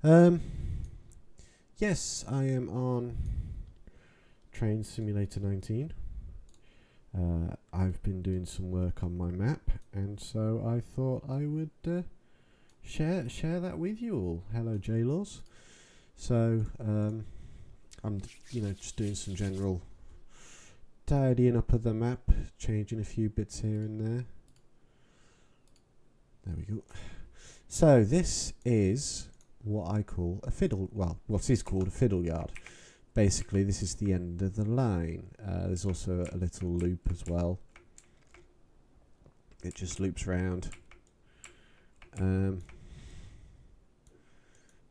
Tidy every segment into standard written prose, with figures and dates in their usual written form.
Um, yes, I am on Train Simulator 19. I've been doing some work on my map, and so I thought I would share that with you all. Hello, J-Laws. So I'm just doing some general tidying up of the map, changing a few bits here and there. There we go. So this is what I call a fiddle. Well, what is called a fiddle yard. Basically, this is the end of the line. There's also a little loop as well. It just loops round.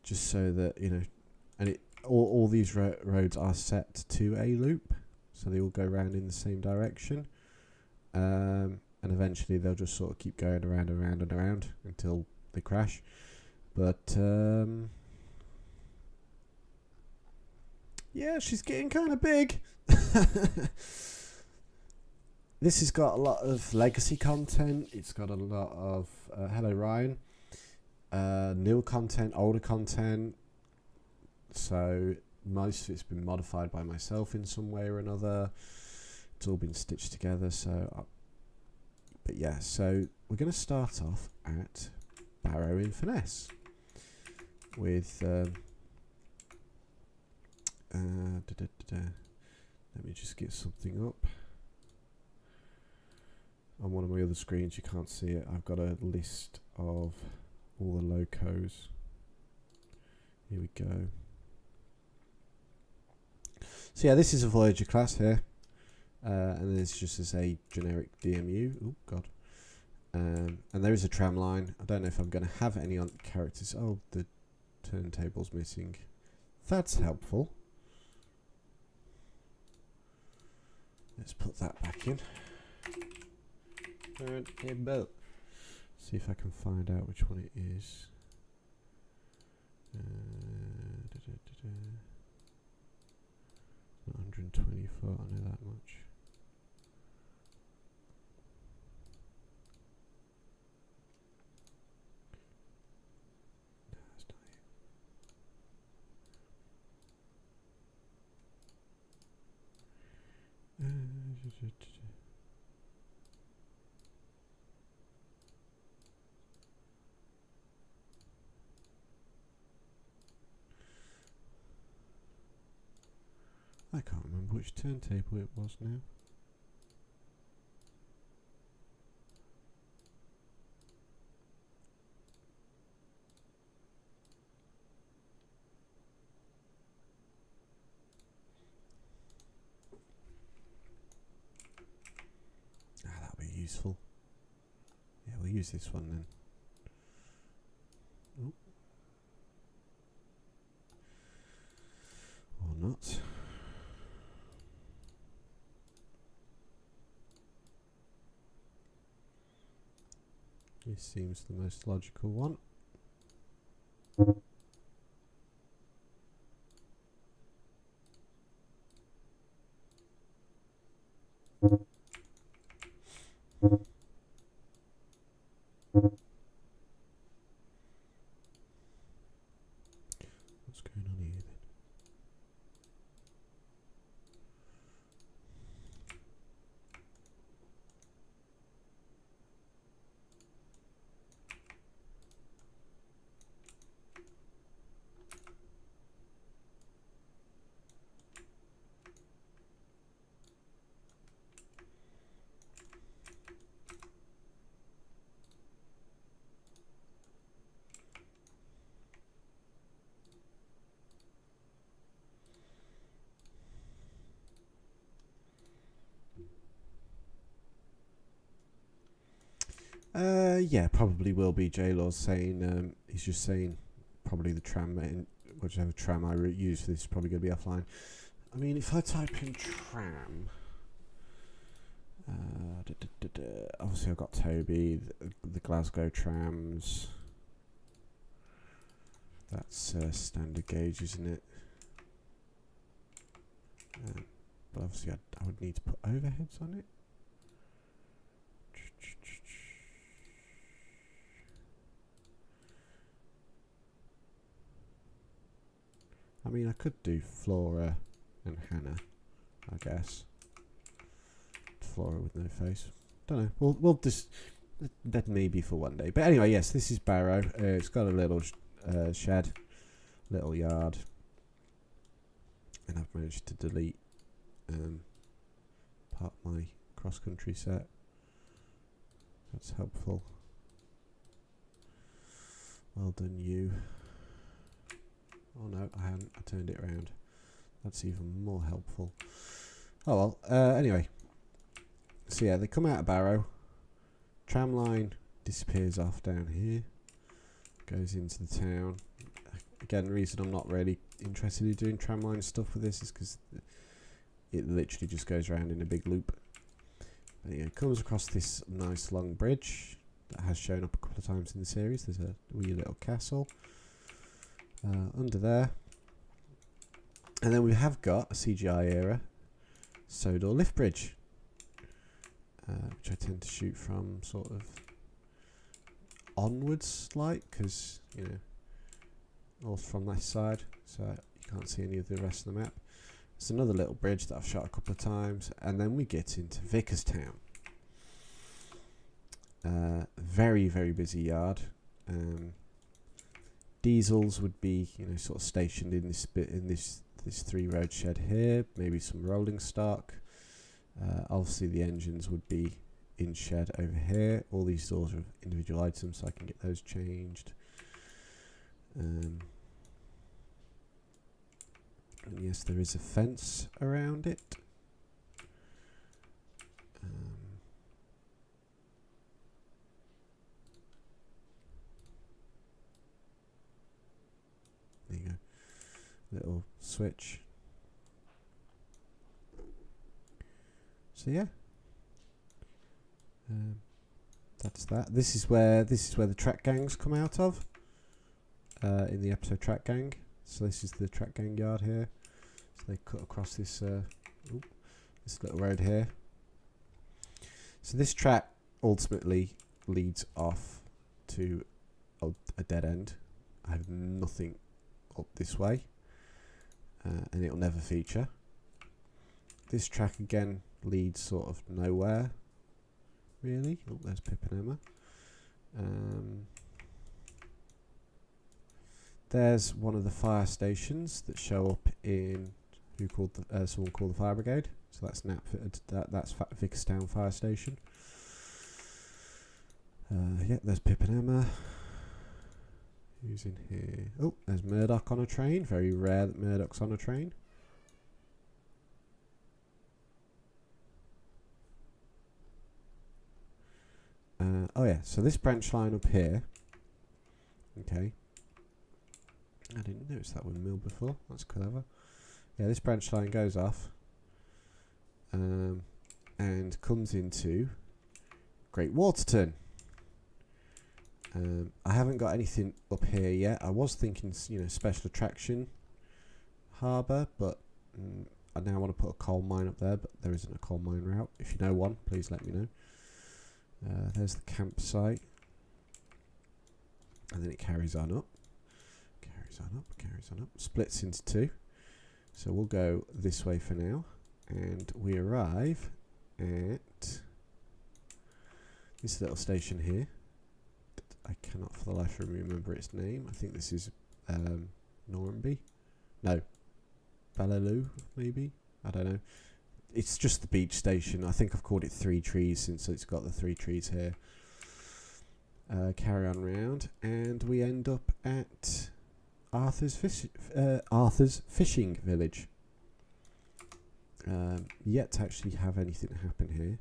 Just so that, and all these roads are set to a loop. So they all go round in the same direction. And eventually they'll just sort of keep going around and around and around until they crash. But yeah, she's getting kind of big. This has got a lot of legacy content. It's got a lot of hello Ryan, new content, older content. So most of it's been modified by myself in some way or another. It's all been stitched together. So, but yeah, so we're going to start off at Barrow in Finesse with. Let me just get something up. On one of my other screens, you can't see it. I've got a list of all the locos. Here we go. So yeah, this is a Voyager class here, and this just as a generic DMU. Oh god. And there is a tram line. I don't know if I'm going to have any on characters. Oh, the turntable's missing. That's helpful. Let's put that back in. Turntable. See if I can find out which one it is. 120 foot, I know that much. No, that's not it. I can't remember which turntable it was now. That'll be useful. Yeah, we'll use this one then. Oh. Or not. This seems the most logical one. What's going on here then? Yeah, probably will be. J-Law's saying, he's just saying probably the tram, whichever tram I use for this is probably going to be offline. I mean, if I type in tram, obviously I've got Toby, the Glasgow trams. That's standard gauge, isn't it? But obviously I would need to put overheads on it. mean, I could do Flora and Hannah, I guess. Flora with no face. Don't know. We'll just that may be for one day. But anyway, yes, this is Barrow. It's got a little shed, little yard, and I've managed to delete part of my cross-country set. That's helpful. Well done, you. Oh no, I haven't. I turned it around. That's even more helpful. Oh well. Anyway. So yeah, they come out of Barrow. Tram line disappears off down here. Goes into the town. Again, the reason I'm not really interested in doing tramline stuff with this is because it literally just goes around in a big loop. But yeah, it comes across this nice long bridge that has shown up a couple of times in the series. There's a wee little castle under there. And then we have got a CGI era Sodor lift bridge, which I tend to shoot from sort of onwards, like, because, you know, all from this side, so you can't see any of the rest of the map. It's another little bridge that I've shot a couple of times, and then we get into Vickerstown. Very, very busy yard. Diesels would be, you know, sort of stationed in this bit, in this 3-road shed here. Maybe some rolling stock. Obviously, the engines would be in shed over here. All these doors are individual items, so I can get those changed. And yes, there is a fence around it. There you go. Little switch. So yeah. That's that. This is where the track gangs come out of. In the episode Track Gang. So this is the Track Gang yard here. So they cut across this this little road here. So this track ultimately leads off to a dead end. I have nothing up this way, and it'll never feature. This track again leads sort of nowhere, really. Oh, there's Pip and Emma. There's one of the fire stations that show up in someone called the fire brigade. So that's Knapford. That's Vickerstown fire station. Yeah, there's Pip and Emma. Who's in here? Oh, there's Murdoch on a train. Very rare that Murdoch's on a train. Oh yeah, so this branch line up here. Okay. I didn't notice that windmill before. That's clever. Yeah, this branch line goes off and comes into Great Waterton. I haven't got anything up here yet. I was thinking, you know, special attraction harbour, but I now want to put a coal mine up there, but there isn't a coal mine route. If you know one, please let me know. There's the campsite, and then it carries on up. Carries on up, splits into two. So we'll go this way for now, and we arrive at this little station here. I cannot for the life of me remember its name. I think this is Norramby. No, Ballaloo, maybe? I don't know. It's just the beach station. I think I've called it 3 trees since it's got the 3 trees here. Carry on round, and we end up at Arthur's fishing village. Yet to actually have anything happen here,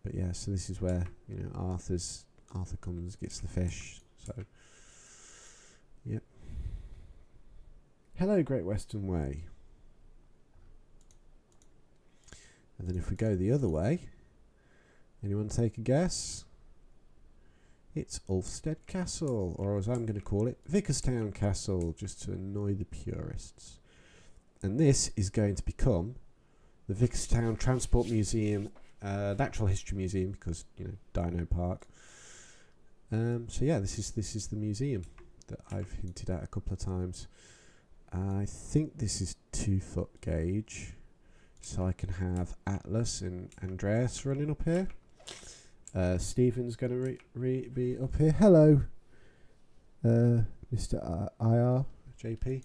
but yeah. So this is where, you know, Arthur comes, gets the fish. So yep. Hello, Great Western Way. And then if we go the other way, anyone take a guess? It's Ulfstead Castle, or as I'm going to call it, Vickerstown Castle, just to annoy the purists. And this is going to become the Vickerstown Transport Museum, Natural History Museum, because, you know, Dino Park. So yeah, this is the museum that I've hinted at a couple of times. I think this is 2-foot gauge, so I can have Atlas and Andreas running up here. Stephen's going to be up here. Hello, Mr. IR JP.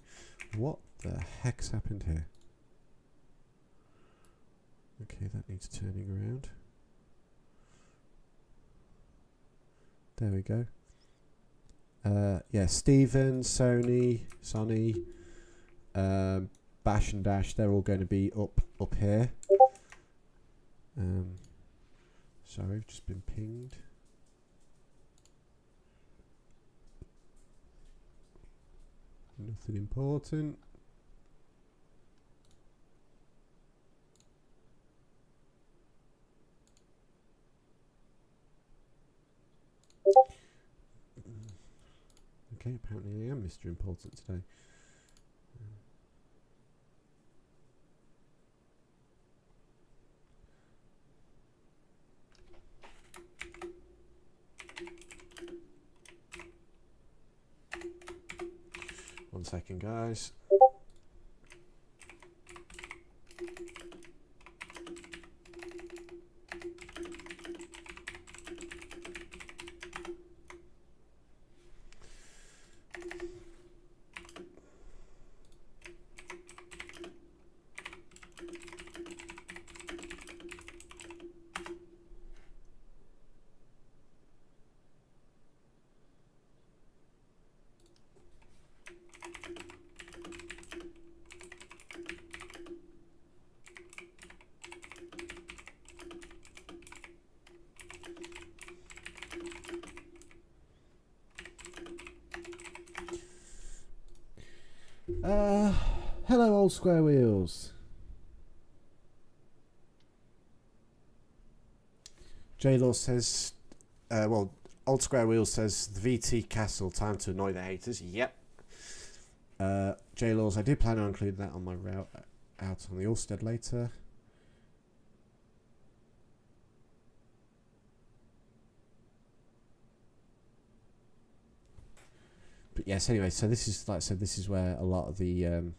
What the heck's happened here? Okay, that needs turning around. There we go. Yeah, Stephen, Sonny, Bash and Dash, they're all going to be up here. Sorry, I've just been pinged. Nothing important. Okay, apparently I am Mr. Important today. One second, guys. Hello, Old Square Wheels. J-Law says, well, Old Square Wheels says, the VT Castle, time to annoy the haters. Yep. J-Laws, I do plan on including that on my route out on the Orsted later. But yes, anyway, so this is, like I said, this is where a lot of the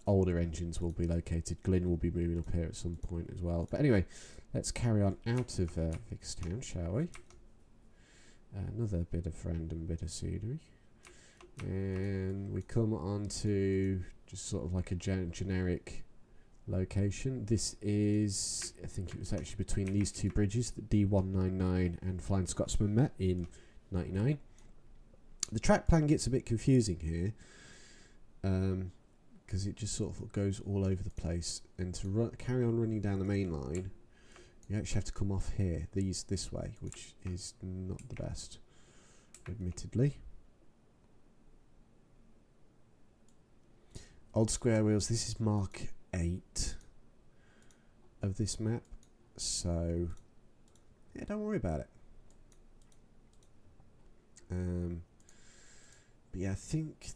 older engines will be located. Glyn will be moving up here at some point as well. But anyway, let's carry on out of Vickerstown, shall we? Another bit of random bit of scenery. And we come on to just sort of like a generic location. This is, I think it was actually between these two bridges that D199 and Flying Scotsman met in 99. The track plan gets a bit confusing here, because it just sort of goes all over the place. And to carry on running down the main line, you actually have to come off here, this way, which is not the best, admittedly. Old Square Wheels, this is Mark 8 of this map, so yeah, don't worry about it. But yeah, I think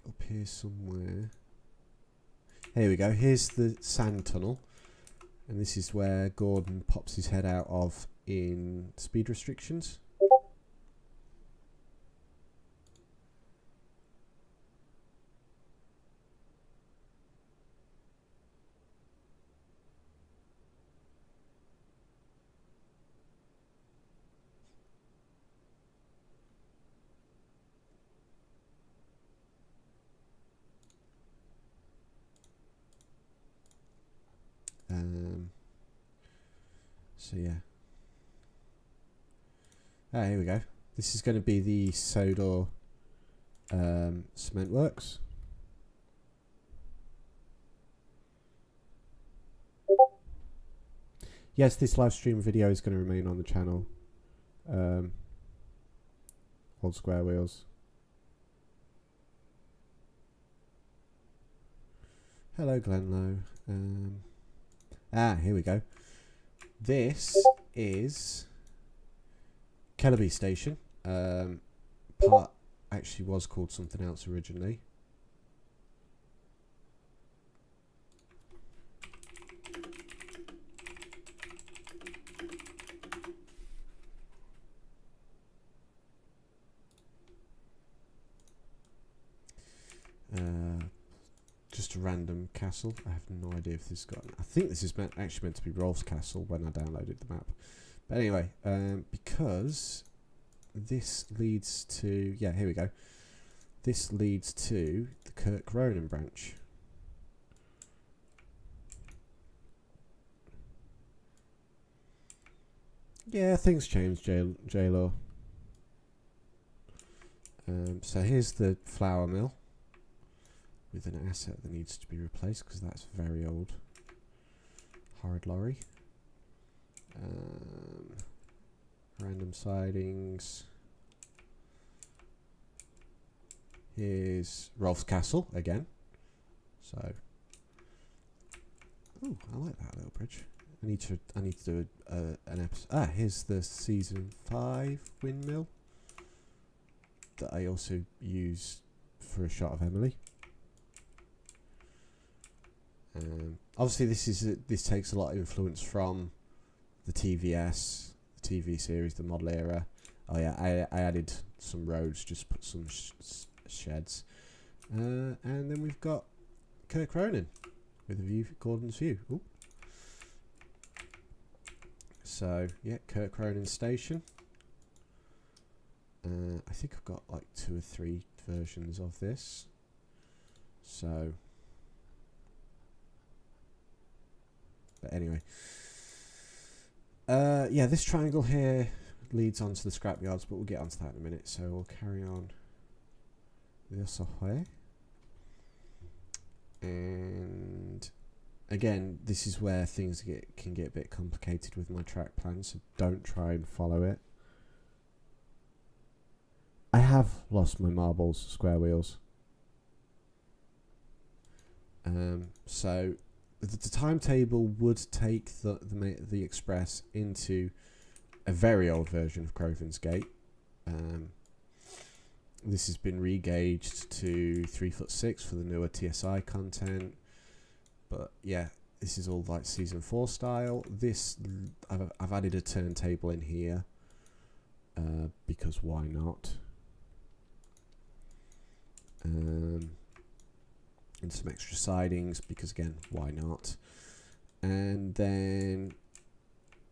up here somewhere. Here we go. Here's the sand tunnel, and this is where Gordon pops his head out of in speed restrictions. So yeah. Here we go. This is going to be the Sodor cement works. Yes, this live stream video is going to remain on the channel. Old Square Wheels. Hello, Glenlow. Here we go. This is Kellerby Station. Part actually was called something else originally. Castle. I have no idea if this has got... I think this is actually meant to be Rolf's Castle when I downloaded the map. But anyway, because this leads to... Yeah, here we go. This leads to the Crovan branch. Yeah, things change, J-Law. So here's the flour mill with an asset that needs to be replaced because that's very old. Horrid lorry. Random sidings. Here's Rolf's Castle again. So, oh, I like that little bridge. I need to do an episode. Ah, here's the season 5 windmill that I also use for a shot of Emily. Obviously, this takes a lot of influence from the TVS, the TV series, the model era. Oh yeah, I added some roads, just put some sheds, and then we've got Crovan with a view, Gordon's view. Ooh. So yeah, Crovan station. I think I've got like 2 or 3 versions of this. So, but anyway, yeah, this triangle here leads on to the scrapyards, but we'll get onto that in a minute. So we'll carry on this way, and again, this is where things can get a bit complicated with my track plan. So don't try and follow it. I have lost my marbles, square wheels. So the timetable would take the express into a very old version of Crovan's Gate. This has been regauged to 3'6" for the newer TSI content. But yeah, this is all like season 4 style. This I've added a turntable in here because why not? And some extra sidings because again, why not? And then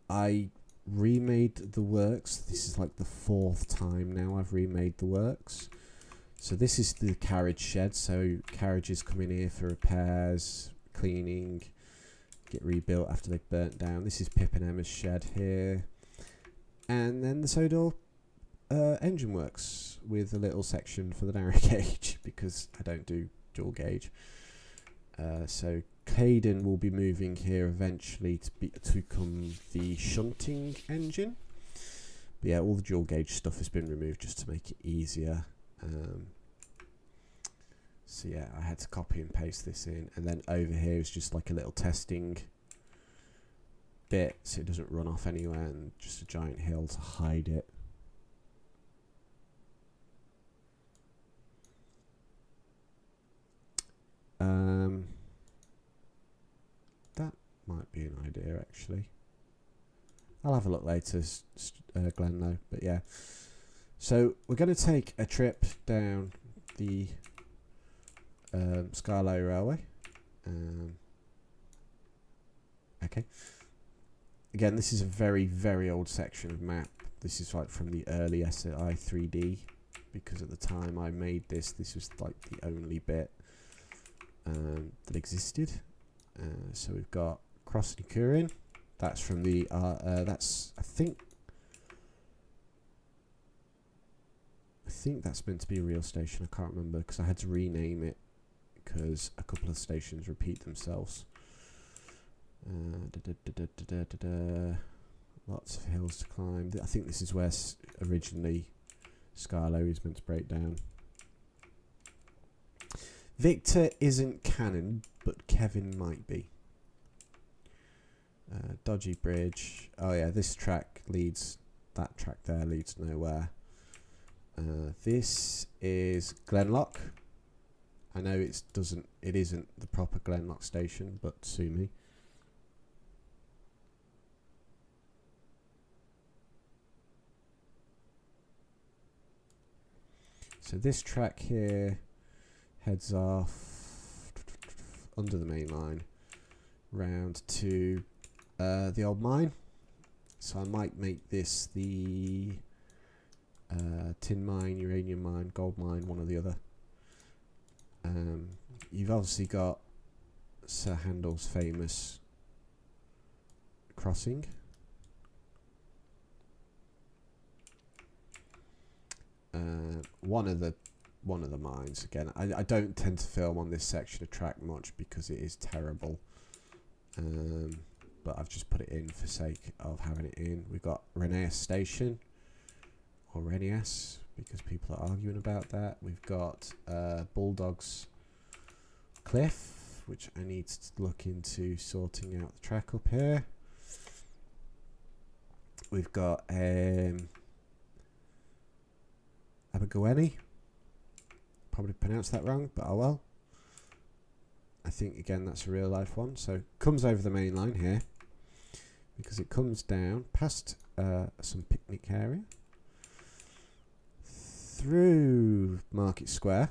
I remade the works. This is like the 4th time now I've remade the works. So this is the carriage shed. So carriages come in here for repairs, cleaning, get rebuilt after they've burnt down. This is Pip and Emma's shed here. And then the Sodor engine works with a little section for the narrow gauge because I don't do dual gauge. So Caden will be moving here eventually to become the shunting engine. But yeah, all the dual gauge stuff has been removed just to make it easier. So yeah, I had to copy and paste this in, and then over here is just like a little testing bit so it doesn't run off anywhere, and just a giant hill to hide it. That might be an idea actually. I'll have a look later, Glenn, though. But yeah, so we're going to take a trip down the Skarloey Railway. Okay. Again, this is a very, very old section of map. This is like from the early SI 3D, because at the time I made this, this was like the only bit that existed. So we've got Crossing Curin. That's from the that's I think that's meant to be a real station. I can't remember because I had to rename it because a couple of stations repeat themselves. Lots of hills to climb. I think this is where originally Skarloey is meant to break down. Victor isn't canon, but Kevin might be. Dodgy bridge. Oh yeah, this track leads. That track there leads nowhere. This is Glenlock. I know it isn't the proper Glenlock station, but sue me. So this track here heads off. under the main line round to the old mine. So I might make this the tin mine, uranium mine, gold mine, one or the other. You've obviously got Sir Handel's famous crossing. One of the mines again. I don't tend to film on this section of track much because it is terrible. But I've just put it in for sake of having it in. We've got Reneas Station, or Reneas, because people are arguing about that. We've got Bulldog's Cliff, which I need to look into sorting out the track up here. We've got Abergawenny. Probably pronounced that wrong, but oh well. I think again that's a real life one. So comes over the main line here because it comes down past some picnic area through Market Square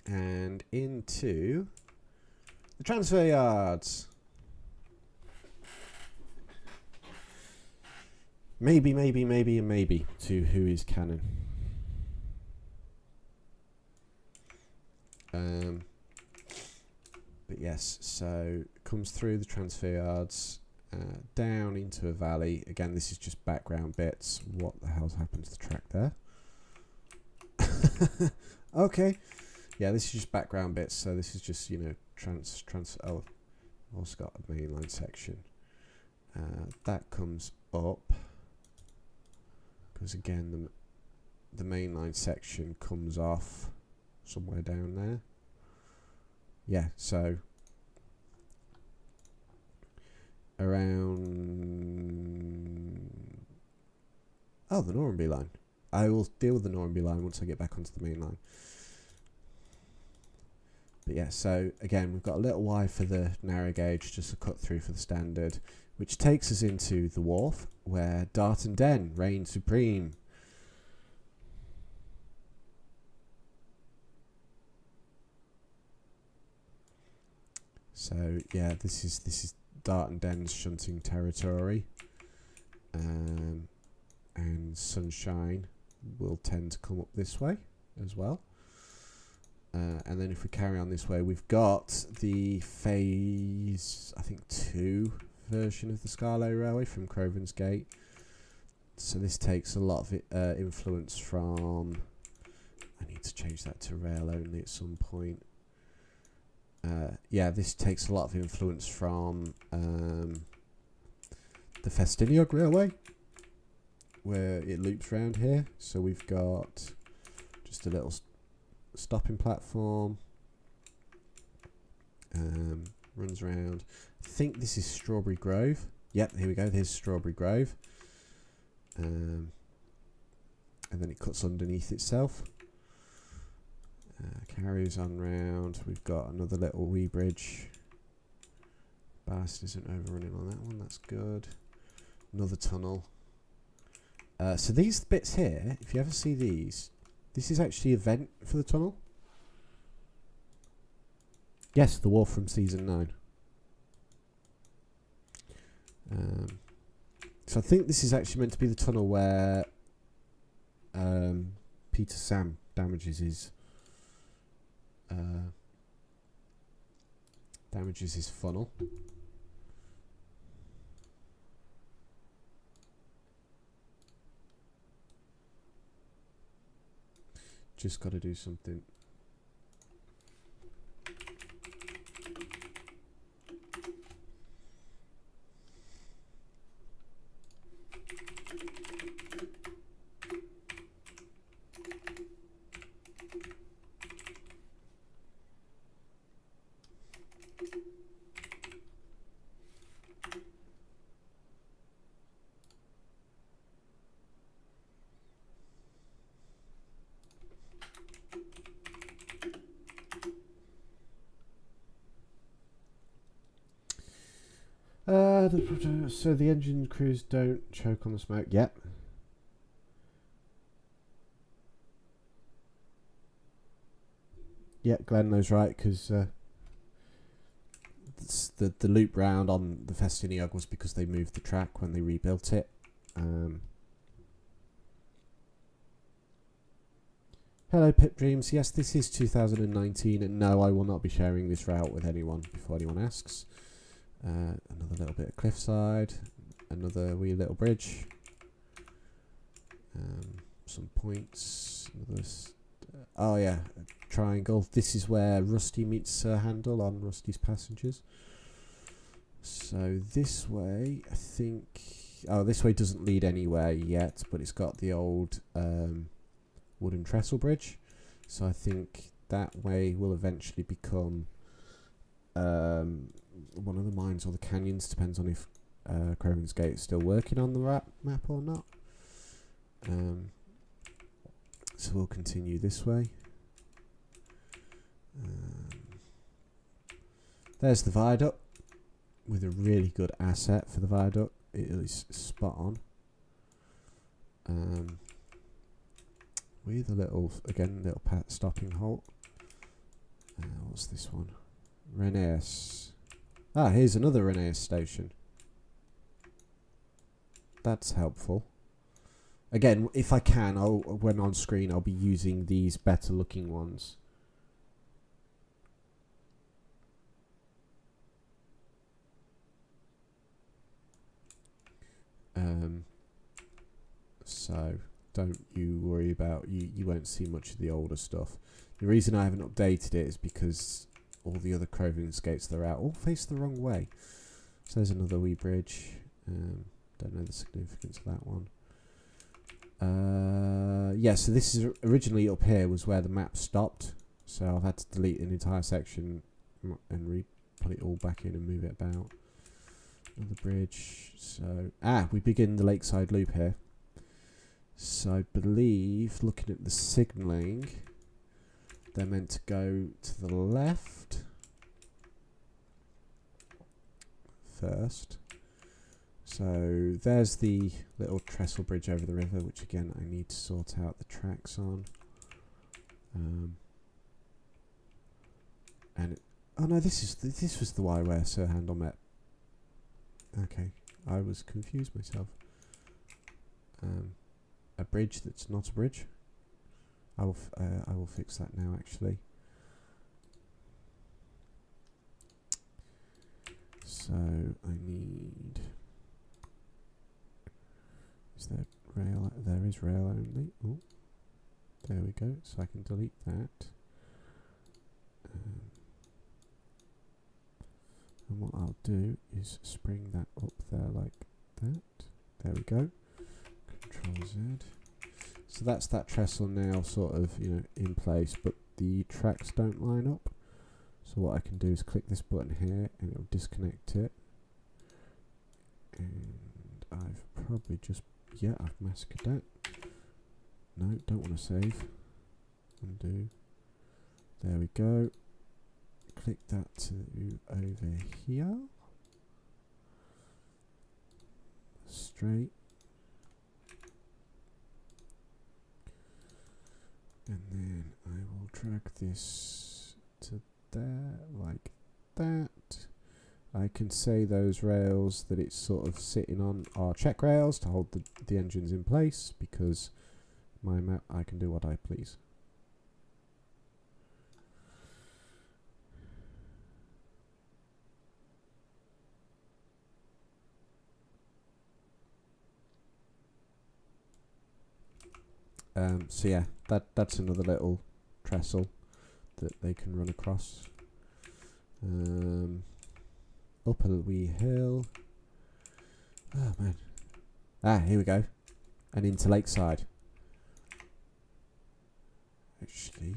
and into the transfer yards. Maybe, and maybe to who is canon. But yes, so comes through the transfer yards, down into a valley. Again, this is just background bits. What the hell's happened to the track there? Okay, yeah, this is just background bits. So this is just, you know, oh, I've also got a mainline section that comes up because again the mainline section comes off somewhere down there. Yeah, so around the Norramby line. I will deal with the Norramby line once I get back onto the main line. But yeah, so again we've got a little Y for the narrow gauge, just a cut through for the standard, which takes us into the wharf where Dart and Den reign supreme. So yeah, this is Dart and Den's shunting territory, and Tenshine will tend to come up this way as well. And then if we carry on this way, we've got the phase, I think 2 version of the Skarloey Railway from Crovan's Gate. So this takes a lot of influence from, I need to change that to rail only at some point. Yeah, this takes a lot of influence from the Festiniog Railway, where it loops round here. So we've got just a little stopping platform, runs around. I think this is Strawberry Grove. Yep, here we go. Here's Strawberry Grove, and then it cuts underneath itself. Carries on round. We've got another little wee bridge. Bast isn't overrunning on that one. That's good. Another tunnel. So these bits here, if you ever see these, this is actually a vent for the tunnel. Yes, the wharf from season 9. So I think this is actually meant to be the tunnel where Peter Sam damages his funnel. Just got to do something. So the engine crews don't choke on the smoke. Yep. Yeah, Glenn knows right, because the loop round on the Festiniog was because they moved the track when they rebuilt it. Hello Pip Dreams, yes this is 2019 and no I will not be sharing this route with anyone before anyone asks. Another little bit of cliffside, another wee little bridge, some points, oh yeah, a triangle. This is where Rusty meets Sir Handel on Rusty's Passengers. So this way, I think, oh this way doesn't lead anywhere yet, but it's got the old wooden trestle bridge, so I think that way will eventually become one of the mines or the canyons, depends on if Crovan's Gate is still working on the map or not. So we'll continue this way. There's the viaduct with a really good asset for the viaduct. It is spot on. With a little, again, little stopping halt. What's this one? Reneus. Ah, here's another Reneus station. That's helpful. Again, if I can, when on screen, I'll be using these better looking ones. So don't you worry about, you won't see much of the older stuff. The reason I haven't updated it is because all the other Crovan's Gates that are out all face the wrong way. So there's another wee bridge. Don't know the significance of that one. Yeah, so this is originally up here was where the map stopped. So I've had to delete an entire section and put it all back in and move it about. Another bridge. So we begin the Lakeside Loop here. So I believe, looking at the signalling, they're meant to go to the left first. So there's the little trestle bridge over the river, which again I need to sort out the tracks on. Oh no, this was the Y where Sir Handel met. Okay, I was confused myself. A bridge that's not a bridge. I will fix that now. Actually. So I need. Is there rail? There is rail only. Oh, there we go. So I can delete that. And what I'll do is spring that up there like that. There we go. Control Z. So that's that trestle now sort of, in place, but the tracks don't line up. So what I can do is click this button here and it'll disconnect it. And I've probably just, I've massacred that. No, don't want to save. Undo. There we go. Click that to over here. Straight. And then I will drag this to there like that. I can say those rails that it's sort of sitting on are check rails to hold the engines in place, because my map I can do what I please. So yeah, that's another little trestle that they can run across. Up a wee hill. Oh man. Here we go. And into Lakeside. Actually,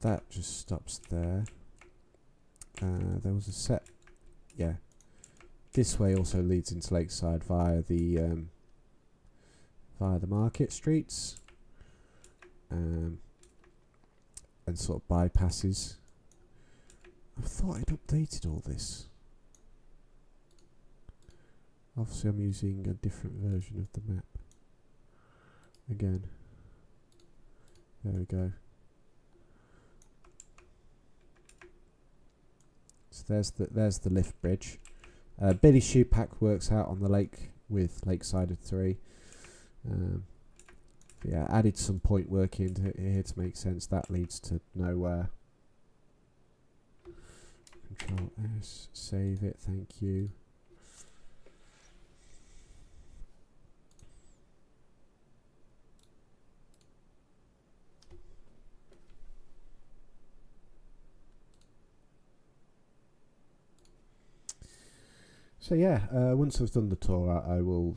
that just stops there. There was a set. Yeah. This way also leads into Lakeside via the market streets, and sort of bypasses. I thought I'd updated all this. Obviously I'm using a different version of the map. Again, There we go. So there's the lift bridge. Billy Shoepack works out on the lake with Lakeside of 3. Yeah, added some point work into here to make sense. That leads to nowhere. Control S, save it, thank you. So yeah, once I've done the tour, I will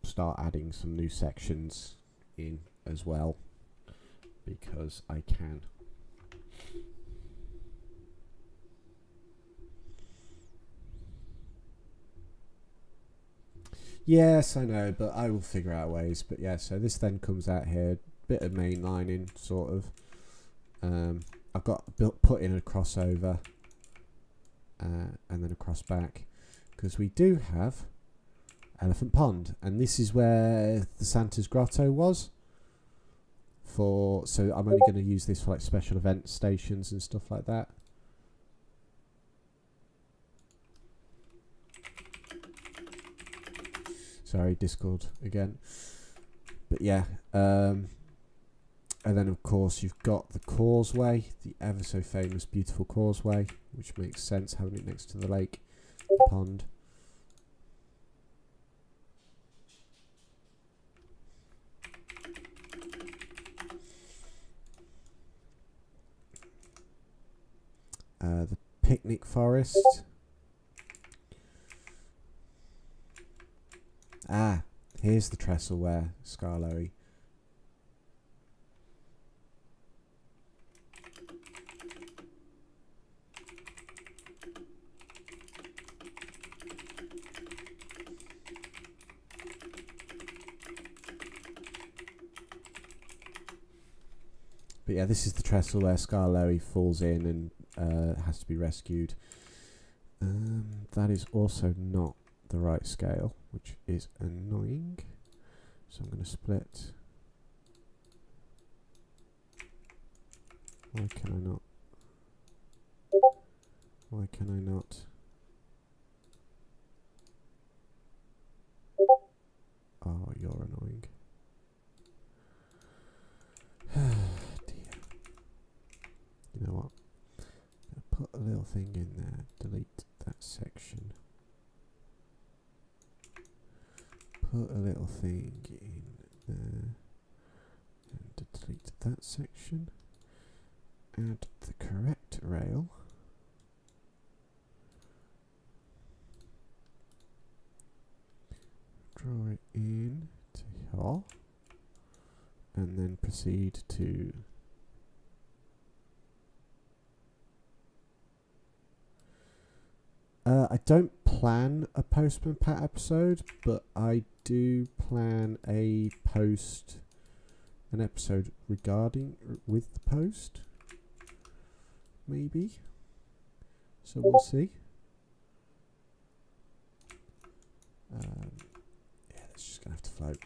start adding some new sections in as well, because I can. Yes, I know, but I will figure out ways. But yeah, so this then comes out here, bit of mainlining, sort of. I've got put in a crossover, and then a cross back, because we do have Elephant Pond, and this is where the Santa's Grotto was. So I'm only going to use this for like special event stations and stuff like that. Sorry, Discord again. But yeah, and then of course you've got the causeway, the ever so famous beautiful causeway, which makes sense having it next to the lake, the pond. The picnic forest. Ah, here's the trestleware, Skarloey. But yeah, this is the trestle where Skarloey falls in and has to be rescued. That is also not the right scale, which is annoying. So I'm going to split. Why can I not? Why can I not? Oh, you're annoying. You know what? I'm going to put a little thing in there. Delete that section. Put a little thing in there. And delete that section. Add the correct rail. Draw it in to here. And then proceed to I don't plan a Postman Pat episode, but I do plan an episode regarding with the post, maybe. So we'll see. Yeah, it's just gonna have to float.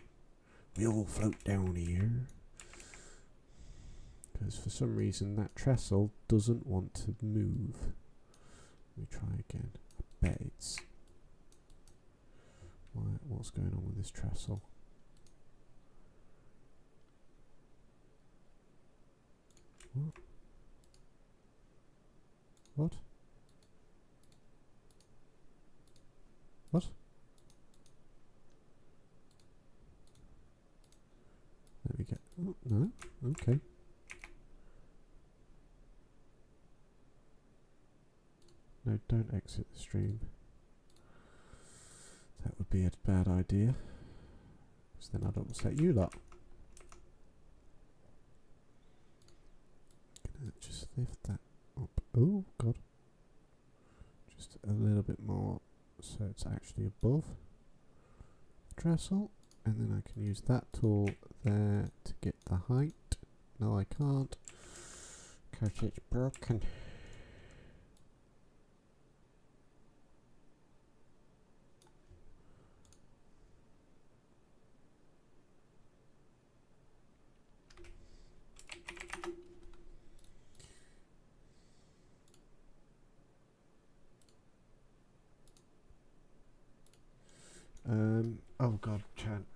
We all float down here. Because for some reason that trestle doesn't want to move. Let me try again. I bet it's... What's going on with this trestle? What? What? What? Let me get... Oh, no? Okay. No, don't exit the stream. That would be a bad idea. Because then I'd upset you lot. Gonna just lift that up. Oh, God. Just a little bit more so it's actually above the trestle. And then I can use that tool there to get the height. No, I can't. Because it's broken. Oh God, Chan.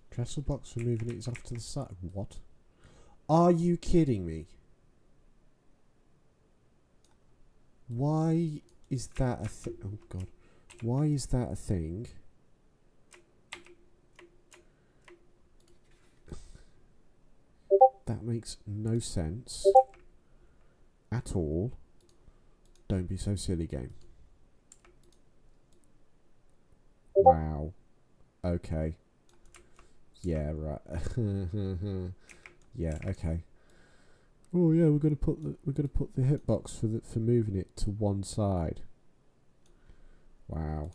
Trestle box for moving it is off to the side. What? Are you kidding me? Why is that a thing? Oh God. Why is that a thing? That makes no sense at all. Don't be so silly, game. Wow. Okay. Yeah, right. Yeah, okay. Oh yeah, we're gonna put the hitbox for moving it to one side. Wow.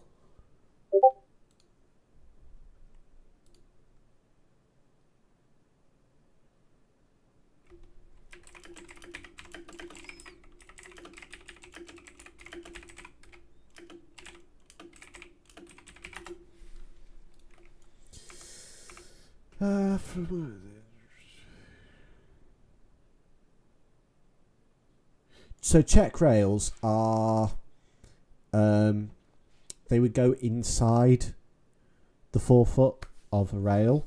So check rails are, they would go inside the forefoot of a rail,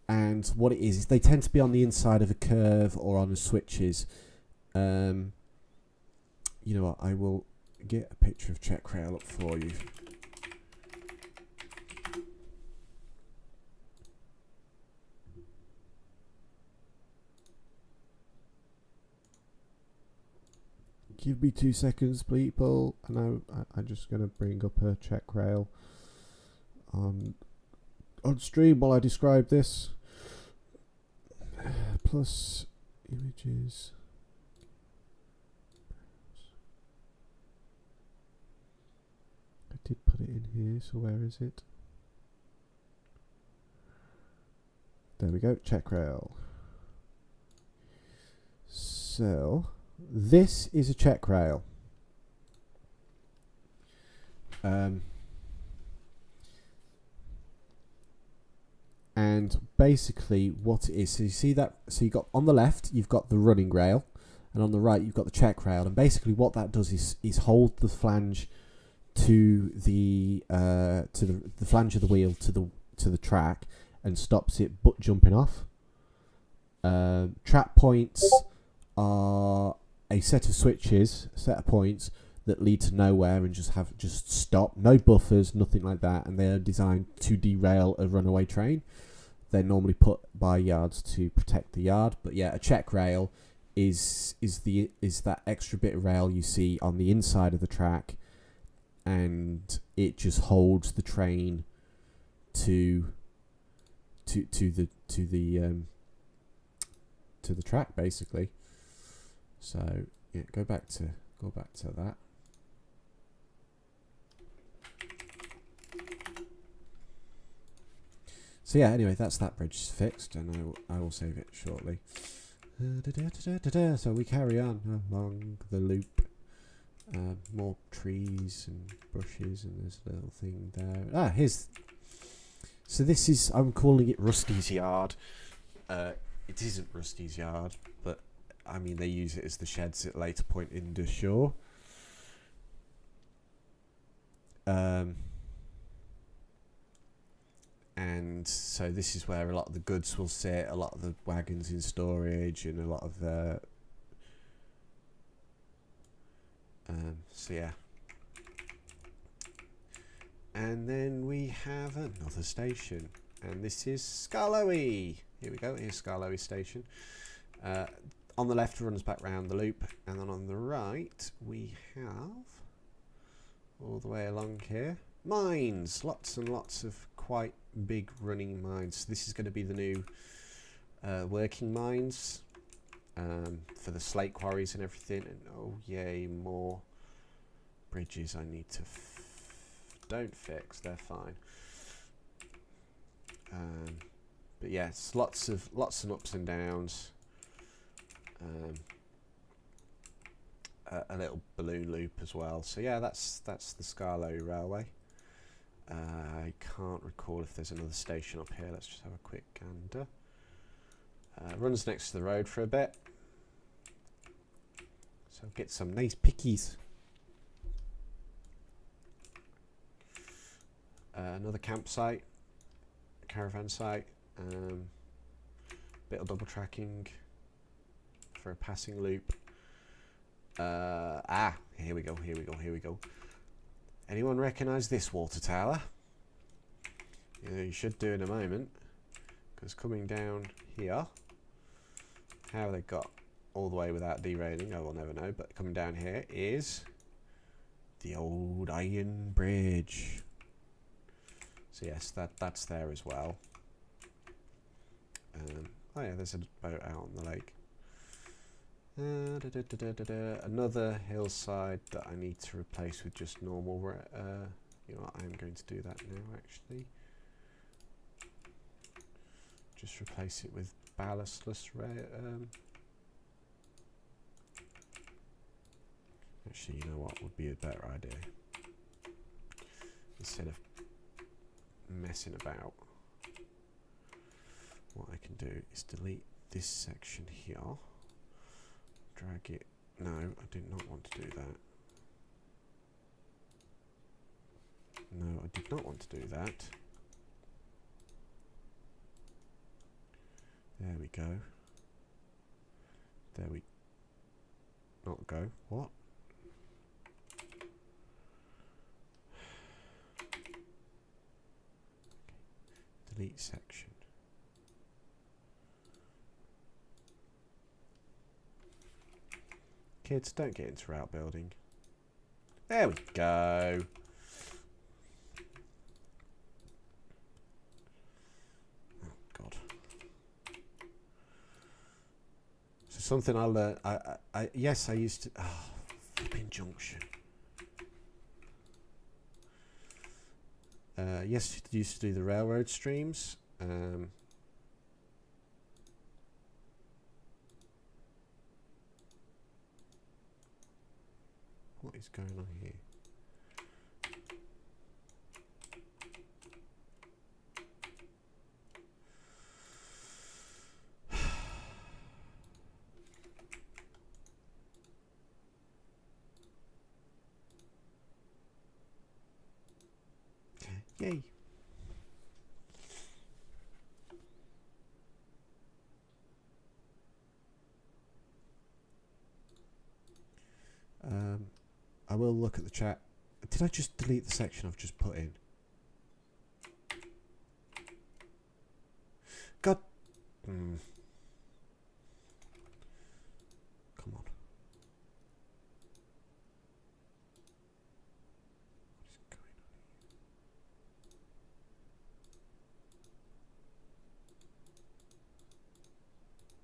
and what it is they tend to be on the inside of a curve or on the switches. You know what? I will get a picture of check rail up for you. Give me 2 seconds, people. And I'm just going to bring up a check rail on stream while I describe this. Plus images. I did put it in here, so where is it? There we go, check rail. So this is a check rail. And basically what it is, so you see that, so you got on the left you've got the running rail, and on the right you've got the check rail, and basically what that does is hold the flange to the flange of the wheel to the track and stops it butt jumping off. Track points are a set of switches, a set of points that lead to nowhere and just stop. No buffers, nothing like that, and they are designed to derail a runaway train. They're normally put by yards to protect the yard, but yeah, a check rail is that extra bit of rail you see on the inside of the track, and it just holds the train to the track basically. So yeah, go back to that. So yeah, anyway, that's that bridge fixed, and I will save it shortly. So we carry on along the loop. More trees and bushes, and there's a little thing there. Here's. So this is, I'm calling it Rusty's yard. It isn't Rusty's yard, but I mean they use it as the sheds at a later point in the shore. And so this is where a lot of the goods will sit, a lot of the wagons in storage, and a lot of so yeah. And then we have another station, and this is Skarloey. Here we go, here's Skarloey station. On the left runs back round the loop, and then on the right we have, all the way along here, mines. Lots and lots of quite big running mines. This is going to be the new working mines for the slate quarries and everything. And oh yay, more bridges I need to don't fix, they're fine. But yeah, it's lots and ups and downs. A little balloon loop as well. So yeah, that's the Skarloey Railway. I can't recall if there's another station up here. Let's just have a quick gander. Runs next to the road for a bit. So get some nice pickies. Another campsite, caravan site. Bit of double tracking for a passing loop. Here we go. Anyone recognise this water tower? Yeah, you should do in a moment, because coming down here, how they got all the way without derailing, I will never know, but coming down here is the old iron bridge. So yes, that's there as well. Oh yeah, there's a boat out on the lake. Another hillside that I need to replace with just normal. You know what, I am going to do that now actually. Just replace it with ballastless actually, you know what would be a better idea? Instead of messing about, what I can do is delete this section here. Drag it. No, I did not want to do that. No, I did not want to do that. There we go. There we not go. What? Delete section. Kids, don't get into route building. There we go. Oh God. So something I learned. Yes, I used to. Oh, flipping junction. Yes, I used to do the railroad streams. What is going on here? Yay. I will look at the chat. Did I just delete the section I've just put in? God. Come on. What is going on here?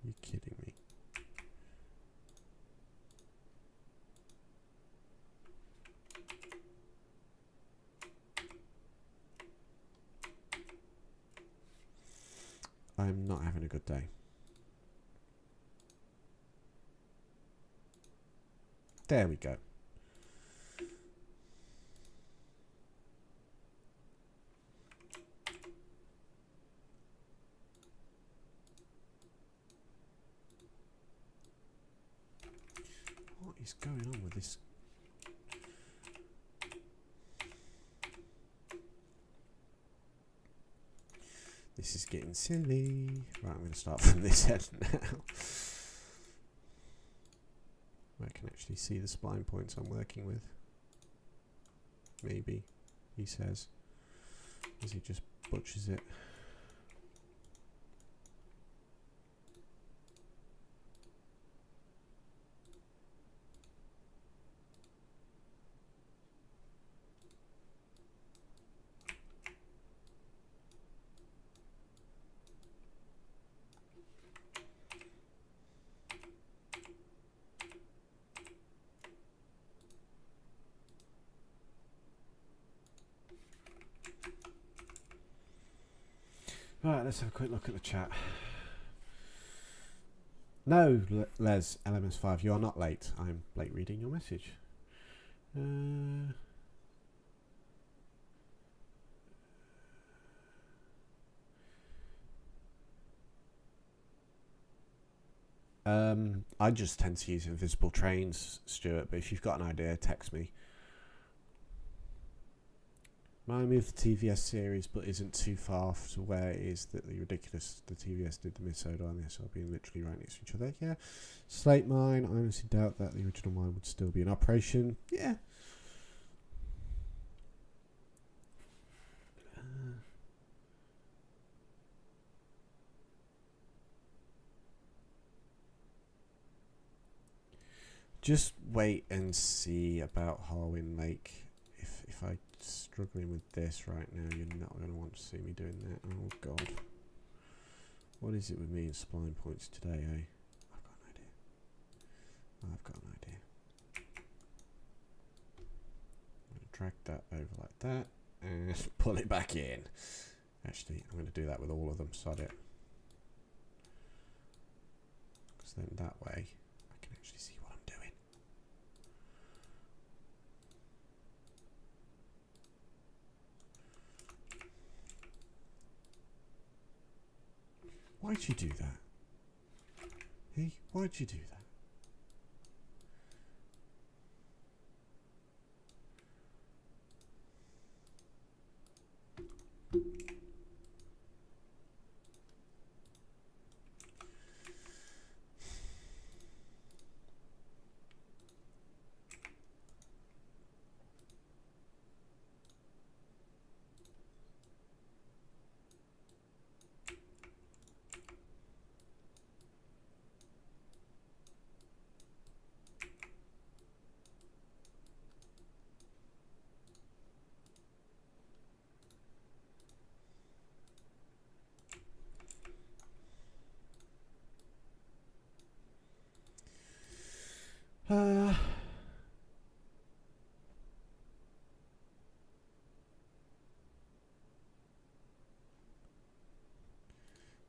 Are you kidding me? I'm not having a good day. There we go. What is going on with this? This is getting silly. Right, I'm going to start from this end now. Where I can actually see the spline points I'm working with. Maybe, he says, as he just butchers it. Right, let's have a quick look at the chat. No, Les, LMS5, you are not late. I'm late reading your message. I just tend to use invisible trains, Stuart, but if you've got an idea, text me. Remind me of the TVS series, but isn't too far to where it is that the ridiculous the TVS did the mid-Sodor and the SR being literally right next to each other. Yeah. Slate mine, I honestly doubt that the original mine would still be in operation. Yeah. Just wait and see about Harwin Lake. If I'm struggling with this right now, you're not going to want to see me doing that. Oh God. What is it with me and spline points today, eh? I've got an idea. I've got an idea. I'm going to drag that over like that and pull it back in. Actually, I'm going to do that with all of them, sod it. Because then that way I can actually see what I'm doing. Why'd you do that? Hey, why'd you do that?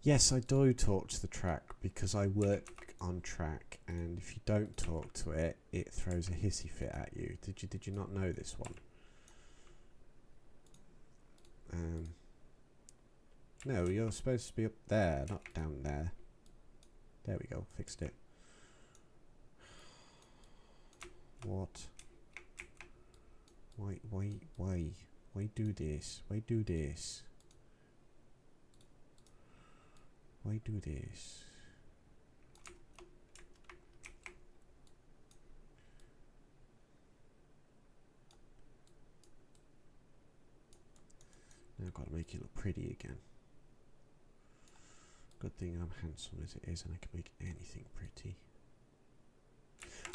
Yes, I do talk to the track because I work on track, and if you don't talk to it, it throws a hissy fit at you. Did you not know this one? No, you're supposed to be up there, not down there. There we go, fixed it. What? Why do this? Why do this? Why do this? Now I've got to make it look pretty again. Good thing I'm handsome as it is and I can make anything pretty.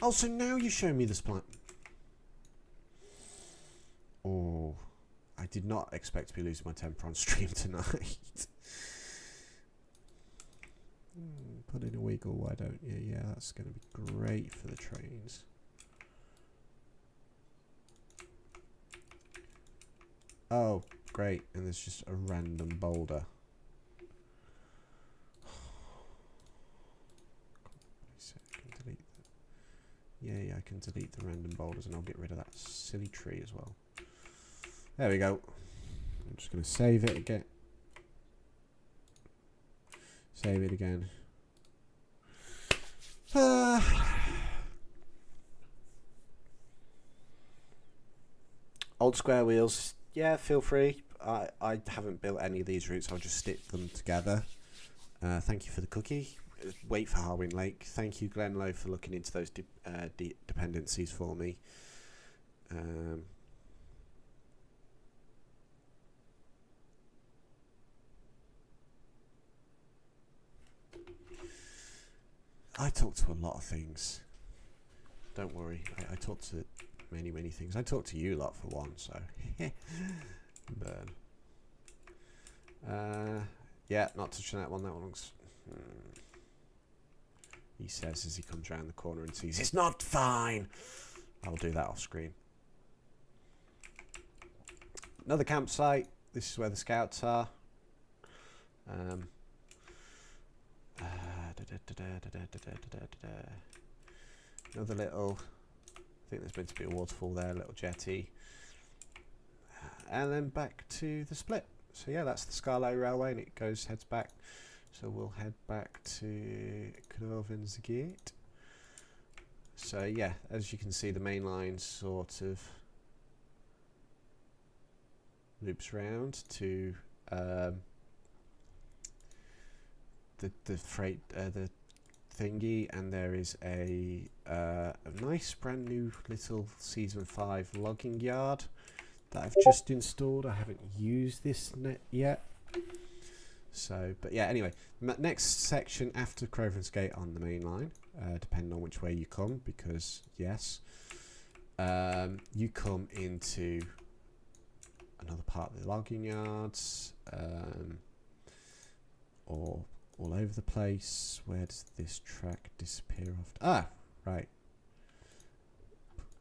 Oh, so now you show me the spline. Oh, I did not expect to be losing my temper on stream tonight. Put in a wiggle, why don't you? Yeah, that's going to be great for the trains. Oh, great. And there's just a random boulder. Yeah, I can delete the random boulders and I'll get rid of that silly tree as well. There we go. I'm just going to save it again. Save it again. Old square wheels. Yeah, feel free. I haven't built any of these routes. I'll just stick them together. Thank you for the cookie. Wait for Harwin Lake. Thank you, Glenlow, for looking into those dependencies for me. I talk to a lot of things. Don't worry. I talk to many things. I talk to you a lot for one, so. Burn. Yeah, not touching that one. That one looks... He says as he comes around the corner and sees it's not fine. I'll do that off screen. Another campsite. This is where the scouts are. Another little, I think there's meant to be a waterfall there, a little jetty. And then back to the split. So yeah, that's the Skarloey Railway, and it heads back So we'll head back to Crovan's Gate. So yeah, as you can see, the main line sort of loops round to the freight the thingy, and there is a nice brand new little season 5 logging yard that I've just installed. I haven't used this net yet. So, but yeah, anyway, next section after Crovan's Gate on the main line, depending on which way you come, because yes, you come into another part of the logging yards, or all over the place. Where does this track disappear off? Ah, right.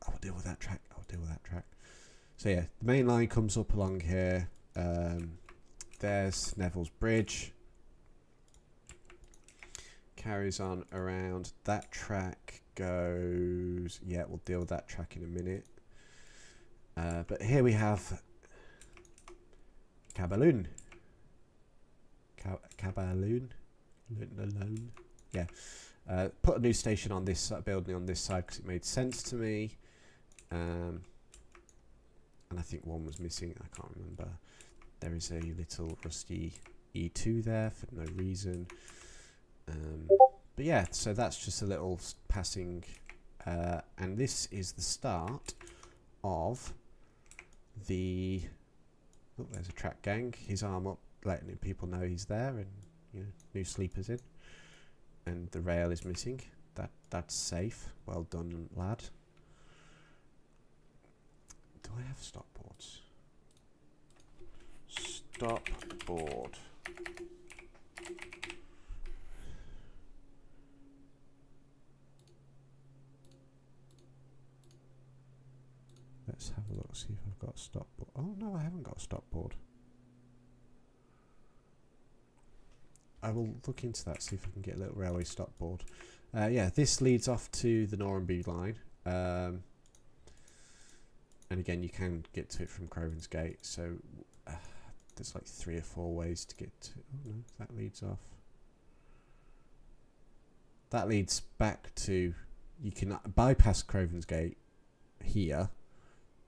I'll deal with that track. So yeah, the main line comes up along here. There's Neville's Bridge. Carries on around. That track goes... Yeah, we'll deal with that track in a minute. But here we have Cabaloon. Cabaloon? Yeah. Put a new station on this building on this side because it made sense to me. And I think one was missing. I can't remember. There is a little rusty E2 there for no reason. But yeah, so that's just a little passing. And this is the start of the... Oh, there's a track gang. His arm up, letting people know he's there, and new sleepers in. And the rail is missing. That's safe. Well done, lad. Do I have stopboards? Stopboard. Let's have a look, see if I've got a stopboard. Oh no, I haven't got a stopboard. I will look into that, see if I can get a little railway stopboard. Yeah, this leads off to the Norramby line. And again, you can get to it from Crovan's Gate. So there's like 3 or 4 ways to get to... Oh no, that leads off. That leads back to... You can bypass Crovan's Gate here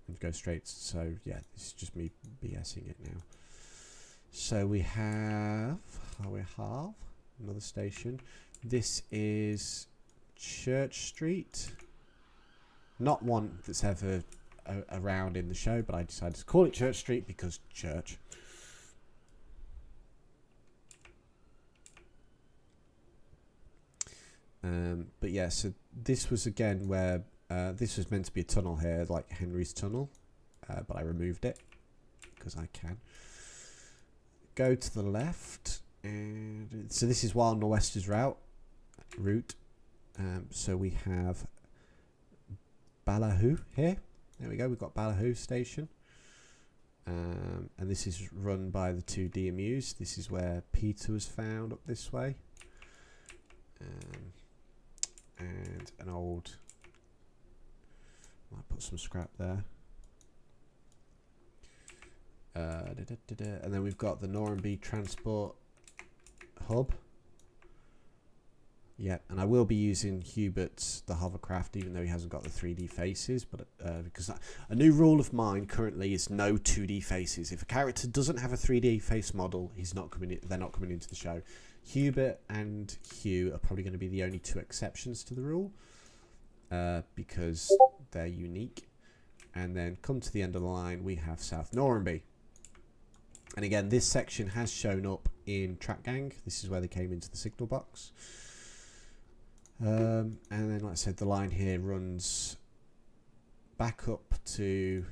and go straight. So yeah, this is just me BSing it now. So we have another station. This is Church Street. Not one that's ever around in the show, but I decided to call it Church Street because church. But yeah, so this was again where this was meant to be a tunnel here, like Henry's Tunnel, but I removed it because I can. Go to the left, and so this is Wild Nor'Wester's route. So we have Ballyhoo here. There we go. We've got Ballyhoo station, and this is run by the 2 DMUs. This is where Peter was found up this way, and an old. Might put some scrap there. And then we've got the Norramby Transport Hub. Yeah, and I will be using Hubert's the hovercraft, even though he hasn't got the 3D faces. But because a new rule of mine currently is no 2D faces. If a character doesn't have a 3D face model, he's not coming. They're not coming into the show. Hubert and Hugh are probably going to be the only 2 exceptions to the rule, because they're unique. And then come to the end of the line, we have South Norramby. And again, this section has shown up in Track Gang. This is where they came into the signal box. And then, like I said, the line here runs back up to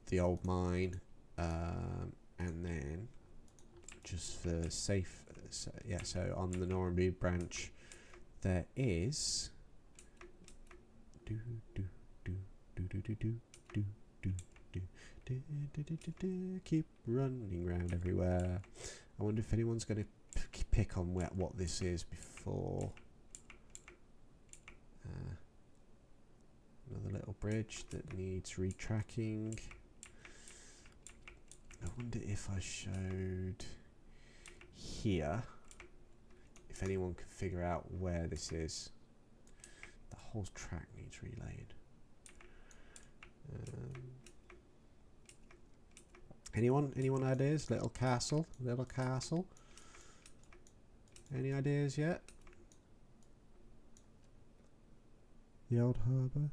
the old mine. And then, just for safe, so on the Norramby branch, there is... Keep running around everywhere. I wonder if anyone's going to pick on what this is before. Another little bridge that needs retracking. I wonder if I showed here. If anyone can figure out where this is. The whole track needs relayed. Anyone ideas? Little castle? Little castle? Any ideas yet? The old harbour?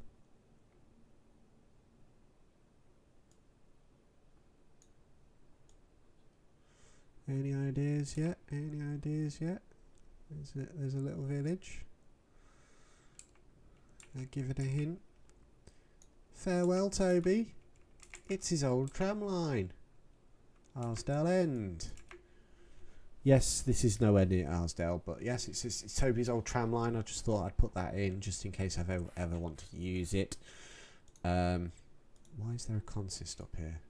Any ideas yet? Any ideas yet? There's a little village. I'll give it a hint. Farewell, Toby. It's his old tram line. Arsdale End. Yes, this is nowhere near Arsdale, but yes, it's Toby's old tram line. I just thought I'd put that in just in case I ever want to use it. Why is there a consist up here?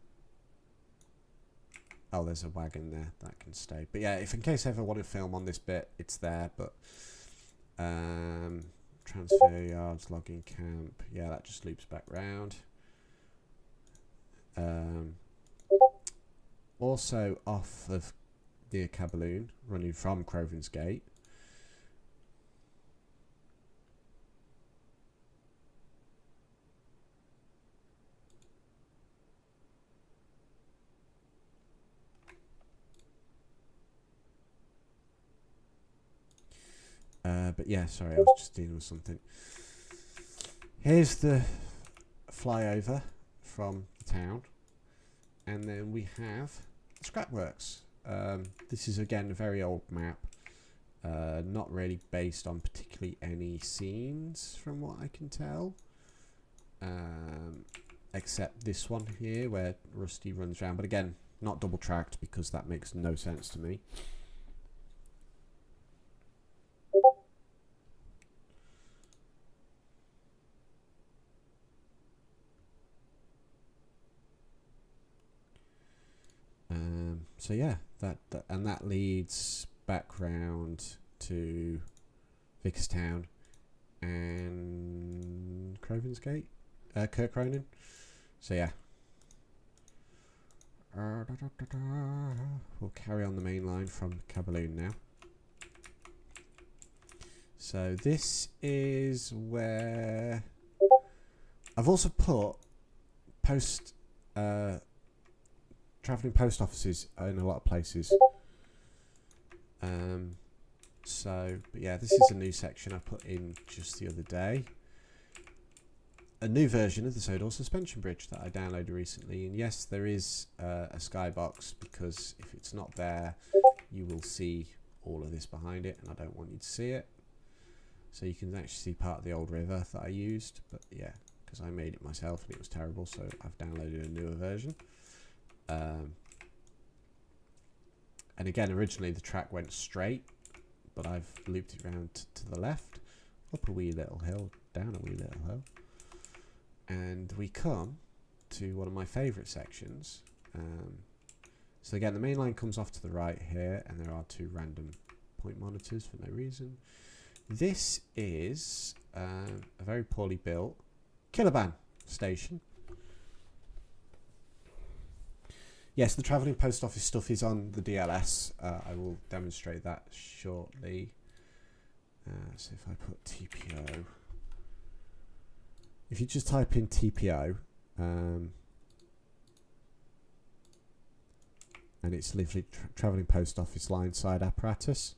Oh, there's a wagon there that can stay. But yeah, if in case I ever want to film on this bit, it's there. But transfer yards, logging camp. Yeah, that just loops back round. Also off of near Cabaloon, running from Crovan's Gate. But yeah, sorry, I was just dealing with something. Here's the flyover from the town. And then we have the Scrapworks. This is again a very old map. Not really based on particularly any scenes from what I can tell. Except this one here where Rusty runs around. But again, not double tracked because that makes no sense to me. So yeah, that leads back round to Vickerstown and Crovan's Gate, Kirk Cronin. So yeah, we'll carry on the main line from Cabaloon now. So this is where I've also put travelling post offices in a lot of places. But yeah, this is a new section I put in just the other day. A new version of the Sodor suspension bridge that I downloaded recently. And yes, there is a skybox, because if it's not there, you will see all of this behind it, and I don't want you to see it. So you can actually see part of the old river that I used. But yeah, because I made it myself and it was terrible, so I've downloaded a newer version. And again, originally the track went straight, but I've looped it around to the left, up a wee little hill, down a wee little hill, and we come to one of my favourite sections. So again, the main line comes off to the right here, and there are two random point monitors for no reason. This is a very poorly built Kiloban station. Yes, the travelling post office stuff is on the DLS. I will demonstrate that shortly. So if I put TPO, if you just type in TPO, and it's literally travelling post office line side apparatus,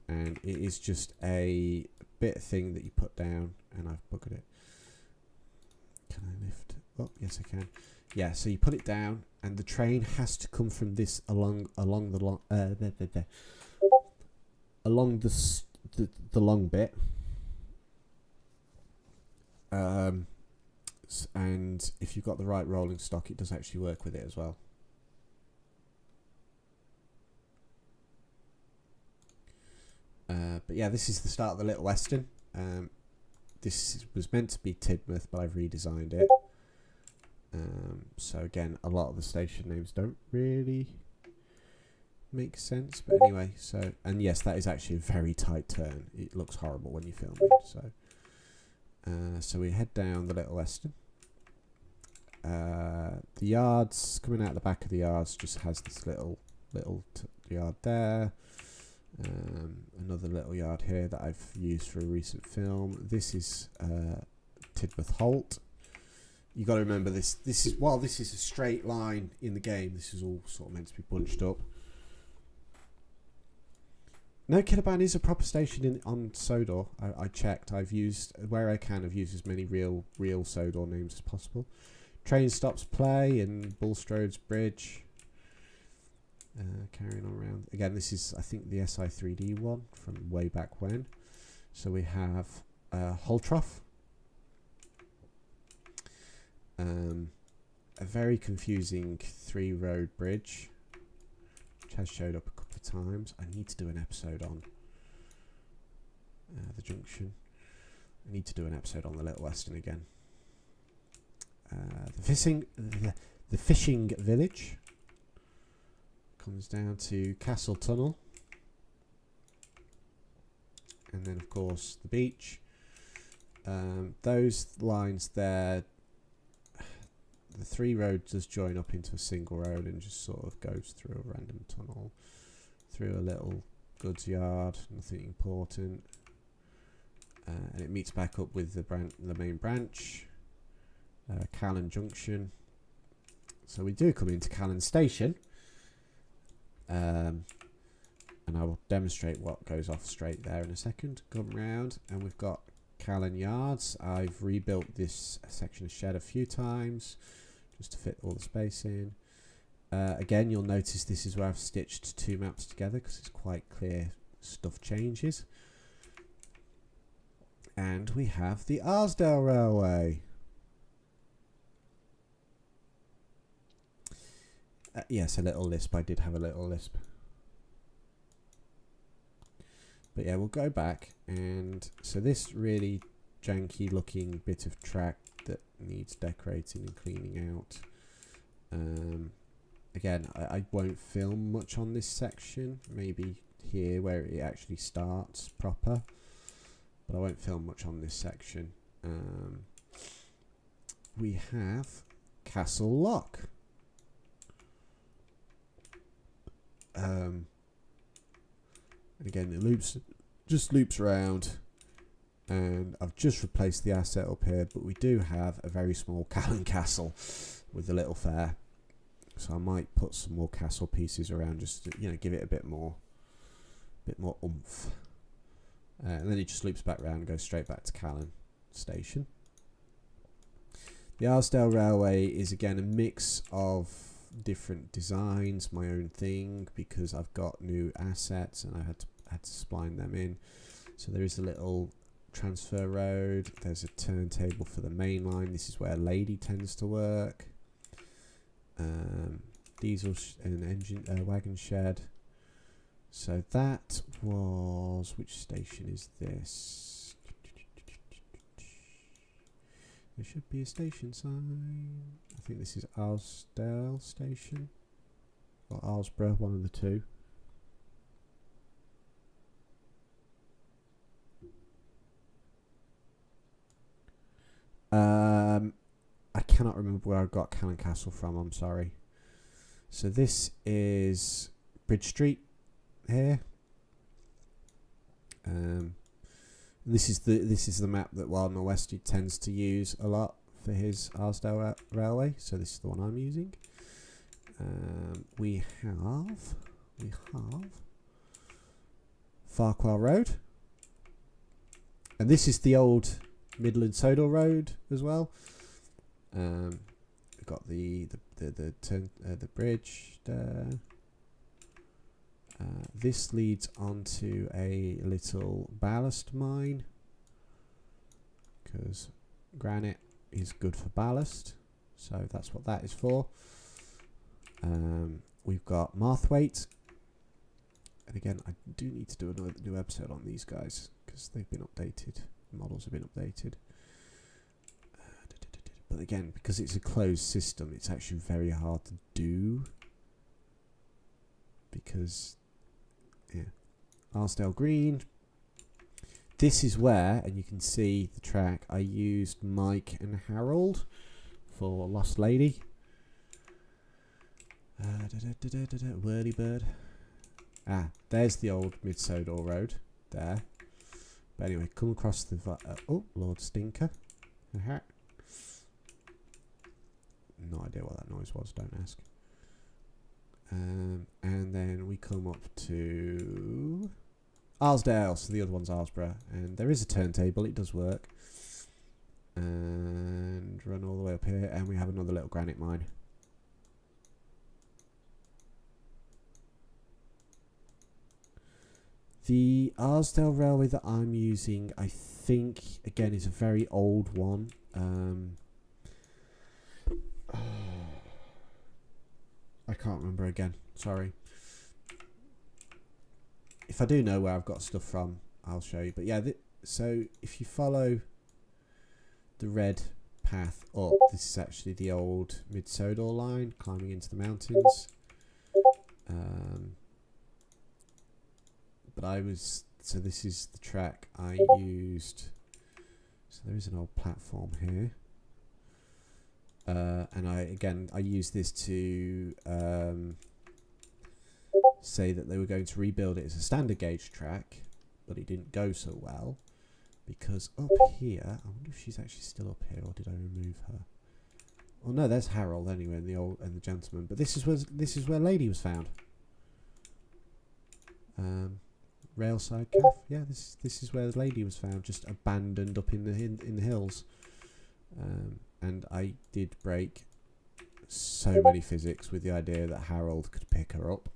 and it is just a bit thing that you put down, and I've bugged it. Can I lift? Oh, yes I can. Yeah, so you put it down, and the train has to come from this along the long bit, and if you've got the right rolling stock, it does actually work with it as well. But yeah, this is the start of the Little Western. This was meant to be Tidmouth, but I've redesigned it. So again, a lot of the station names don't really make sense, but anyway, so, and yes, that is actually a very tight turn. It looks horrible when you film it. So we head down the Little Western. The yards, coming out the back of the yards, just has this little little yard there. Another little yard here that I've used for a recent film. This is Tidmouth Holt. You got to remember this. This is while this is a straight line in the game, this is all sort of meant to be bunched up. No, Kidderban is a proper station on Sodor. I checked. I've used where I can. I've used as many real Sodor names as possible. Train stops play in Bulstrode's Bridge. Carrying on around. Again, this is I think the SI3D one from way back when. So we have Holtroff. A very confusing 3-road bridge, which has showed up a couple of times. I need to do an episode on the junction. I need to do an episode on the Little Western again. The fishing village comes down to Castle Tunnel, and then of course the beach. Those lines there. The 3 roads just join up into a single road and just sort of goes through a random tunnel, through a little goods yard, nothing important, and it meets back up with the main branch, Callan Junction. So we do come into Callan Station, and I will demonstrate what goes off straight there in a second. Come round and we've got Callan Yards. I've rebuilt this section of shed a few times just to fit all the space in. Again, you'll notice this is where I've stitched 2 maps together because it's quite clear stuff changes. And we have the Arsdale Railway. Yes, a little lisp. I did have a little lisp. But yeah, we'll go back, and so this really janky looking bit of track that needs decorating and cleaning out. Again, I won't film much on this section, maybe here where it actually starts proper, but I won't film much on this section. We have Castle Lock. And again, it just loops around, and I've just replaced the asset up here, but we do have a very small Callan Castle with a little fair, so I might put some more castle pieces around just to, give it a bit more oomph. And then it just loops back around and goes straight back to Callan Station. The Arsdale Railway is again a mix of different designs, my own thing, because I've got new assets and I had to spline them in. So there is a little transfer road, there's a turntable for the main line. This is where Lady tends to work. Diesel and engine wagon shed. So that was, which station is this? There should be a station sign. I think this is Arsdale Station or Arsborough, one of the two. I cannot remember where I got Callan Castle from, I'm sorry. So this is Bridge Street here. This is the map that Wild Norwesty tends to use a lot for his Arsdale Railway. So this is the one I'm using. We have Farquhar Road, and this is the old Midland Sodor Road as well. We've got the bridge there. This leads onto a little ballast mine because granite is good for ballast, so that's what that is for. We've got Marthwaite, and again I do need to do another new episode on these guys because they've been updated, the models have been updated. But again, because it's a closed system, it's actually very hard to do because Arsdale Green. This is where, and you can see the track, I used Mike and Harold for Lost Lady. Whirlybird. Ah, there's the old Mid-Sodor Road. There. But anyway, come across the... oh, Lord Stinker. No idea what that noise was, don't ask. And then we come up to Arsdale, so the other one's Arsborough. And there is a turntable, it does work. And run all the way up here, and we have another little granite mine. The Arsdale Railway that I'm using, I think, again, is a very old one. I can't remember again, sorry. If I do know where I've got stuff from, I'll show you. But yeah, so if you follow the red path up, this is actually the old Mid-Sodor line, climbing into the mountains. But so this is the track I used. So there is an old platform here. And I used this to say that they were going to rebuild it as a standard gauge track, but it didn't go so well because up here, I wonder if she's actually still up here or did I remove her? Oh no, there's Harold anyway, and the gentleman. But this is where Lady was found. Railside Cafe. Yeah, this is where the Lady was found, just abandoned up in the hills. And I did break so many physics with the idea that Harold could pick her up.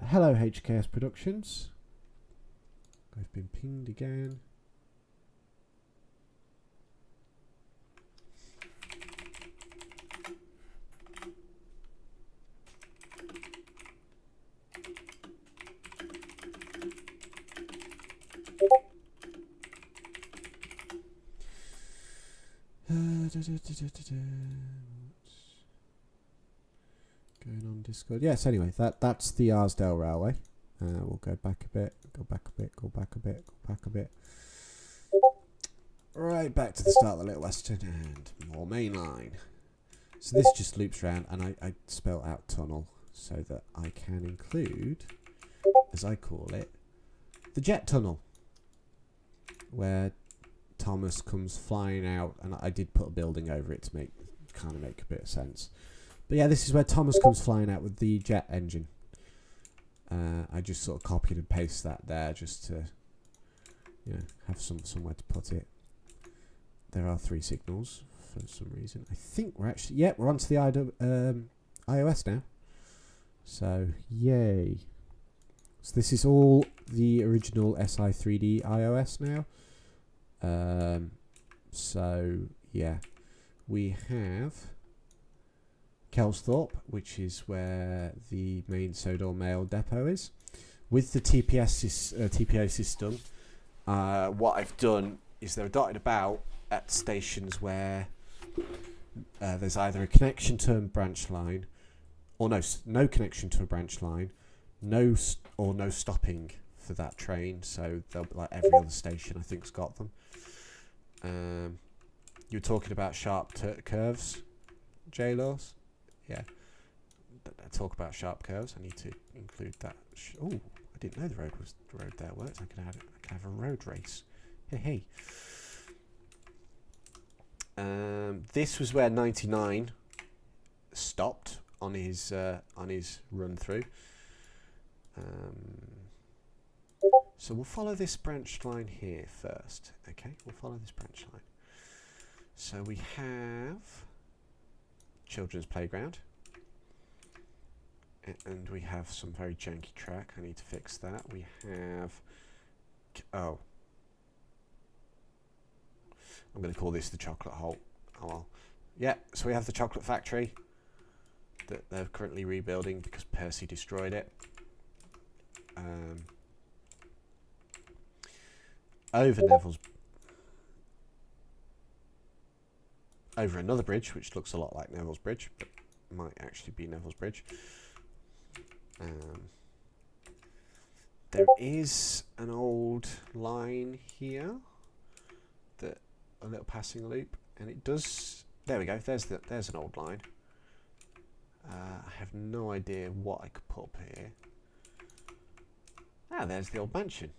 Hello, HKS Productions. I've been pinged again. Going on Discord. Yes, anyway, that's the Arsdale Railway. We'll go back a bit, go back a bit, go back a bit, go back a bit. Right back to the start of the Little Western and more mainline. So this just loops around, and I spell out tunnel so that I can include, as I call it, the jet tunnel, where Thomas comes flying out, and I did put a building over it to make a bit of sense. But yeah, this is where Thomas comes flying out with the jet engine. I just sort of copied and pasted that there just to, have somewhere to put it. There are 3 signals for some reason. I think we're actually, we're onto the iOS now. So yay! So this is all the original SI3D iOS now. So yeah, we have Kelsthorpe, which is where the main Sodor Mail depot is. With the TPA system, what I've done is they're dotted about at stations where there's either a connection to a branch line, or no connection to a branch line, no stopping for that train. So they'll be like every other station, I think's got them. You were talking about sharp curves, J-Laws. Yeah, talk about sharp curves. I need to include that. Oh, I didn't know the road there works. I can have a road race. Hey. This was where 99 stopped on his run through. So we'll follow this branch line here first. Okay, we'll follow this branch line. So we have children's playground, and we have some very janky track. I need to fix that. We have, I'm going to call this the chocolate hole. Oh well. Yeah, so we have the chocolate factory that they're currently rebuilding because Percy destroyed it. Over another bridge, which looks a lot like Neville's Bridge, but might actually be Neville's Bridge. There is an old line here, a little passing loop, and it does. There we go. There's an old line. I have no idea what I could put up here. Ah, there's the old mansion.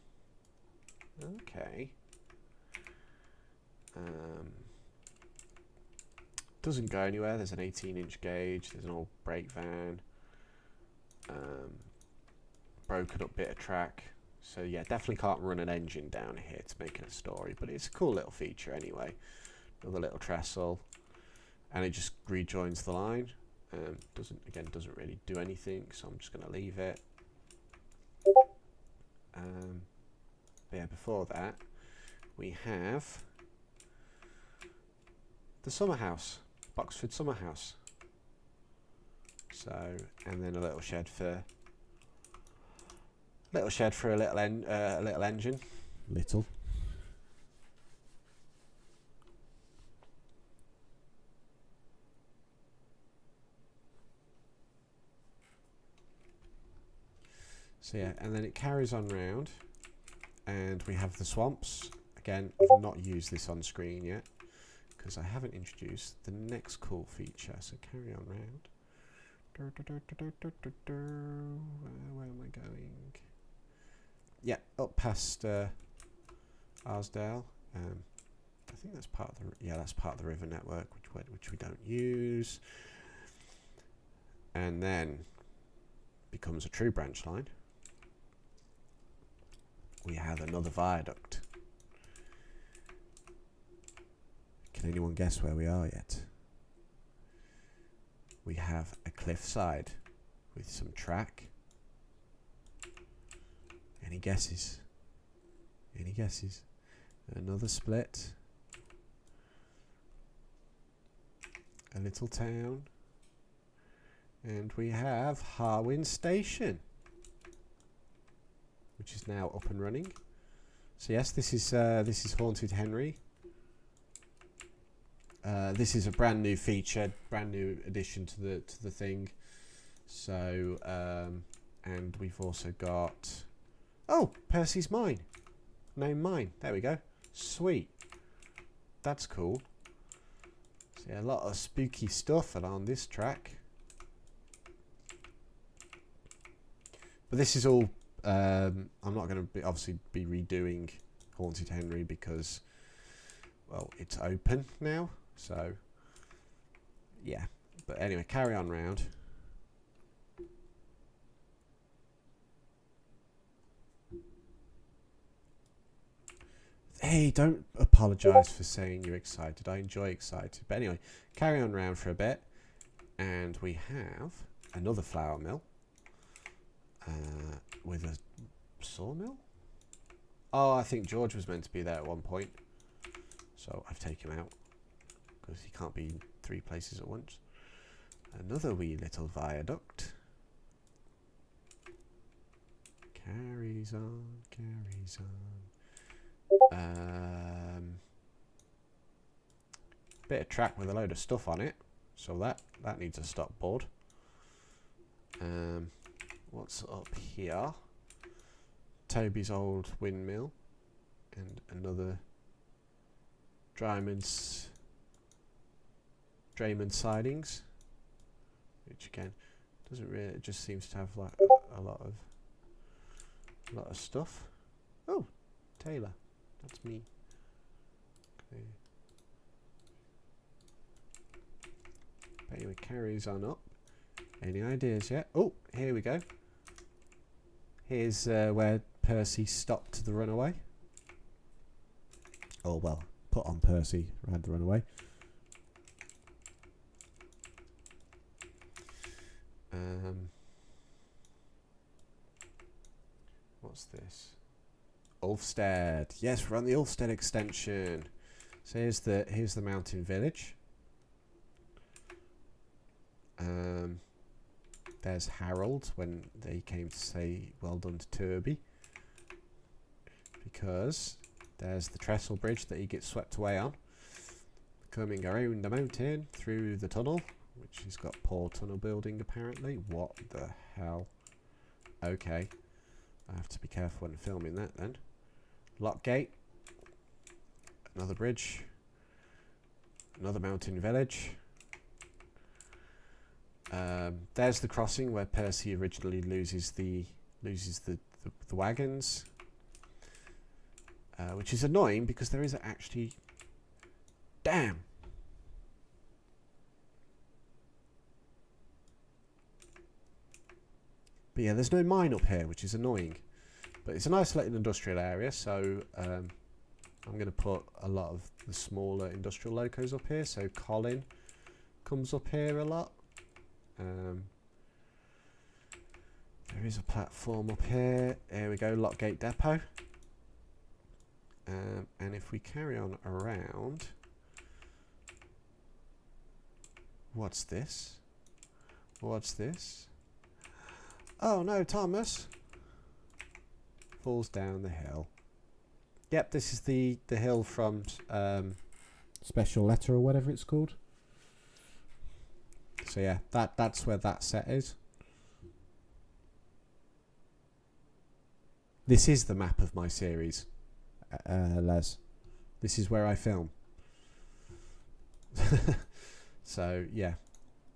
Okay. Doesn't go anywhere. There's an 18-inch gauge. There's an old brake van. Broken up bit of track. So yeah, definitely can't run an engine down here to make it a story, but it's a cool little feature anyway. Another little trestle, and it just rejoins the line. Doesn't really do anything, so I'm just going to leave it. But yeah, before that, we have the summer house, Boxford summer house. So, and then a little shed for a little engine. Little. So yeah, and then it carries on round, and we have the swamps. Again, I've not used this on screen yet because I haven't introduced the next cool feature. So carry on round. Where am I going? Yeah, up past Arsdale. I think that's part of the river network, which we don't use. And then becomes a true branch line. We have another viaduct. Can anyone guess where we are yet? We have a cliffside with some track. Any guesses? Any guesses? Another split. A little town. And we have Harwin Station, which is now up and running. So yes, this is Haunted Henry. This is a brand new feature, brand new addition to the thing. So and we've also got Percy's Mine, name mine. There we go. Sweet, that's cool. So yeah, a lot of spooky stuff along this track. But this is all. I'm not going to obviously be redoing Haunted Henry because, well, it's open now. So, yeah. But anyway, carry on round. Hey, don't apologise for saying you're excited. I enjoy excited. But anyway, carry on round for a bit. And we have another flour mill. With a sawmill? Oh, I think George was meant to be there at one point. So I've taken him out. Because he can't be in 3 places at once. Another wee little viaduct. Carries on, carries on. Bit of track with a load of stuff on it. So that needs a stop board. What's up here? Toby's old windmill and another Draymond sidings, which again doesn't really. It just seems to have like a lot of stuff. Oh, Taylor, that's me. Okay. But anyway, carries on up. Any ideas yet? Oh, here we go. Here's where Percy stopped the runaway. Oh, well, put on Percy, ride the runaway. What's this? Ulfstead. Yes, we're on the Ulfstead extension. So here's the mountain village. There's Harold when they came to say well done to Turby, because there's the trestle bridge that he gets swept away on, coming around the mountain through the tunnel, which has got poor tunnel building apparently. What the hell? Okay, I have to be careful when filming that then. Lockgate, another bridge, another mountain village. There's the crossing where Percy originally loses the wagons, which is annoying because there is actually, damn. But yeah, there's no mine up here, which is annoying. But it's an isolated industrial area, so I'm going to put a lot of the smaller industrial locos up here. So Colin comes up here a lot. There is a platform up here. There we go, Lockgate Depot. And if we carry on around, what's this? What's this? Oh no, Thomas falls down the hill. Yep, this is the hill from Special Letter or whatever it's called. So yeah, that's where that set is. This is the map of my series, Les. This is where I film. So yeah,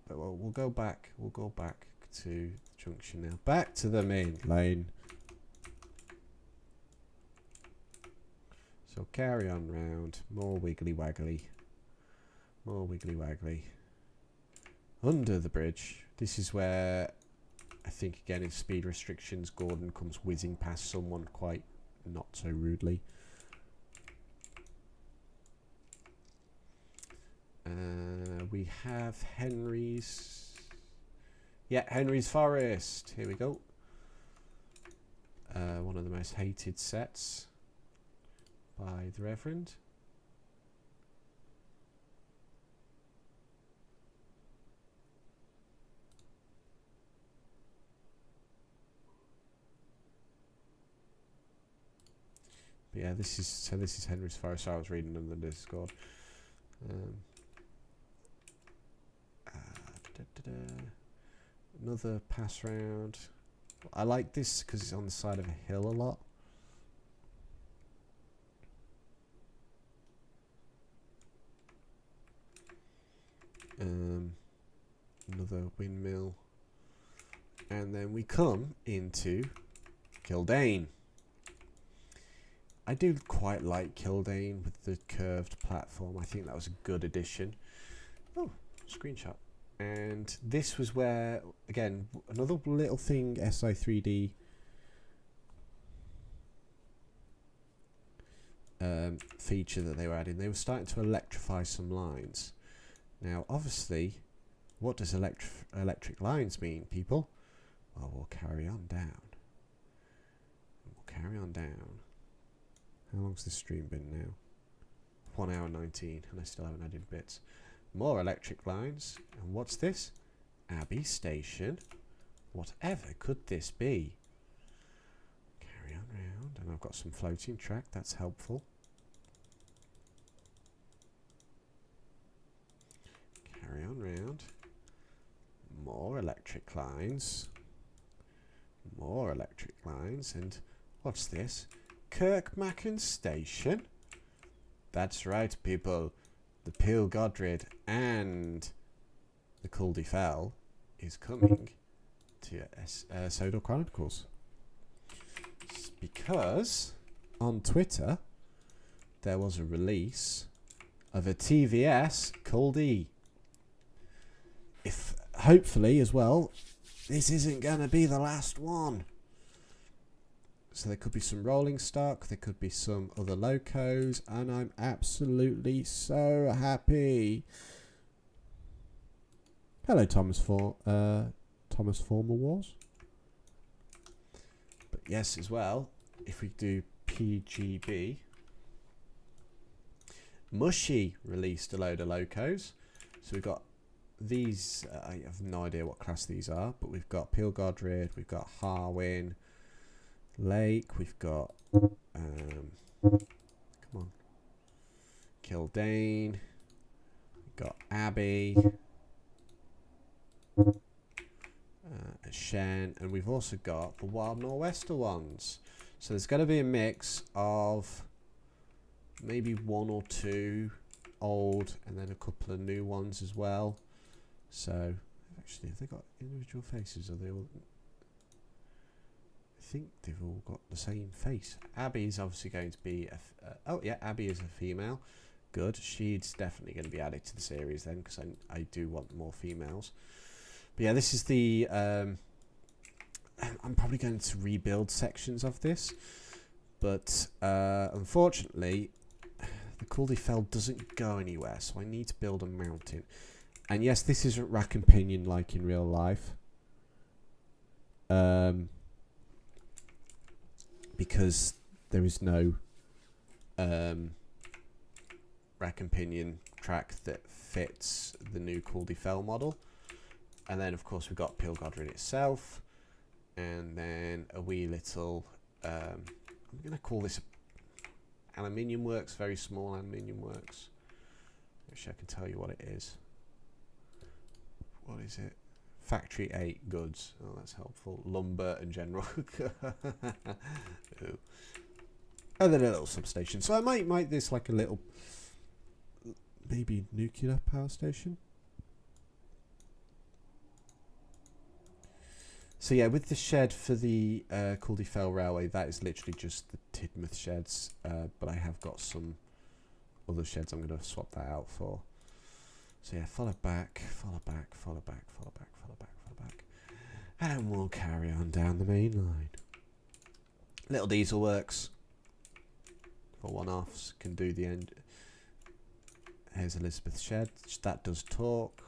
but we'll go back. We'll go back to junction now. Back to the main lane. So carry on round. More wiggly waggly. More wiggly waggly. Under the bridge. This is where I think again in speed restrictions Gordon comes whizzing past someone quite not so rudely. We have Henry's. Yeah, Henry's Forest. Here we go. One of the most hated sets by the Reverend. But yeah, this is Henry's Forest. I was reading on the Discord. Another pass round. I like this because it's on the side of a hill a lot. Another windmill. And then we come into Kildane. I do quite like Kildane with the curved platform. I think that was a good addition. Oh, screenshot. And this was where, again, another little thing SI3D feature that they were adding. They were starting to electrify some lines. Now, obviously, what does electric lines mean, people? Well, we'll carry on down. We'll carry on down. How long's this stream been now? 1 hour 19, and I still haven't added bits. More electric lines. And what's this? Abbey Station. Whatever could this be? Carry on round. And I've got some floating track. That's helpful. Carry on round. More electric lines. More electric lines. And what's this? Kirkmacken Station. That's right, people. The Peel Godred and the Culdee Fell is coming to Sodor Chronicles. It's because on Twitter there was a release of a TVS Culdee. If hopefully as well, this isn't going to be the last one. So there could be some rolling stock, there could be some other locos, and I'm absolutely so happy. Hello, Thomas Former Wars. But yes, as well, if we do PGB, Mushy released a load of locos. So we've got these, I have no idea what class these are, but we've got Peel Godred, we've got Harwin, Lake, we've got come on, Kildane, we've got Abbey, Shen, and we've also got the Wild Nor'Wester ones. So there's going to be a mix of maybe one or two old and then a couple of new ones as well. So I've Actually, have they got individual faces? Are they all... I think they've all got the same face. Abby is obviously going to be... oh, yeah, Abby is a female. Good. She's definitely going to be added to the series then, because I do want more females. But yeah, this is the... I'm probably going to rebuild sections of this. But unfortunately, the Caldy Fell doesn't go anywhere, so I need to build a mountain. And yes, this isn't rack and pinion like in real life. Because there is no rack and pinion track that fits the new Caldy Fell model. And then of course we've got Peel Godred itself. And then a wee little, I'm going to call this aluminium works, very small aluminium works. Wish I can tell you what it is. What is it? Factory 8 goods. Oh, that's helpful. Lumber and general. Ooh. And then a little substation. So I might make this like a little, maybe nuclear power station. So yeah, with the shed for the Caldy Fell Railway, that is literally just the Tidmouth sheds. But I have got some other sheds I'm going to swap that out for. So yeah, follow back, follow back, follow back, follow back, follow back, follow back. And we'll carry on down the main line. Little diesel works for one-offs, can do the end. Here's Elizabeth's shed, that does talk.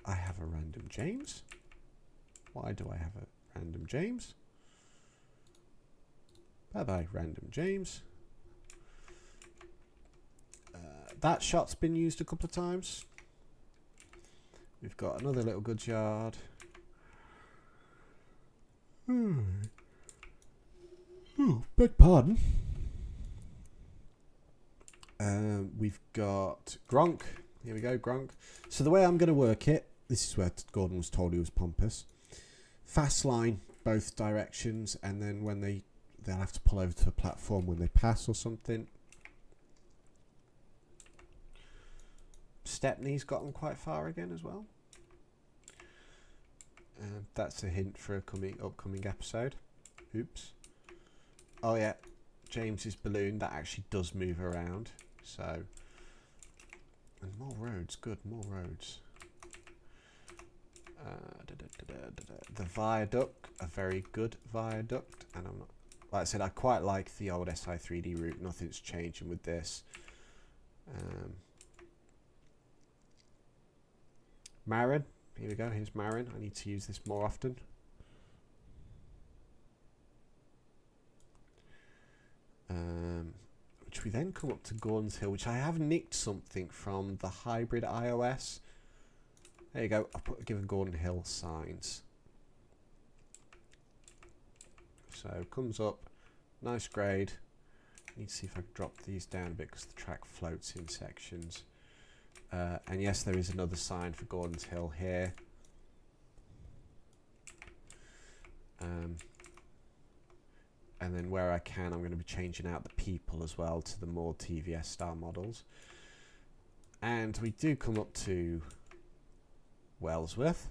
I have a random James. Why do I have a random James? Bye-bye, random James. That shot's been used a couple of times. We've got another little goods yard. Oh, beg pardon. We've got Gronk. Here we go, Gronk. So the way I'm going to work it, this is where Gordon was told he was pompous. Fast line, both directions, and then when they'll have to pull over to a platform when they pass or something. Stepney's gotten quite far again as well. That's a hint for a upcoming episode. Oops. Oh yeah, James's balloon, that actually does move around. So, and more roads, good, more roads. The viaduct, a very good viaduct, and I'm not, like I said, I quite like the old SI3D route. Nothing's changing with this. Marin, here we go, here's Marin. I need to use this more often. Which we then come up to Gordon's Hill, which I have nicked something from the hybrid iOS. There you go, I've given Gordon Hill signs. So comes up, nice grade. Need to see if I can drop these down a bit because the track floats in sections. And yes, there is another sign for Gordon's Hill here. And then where I can, I'm going to be changing out the people as well to the more TVS style models. And we do come up to Wellsworth.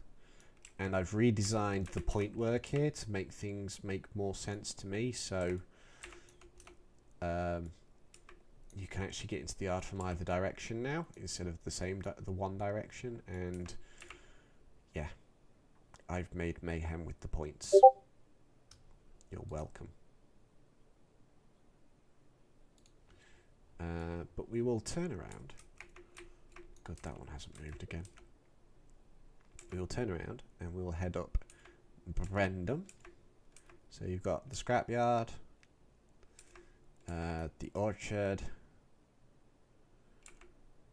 And I've redesigned the point work here to make things make more sense to me. So you can actually get into the yard from either direction now instead of the one direction. And yeah, I've made mayhem with the points. You're welcome. But we will turn around. God, that one hasn't moved again. We will turn around and we will head up Brendam. So you've got the scrapyard, the orchard.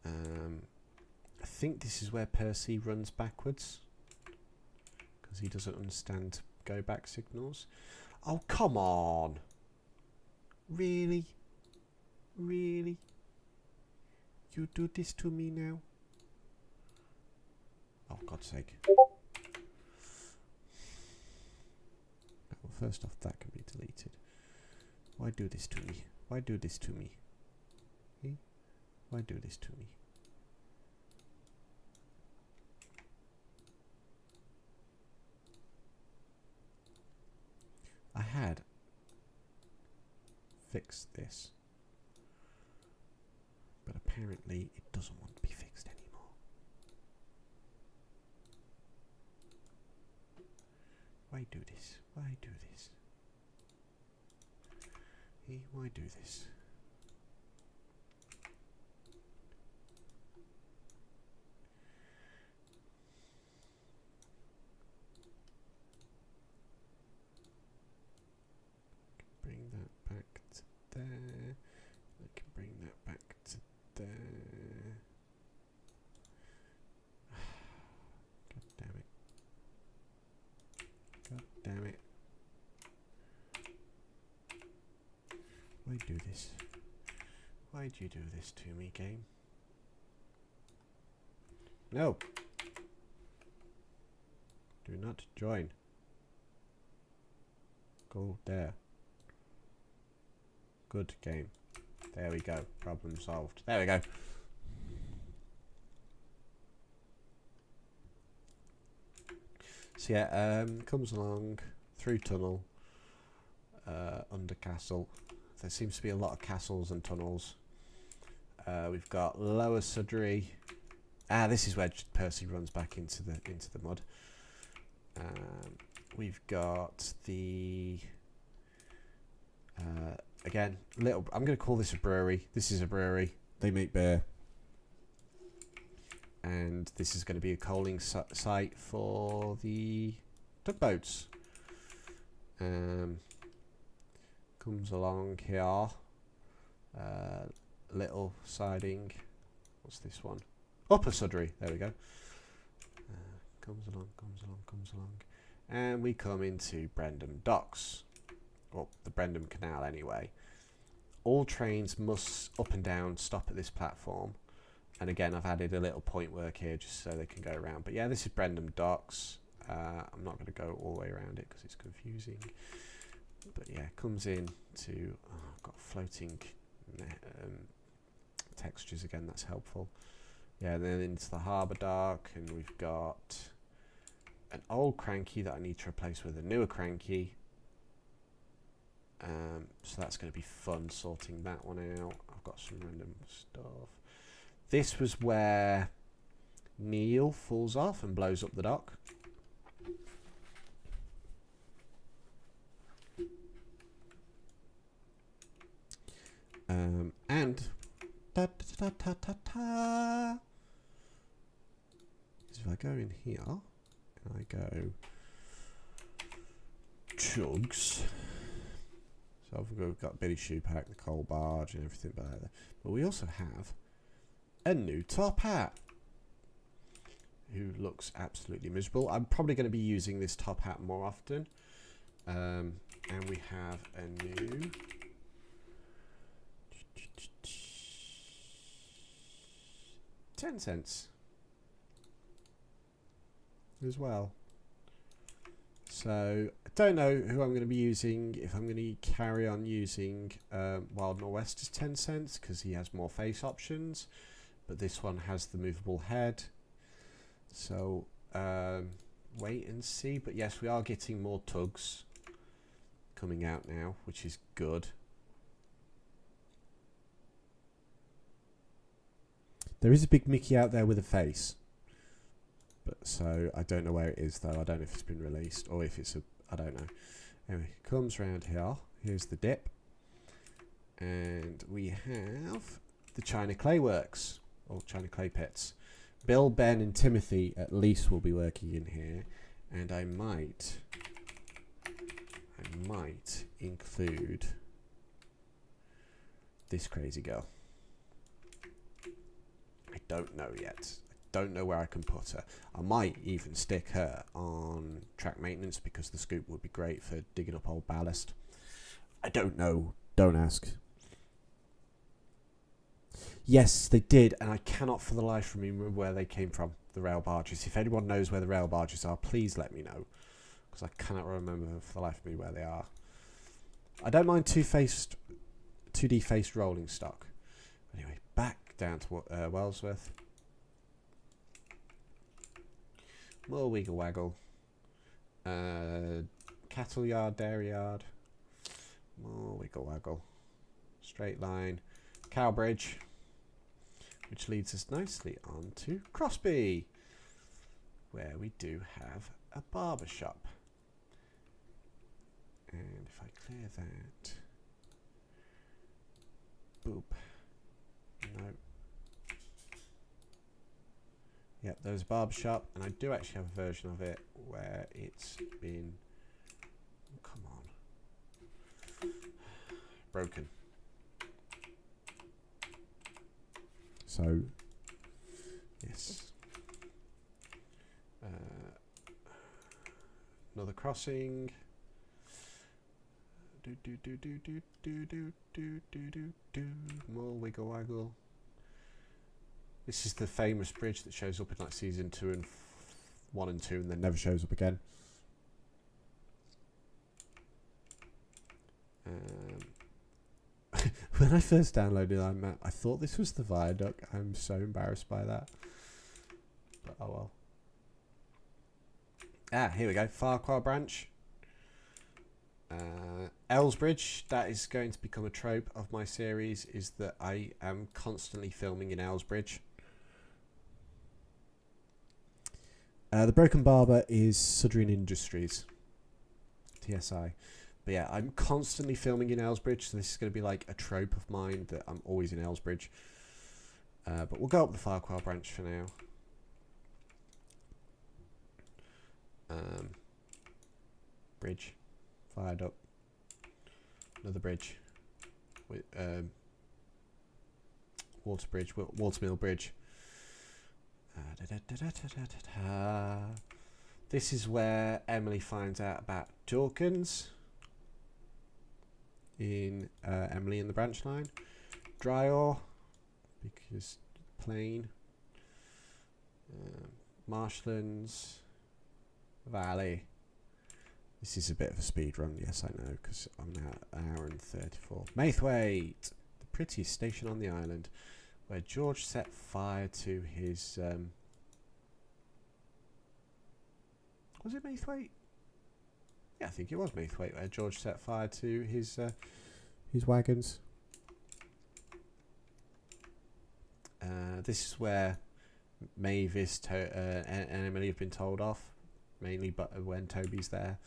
I think this is where Percy runs backwards because he doesn't understand go back signals. Oh, come on. Really? Really? You do this to me now? Oh, God's sake. Well, first off, that can be deleted. Why do this to me? Why do this to me? Eh? Why do this to me? had fixed this, but apparently it doesn't want to be fixed anymore. Why do this? Why do this? Hey, why do this? Bring that back to there. I can bring that back to there. God damn it. God damn it. Why do this? Why do you do this to me, game? No. Do not join. Go there. Good game. There we go. Problem solved. There we go. So yeah, comes along through tunnel, under castle. There seems to be a lot of castles and tunnels. We've got Lower Sudbury. This is where Percy runs back into the mud. We've got the again little. I'm going to call this a brewery. This is a brewery. They make beer, and this is going to be a coaling site for the tugboats. Comes along here. Little siding. What's this one? Upper Sudbury. There we go. Comes along. And we come into Brendam Docks. Well, the Brendam Canal anyway. All trains must up and down stop at this platform. And again, I've added a little point work here just so they can go around. But yeah, this is Brendam Docks. I'm not going to go all the way around it because it's confusing. But yeah, comes in to... I've got floating textures again, that's helpful. Yeah, then into the harbour dock, and we've got an old cranky that I need to replace with a newer cranky. So that's going to be fun sorting that one out. I've got some random stuff. This was where Neil falls off and blows up the dock. And if I go in here and I go chugs, so we've got Billy Shoepack, the coal barge and everything like that, but we also have a new top hat who looks absolutely miserable. I'm probably going to be using this top hat more often. And we have a new 10 cents as well. So I don't know who I'm going to be using, if I'm going to carry on using Wild Norwest as 10 cents because he has more face options, but this one has the movable head. So wait and see. But yes, we are getting more tugs coming out now, which is good. There is a big Mickey out there with a face, but so I don't know where it is though. I don't know if it's been released or if it's a, I don't know. Anyway, comes round here. Here's the dip, and we have the China Clay Works or China Clay Pits. Bill, Ben, and Timothy at least will be working in here, and I might include this crazy girl. I don't know yet. I don't know where I can put her. I might even stick her on track maintenance because the scoop would be great for digging up old ballast. I don't know. Don't ask. Yes, they did, and I cannot for the life of me remember where they came from, the rail barges. If anyone knows where the rail barges are, please let me know, because I cannot remember for the life of me where they are. I don't mind 2D faced rolling stock. Anyway, back down to Wellsworth. More wiggle waggle. Cattle yard, dairy yard. More wiggle waggle. Straight line. Cowbridge. Which leads us nicely on to Crosby, where we do have a barber shop. And if I clear that, boop, no. Yep, there's a barber shop, and I do actually have a version of it where it's been, oh, come on, broken. So, yes. Another crossing. More wiggle waggle. This is the famous bridge that shows up in like season 2 and 1 and 2 and then never shows up again. When I first downloaded Island Map, I thought this was the viaduct. I'm so embarrassed by that. But oh well. Ah, here we go. Farquhar branch. Ellsbridge, that is going to become a trope of my series, is that I am constantly filming in Ellsbridge. The Broken Barber is Sodor Industries. TSI. But yeah, I'm constantly filming in Ellsbridge, so this is going to be like a trope of mine that I'm always in Ellsbridge. But we'll go up the Farquhar branch for now. Bridge. Viaduct. Another bridge. With, Watermill Bridge. This is where Emily finds out about Dawkins in Emily and the Branch Line. Dryor, because plain. Marshlands. Valley. This is a bit of a speed run, yes I know, because I'm now an hour and 34. Maithwaite, the prettiest station on the island, where George set fire to his... was it Maithwaite? Yeah, I think it was Maithwaite, where George set fire to his wagons. This is where Mavis and Emily have been told off, mainly but when Toby's there.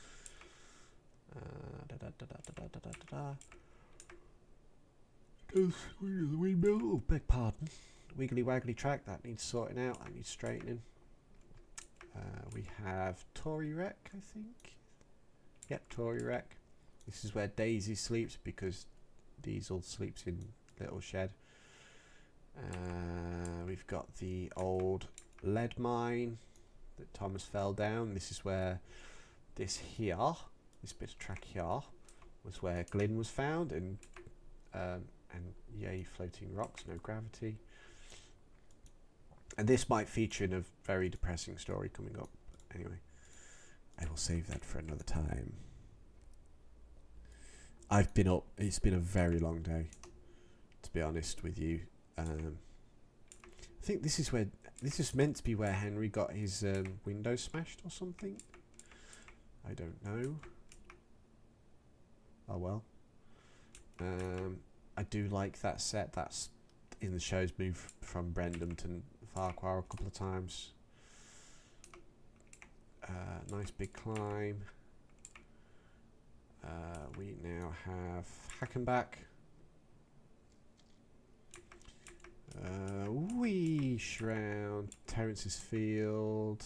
Goes through the windmill. Oh, beg pardon. Wiggly waggly track, that needs sorting out, that needs straightening. We have Tory Wreck, I think. Yep, Tory Wreck. This is where Daisy sleeps because Diesel sleeps in little shed. We've got the old lead mine that Thomas fell down. This is where this bit of track here was where Glyn was found, and yay, floating rocks, no gravity. And this might feature in a very depressing story coming up. Anyway, I will save that for another time. I've been up. It's been a very long day, to be honest with you. I think this is meant to be where Henry got his window smashed or something. I don't know. Oh well. I do like that set. That's in the show's moved from Brendam to Farquhar a couple of times. Nice big climb. We now have Hackenback. Wee Shroud, Terrence's Field,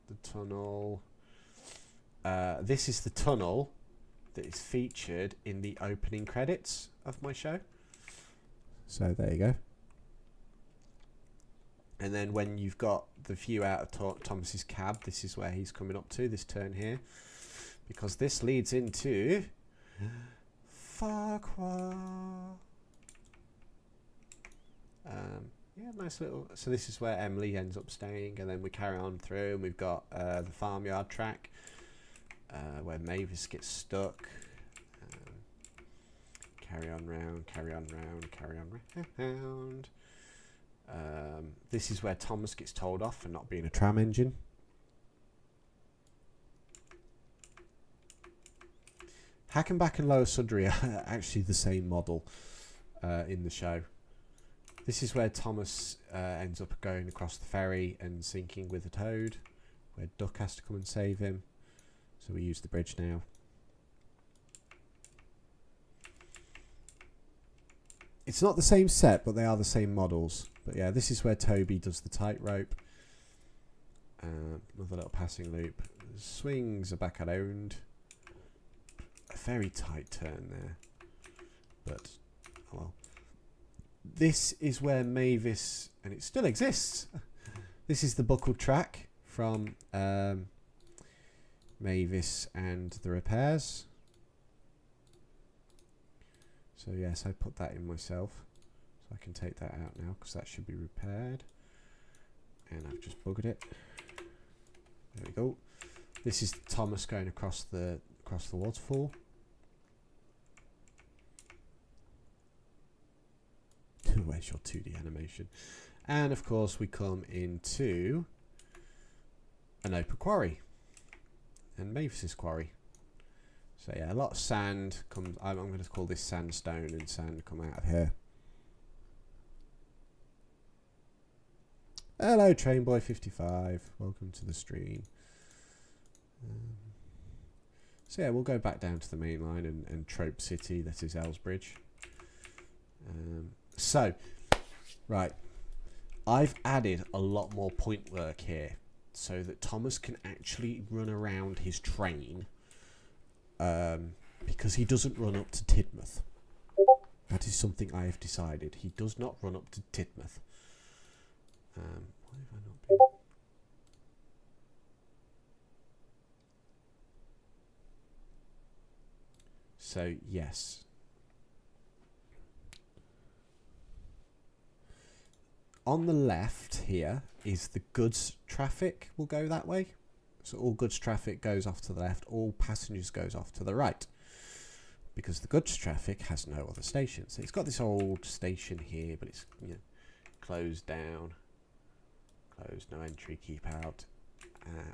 the tunnel. This is the tunnel that is featured in the opening credits of my show. So there you go. And then when you've got the view out of Thomas's cab, this is where he's coming up to, this turn here. Because this leads into Farquhar. Yeah, nice little... So this is where Emily ends up staying, and then we carry on through, and we've got the farmyard track, where Mavis gets stuck. Carry on round, carry on round, carry on round. This is where Thomas gets told off for not being a tram engine. Hackenback and Lower Sudbury are actually the same model in the show. This is where Thomas ends up going across the ferry and sinking with a toad, where Duck has to come and save him. So we use the bridge now. It's not the same set, but they are the same models. But yeah, this is where Toby does the tightrope. Another little passing loop. Swings are back around. A very tight turn there. But, oh well. This is where Mavis, and it still exists. This is the buckled track from Mavis and the repairs. So yes, I put that in myself. So I can take that out now because that should be repaired. And I've just buggered it. There we go. This is Thomas going across the waterfall. Where's your 2D animation? And of course we come into an open quarry. And Mavis's quarry. So yeah, a lot of sand comes. I'm going to call this sandstone, and sand come out of here. Hello, Trainboy 55. Welcome to the stream. So yeah, we'll go back down to the main line and Trope City. That is Ellsbridge. So, right, I've added a lot more point work here, so that Thomas can actually run around his train. Because he doesn't run up to Tidmouth. That is something I have decided. He does not run up to Tidmouth. Why have I not been? So, yes. On the left here is the goods traffic will go that way. So all goods traffic goes off to the left, all passengers goes off to the right. Because the goods traffic has no other station. So it's got this old station here, but it's, you know, closed down. Closed, no entry, keep out.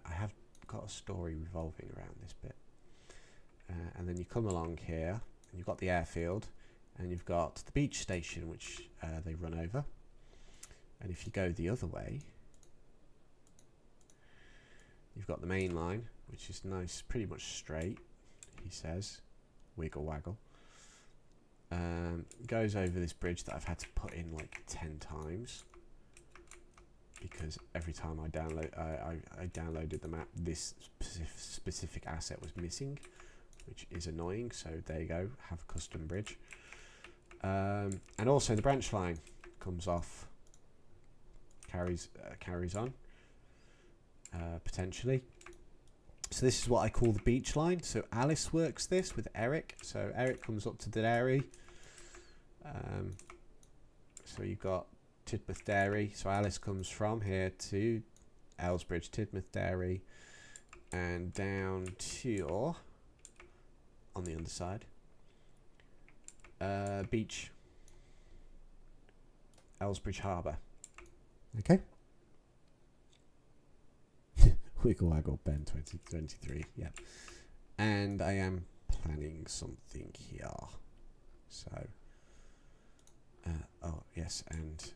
I have got a story revolving around this bit. And then you come along here, and you've got the airfield, and you've got the beach station, which they run over. And if you go the other way, you've got the main line, which is nice, pretty much straight, he says. Wiggle waggle. Goes over this bridge that I've had to put in like 10 times. Because every time I downloaded the map, this specific asset was missing, which is annoying. So there you go, have a custom bridge. And also the branch line comes off, carries on. Potentially. So this is what I call the beach line. So Alice works this with Eric. So Eric comes up to the dairy. So you've got Tidmouth Dairy. So Alice comes from here to Ellsbridge, Tidmouth Dairy, and down to, on the underside, beach, Ellsbridge Harbour. Okay. Wiggle Waggle Ben 2023, yeah. And I am planning something here. So, oh yes, and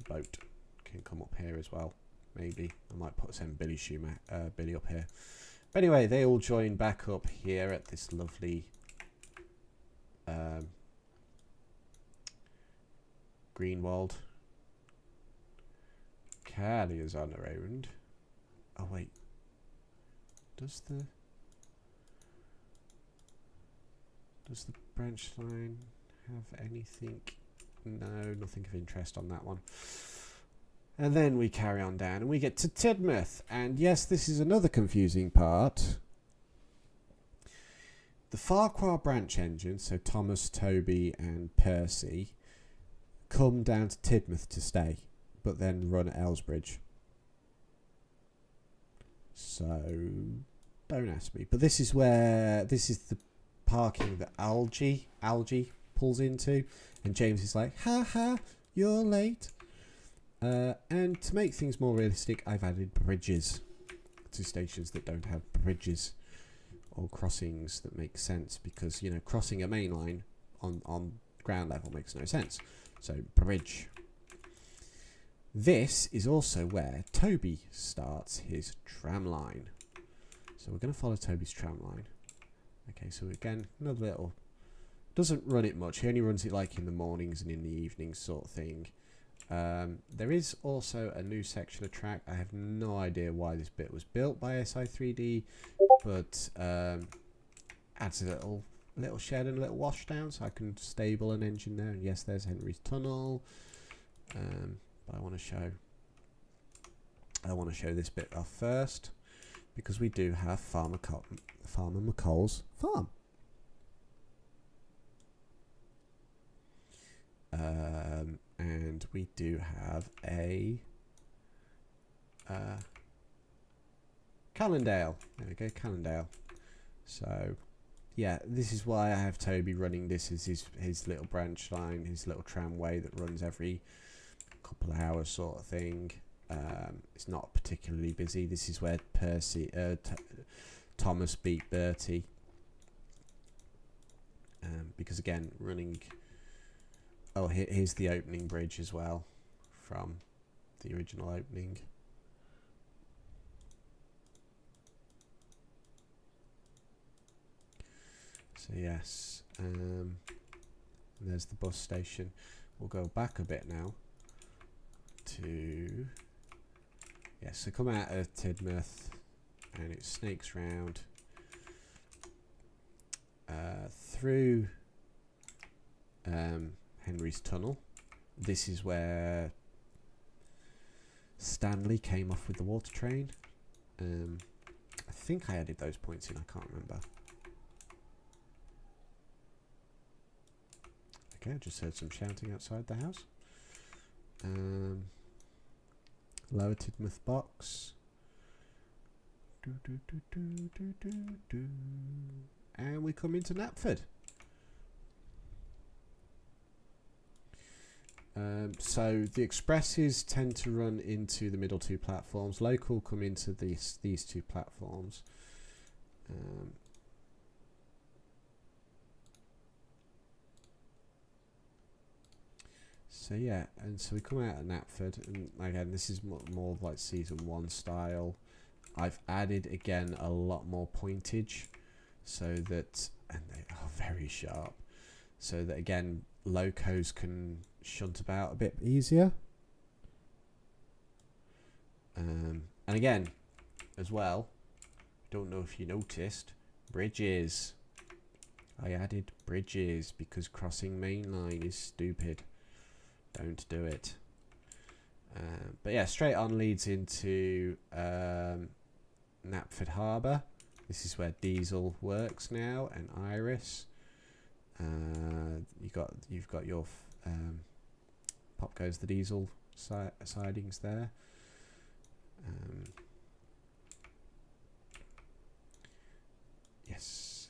boat can come up here as well. Maybe I might put some Billy up here. But anyway, they all join back up here at this lovely Greenwald. Carlier's on around. Oh wait, does the branch line have anything? No, nothing of interest on that one. And then we carry on down and we get to Tidmouth. And yes, this is another confusing part. The Farquhar branch engine, so Thomas, Toby and Percy, come down to Tidmouth to stay, but then run at Ellsbridge. So don't ask me. But this is the parking that algae pulls into, and James is like, ha ha, you're late. And to make things more realistic, I've added bridges to stations that don't have bridges. or crossings that make sense, because, you know, crossing a main line on ground level makes no sense. So bridge. This is also where Toby starts his tram line. So we're going to follow Toby's tram line. Okay, so again, another little... Doesn't run it much. He only runs it like in the mornings and in the evenings sort of thing. There is also a new section of track. I have no idea why this bit was built by SI3D, but adds a little shed and a little washdown, so I can stable an engine there. And yes, there's Henry's Tunnel. But I want to show this bit off first, because we do have Farmer McColl's farm. And we do have a Callendale. There we go, Callendale. So yeah, this is why I have Toby running this as his little branch line, his little tramway that runs every couple of hours sort of thing. It's not particularly busy. This is where Thomas beat Bertie. Because again, running... Oh, here's the opening bridge as well from the original opening. So yes, and there's the bus station. We'll go back a bit now to... Yes, so come out of Tidmouth and it snakes round through Henry's Tunnel. This is where Stanley came off with the water train. I think I added those points in, I can't remember. Okay, I just heard some shouting outside the house. Lower Tidmouth box. And we come into Knapford. So the expresses tend to run into the middle two platforms. Local come into these two platforms. So yeah, and so we come out of Knapford, and again, this is more like season 1 style. I've added again a lot more pointage, so that, and they are very sharp, so that again locos can shunt about a bit easier. And again, as well, don't know if you noticed, bridges. I added bridges because crossing mainline is stupid. Don't do it. But yeah, straight on leads into Knapford Harbour. This is where Diesel works now, and Iris. You've got your pop goes the Diesel sidings there. Yes.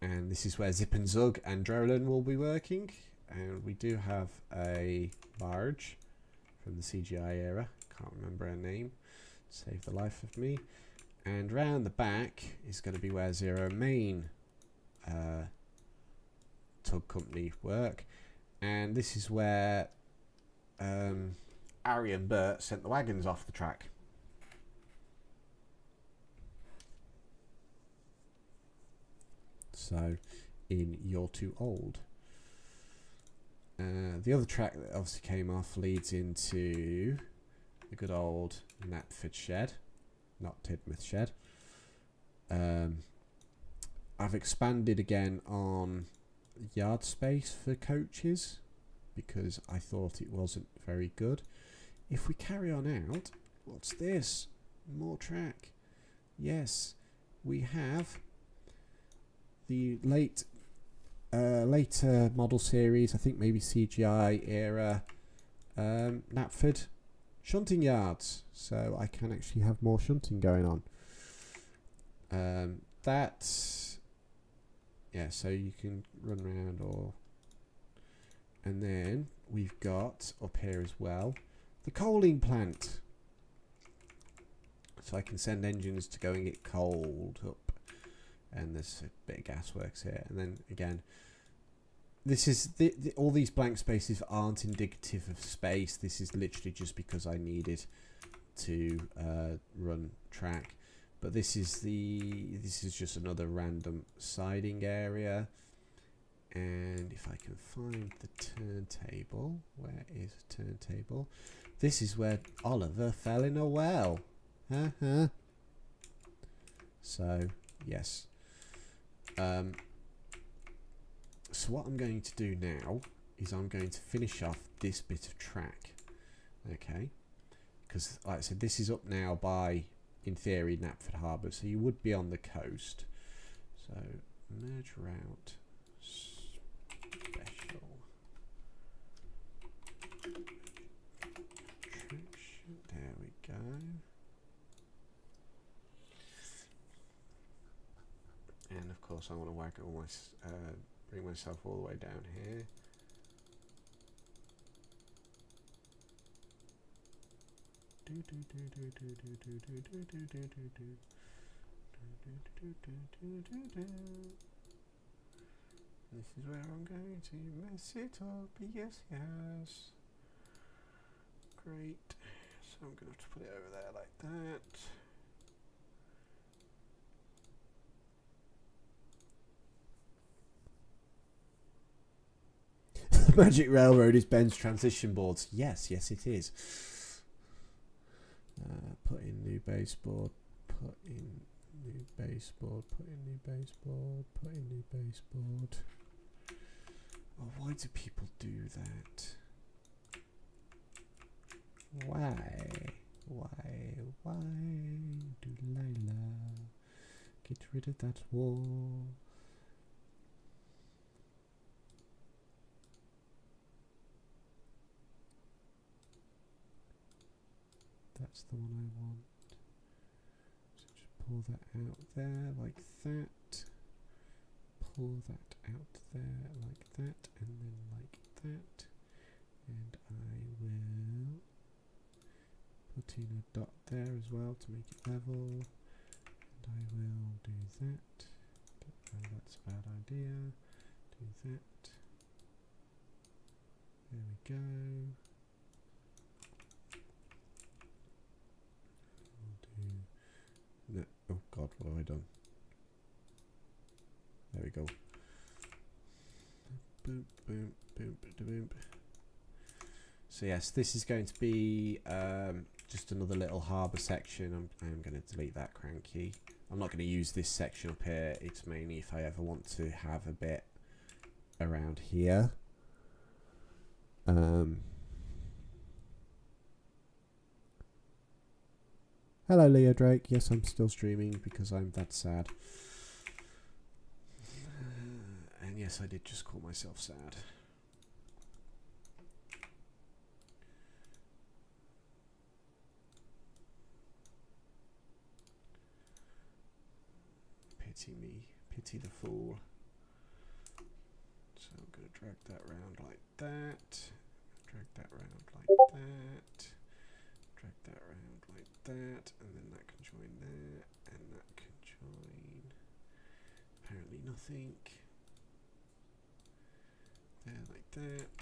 And this is where Zip and Zug and Drolin will be working. And we do have a barge from the CGI era. Can't remember her name. Save the life of me. And round the back is going to be where Zero Main tug company work. And this is where Ari and Bert sent the wagons off the track. So, in You're Too Old. The other track that obviously came off leads into the good old Knapford shed, not Tidmouth shed. I've expanded again on yard space for coaches because I thought it wasn't very good. If we carry on out, what's this? More track. Yes, we have the later model series, I think maybe CGI era, Knapford shunting yards, so I can actually have more shunting going on. Yeah, so you can run around, and then we've got up here as well the coaling plant. So I can send engines to go and get coaled up. And there's a bit of gasworks here. And then again, this is all these blank spaces aren't indicative of space. This is literally just because I needed to run track. But this is just another random siding area. And if I can find the turntable, where is a turntable? This is where Oliver fell in a well. So yes. So what I'm going to do now is I'm going to finish off this bit of track. Okay, because like I said, this is up now by, in theory, Knapford Harbour, so you would be on the coast. So merge route special traction. There we go. And of course I want to bring myself all the way down here. This is where I'm going to mess it up. Yes, yes. Great. So I'm going to have to put it over there like that. The Magic Railroad is Ben's transition boards. Yes, yes it is. Put in new baseboard, put in new baseboard, put in new baseboard, put in new baseboard. Oh, why do people do that? Why do Layla get rid of that wall? That's the one I want. So just pull that out there like that. Pull that out there like that, and then like that. And I will put in a dot there as well to make it level. And I will do that. Don't know, that's a bad idea. Do that. There we go. No. Oh god, what have I done? There we go. Boom, boom, boom, boom. So yes, this is going to be just another little harbour section. I'm going to delete that cranky. I'm not going to use this section up here. It's mainly if I ever want to have a bit around here. Hello, Leo Drake. Yes, I'm still streaming because I'm that sad. And yes, I did just call myself sad. Pity me. Pity the fool. So I'm going to drag that round like that. Drag that round like that. Drag that round like that, and then that can join there, and that can join apparently nothing. There like that.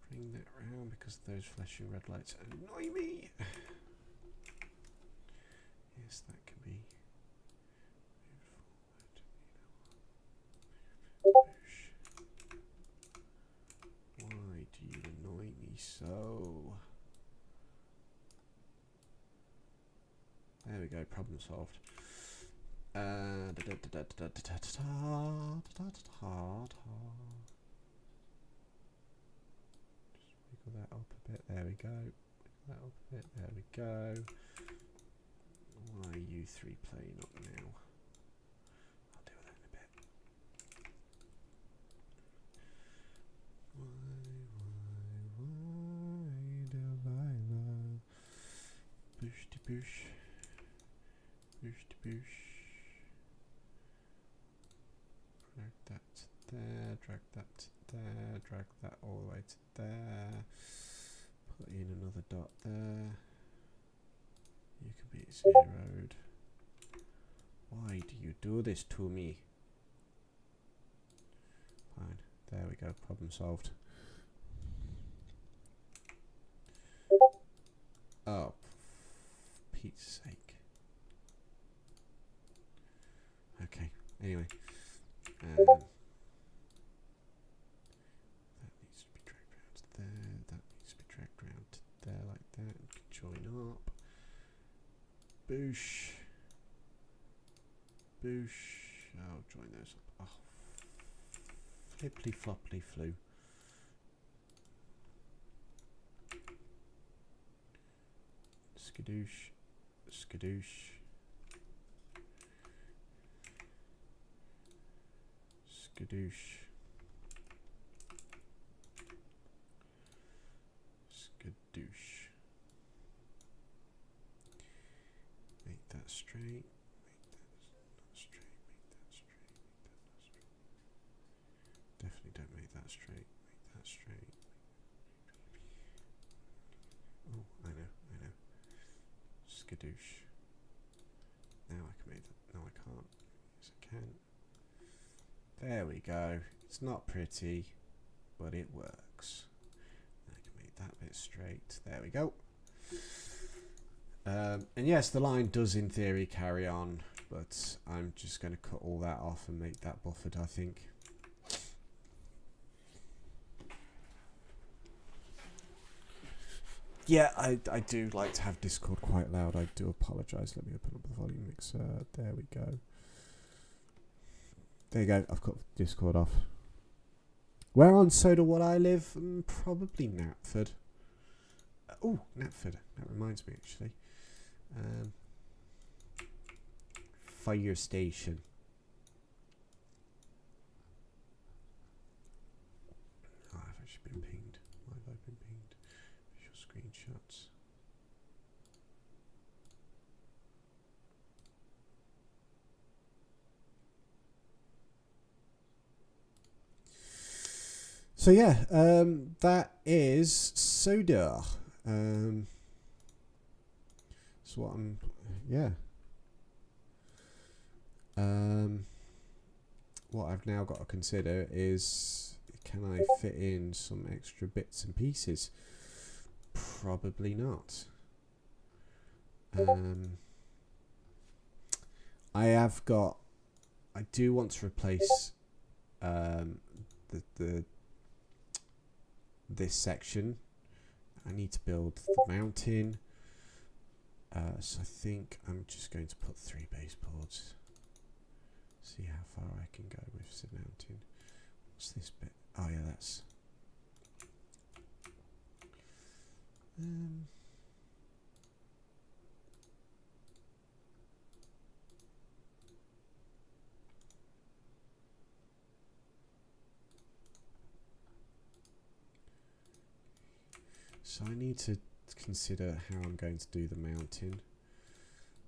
Bring that round because those flashing red lights annoy me. Yes, that can be moved forward. Why do you annoy me so? There we go, problem solved. Just wiggle that up a bit, there we go. Wiggle that up a bit, there we go. Why are you three playing up now? I'll deal with that in a bit. Why, Delilah? Boosh de boosh. Boosh de boosh. Drag that there, drag that there, drag that all the way to there. Put in another dot there. You can be zeroed. Why do you do this to me? Fine. There we go. Problem solved. Oh, for Pete's sake. Okay. Anyway. That needs to be dragged round to there. That needs to be dragged round to there like that. You can join up. Boosh. Boosh. Oh, join those up. Oh. Flipply flopply flew. Skadoosh. Skadoosh. Skadoosh. Skadoosh. Make that straight. Make that not straight. Make that straight. Make that not straight. Definitely don't make that straight. Make that straight. Oh, I know. Skadoosh. Now I can make that. No, I can't. Yes, I can. There we go. It's not pretty, but it works. I can make that bit straight. There we go. And yes, the line does in theory carry on, but I'm just going to cut all that off and make that buffered, I think. Yeah, I do like to have Discord quite loud. I do apologise. Let me open up the volume mixer. There we go. There you go. I've got Discord off. Where on Sodor would I live? Probably Knapford. Oh, Knapford. That reminds me, actually. Fire station. Oh, I've actually been pinged. Why have I been pinged? Visual screenshots. So yeah, that is Sodor. So what I'm, yeah. What I've now got to consider is, can I fit in some extra bits and pieces? Probably not. I do want to replace this section. I need to build the mountain. So I think I'm just going to put 3 baseboards. See how far I can go with the mountain. What's this bit? Oh yeah, that's. So I need to consider how I'm going to do the mountain.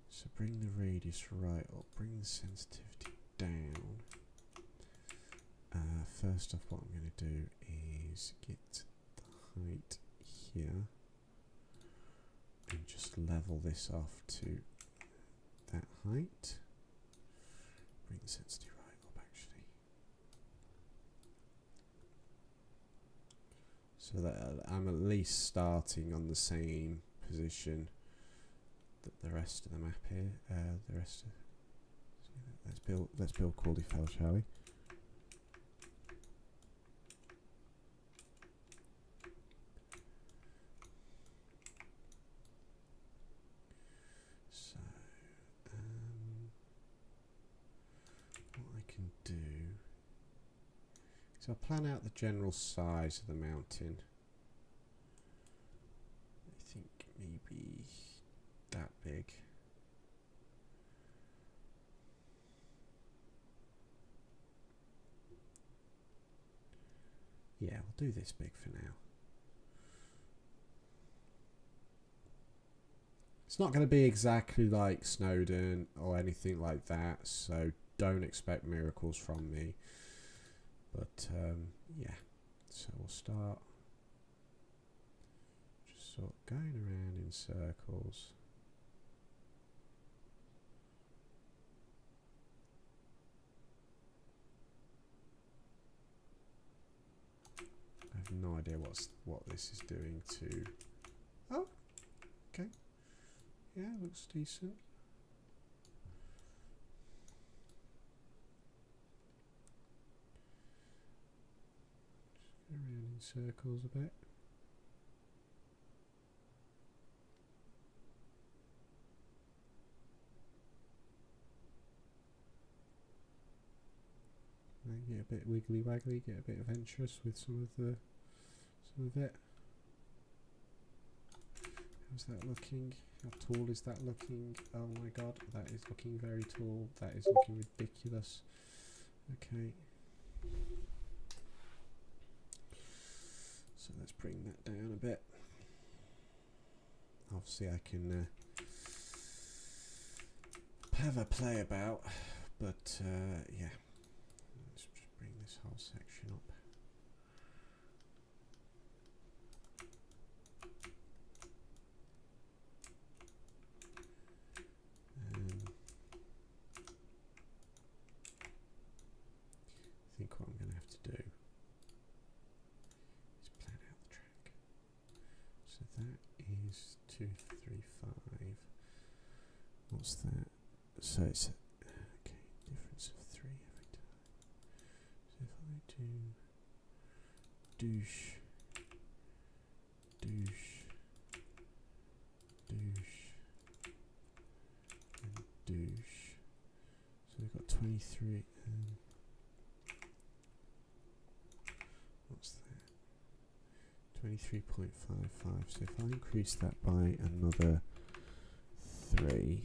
So bring the radius right up, bring the sensitivity down. First off, what I'm going to do is get the height here and just level this off to that height. Bring the sensitivity right up, actually. So that I'm at least starting on the same position that the rest of the map here. The rest of, let's build Caldyfell, shall we? So what I can do. So I'll plan out the general size of the mountain. I think maybe that big. Yeah, we'll do this big for now. It's not going to be exactly like Snowdon or anything like that, so don't expect miracles from me. But yeah, so we'll start just sort of going around in circles. have no idea what this is doing to... Oh, okay. Yeah, looks decent. Just go around in circles a bit. Get a bit wiggly waggly, get a bit adventurous with some of it. How's that looking? How tall is that looking? Oh my god, that is looking very tall. That is looking ridiculous. Okay. So let's bring that down a bit. Obviously I can have a play about, but yeah. Let's just bring this whole section up. I think what I'm going to have to do is plan out the track. So that is 235. What's that? So it's okay, difference of 3 every time. So if I do douche, douche, douche, and douche. So we've got 23. What's that? 23.55. So if I increase that by another 3,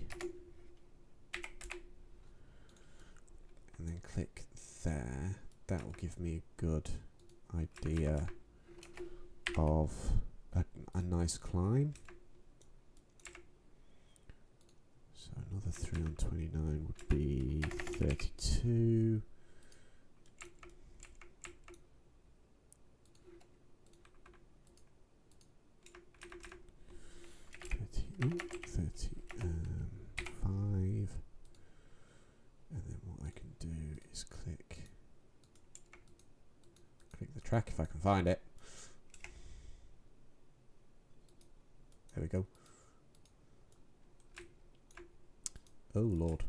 and then click there, that will give me a good idea of a nice climb. So another 3 on 29 would be 32. 35, and then what I can do is click the track if I can find it. There we go. Oh lord.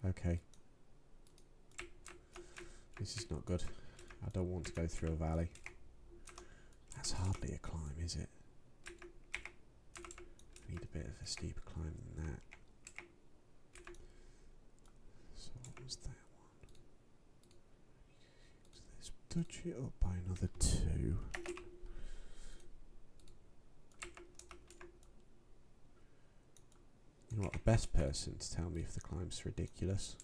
Okay. This is not good. I don't want to go through a valley. That's hardly a climb, is it? Need a bit of a steeper climb than that. So what was that one? So let's touch it up by another 2. You know what, the best person to tell me if the climb's ridiculous.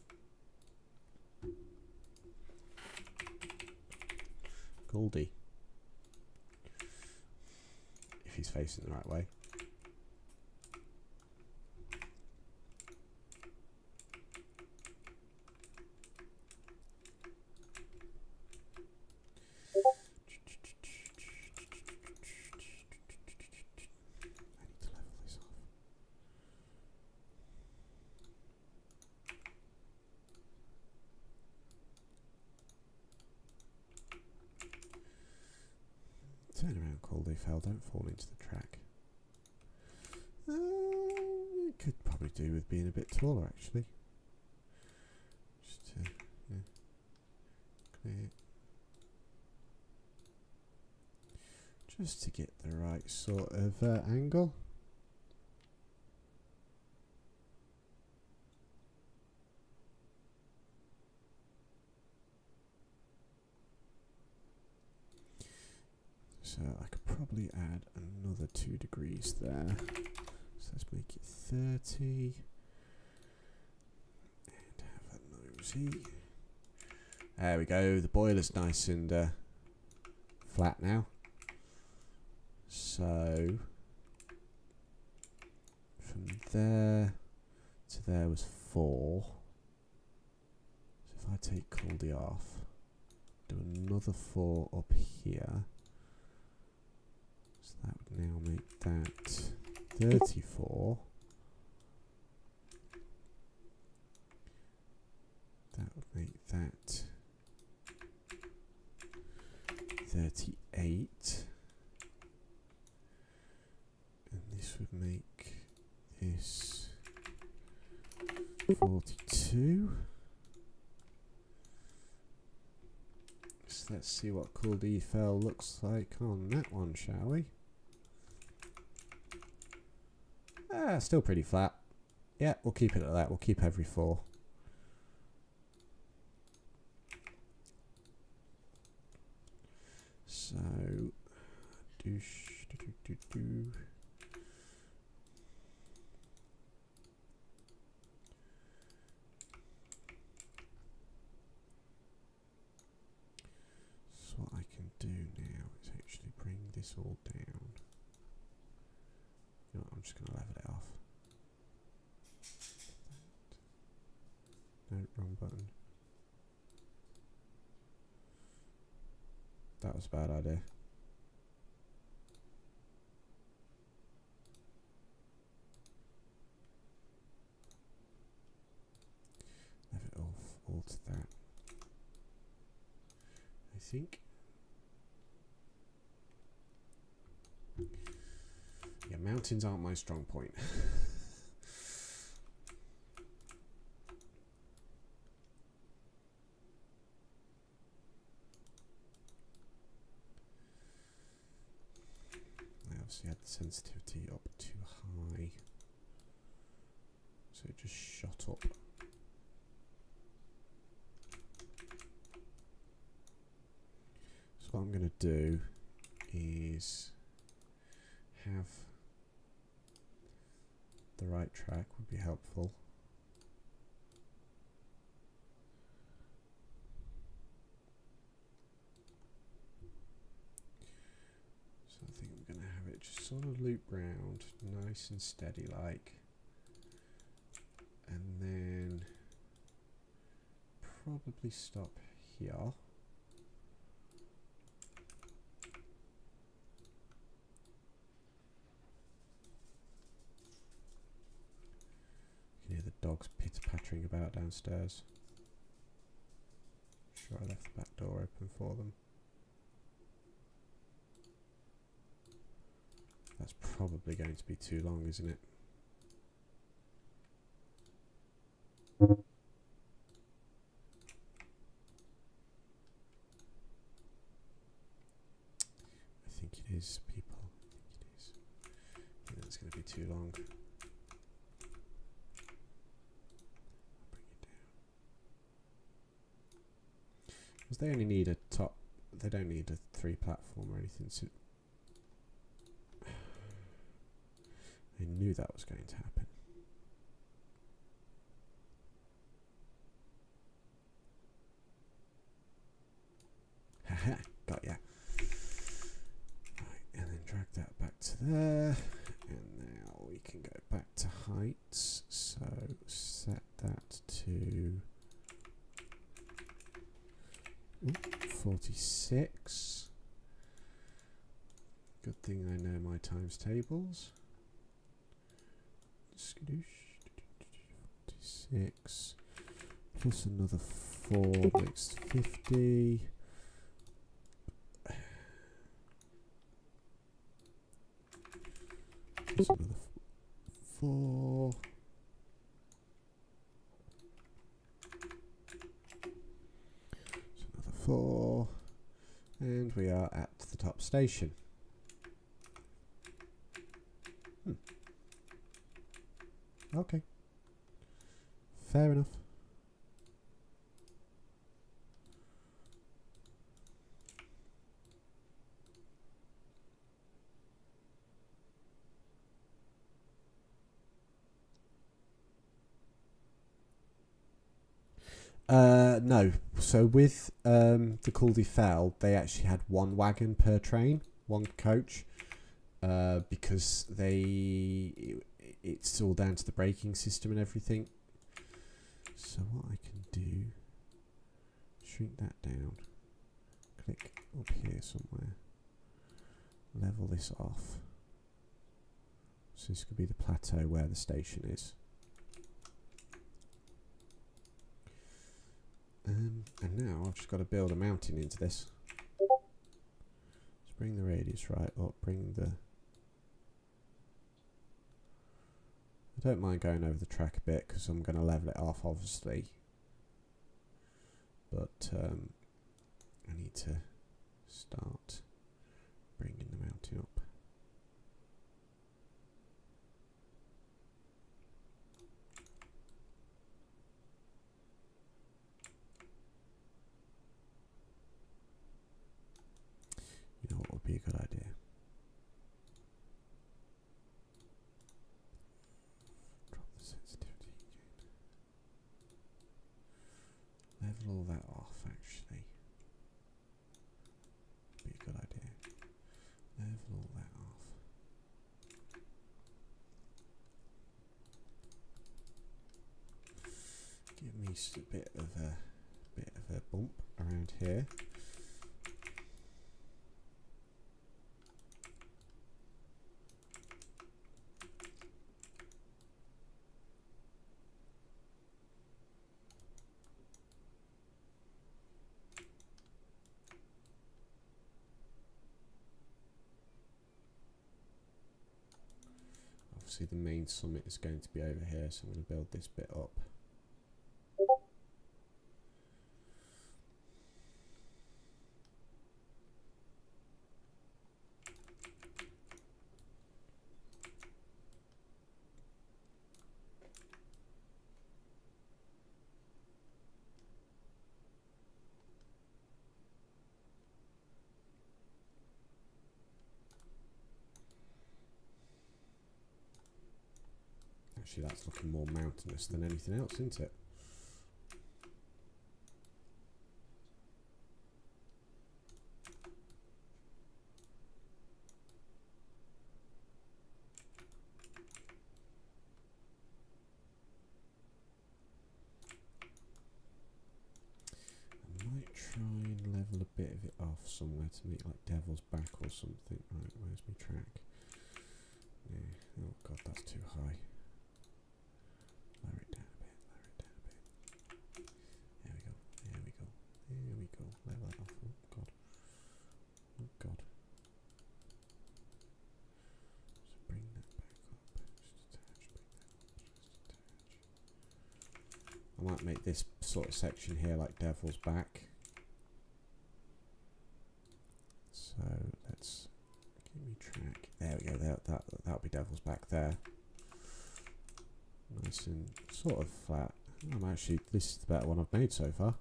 Goldie. If he's facing the right way. Turn around, Caldy fell. Don't fall into the track. It could probably do with being a bit taller, actually. Just to clear. Just to get the right sort of angle. So I could probably add another 2 degrees there. So let's make it 30. And have a nosy. There we go. The boiler's nice and flat now. So from there to there was 4. So if I take Caldy off, do another 4 up here. So that would now make that 34. That would make that 38. And this would make this 42. So let's see what Cooldy Fell looks like on that one, shall we? Ah, still pretty flat. Yeah, we'll keep it at that. We'll keep every 4. So, doosh, doo, doo, doo, doo. So what I can do now is actually bring this all down. You know what, I'm just going to level it off. No, wrong button. That was a bad idea. Leave it off all to that. I think. Yeah, mountains aren't my strong point. Obviously had the sensitivity up too high, so it just shot up. So what I'm going to do is have the right track would be helpful. So I think I'm going to have it just sort of loop round, nice and steady like, and then probably stop here. You can hear the dogs pitter-pattering about downstairs. Sure, I left the back door open for them. That's probably going to be too long, isn't it? I think it is, people. I think it is. I think that's going to be too long. I'll bring it down. Because they only need a top. They don't need a 3 platform or anything. So I knew that was going to happen. Haha, got ya. Right, and then drag that back to there. And now we can go back to heights. So set that to 46. Good thing I know my times tables. 46 plus another 4 makes 50. Plus another 4. So another 4. And we are at the top station. Okay. Fair enough. No. So with the Cooldy Fell, they actually had 1 wagon per train, 1 coach, because it's all down to the braking system and everything. So what I can do, shrink that down, click up here somewhere, level this off. So this could be the plateau where the station is. And now I've just got to build a mountain into this. this right up, bring the... I don't mind going over the track a bit because I'm going to level it off, obviously. But I need to start bringing the mountain up. You know what would be a good idea? Drop the sensitivity again. Level all that off, actually. Be a good idea. Level all that off. Give me a bit of a bump around here. Obviously the main summit is going to be over here, so I'm going to build this bit up. Actually, that's looking more mountainous than anything else, isn't it? I might try and level a bit of it off somewhere to make like Devil's Back or something. Right, where's my track? Yeah. Oh god, that's too high. Lower it down a bit, lower it down a bit. There we go, there we go, there we go. Level that off. Oh god. Oh god. So bring that back up. Just attach, bring that up, just attach. I might make this sort of section here like Devil's Back. So let's give me track. There we go, that'll be Devil's Back there. Nice and sort of flat. This is the better one I've made so far.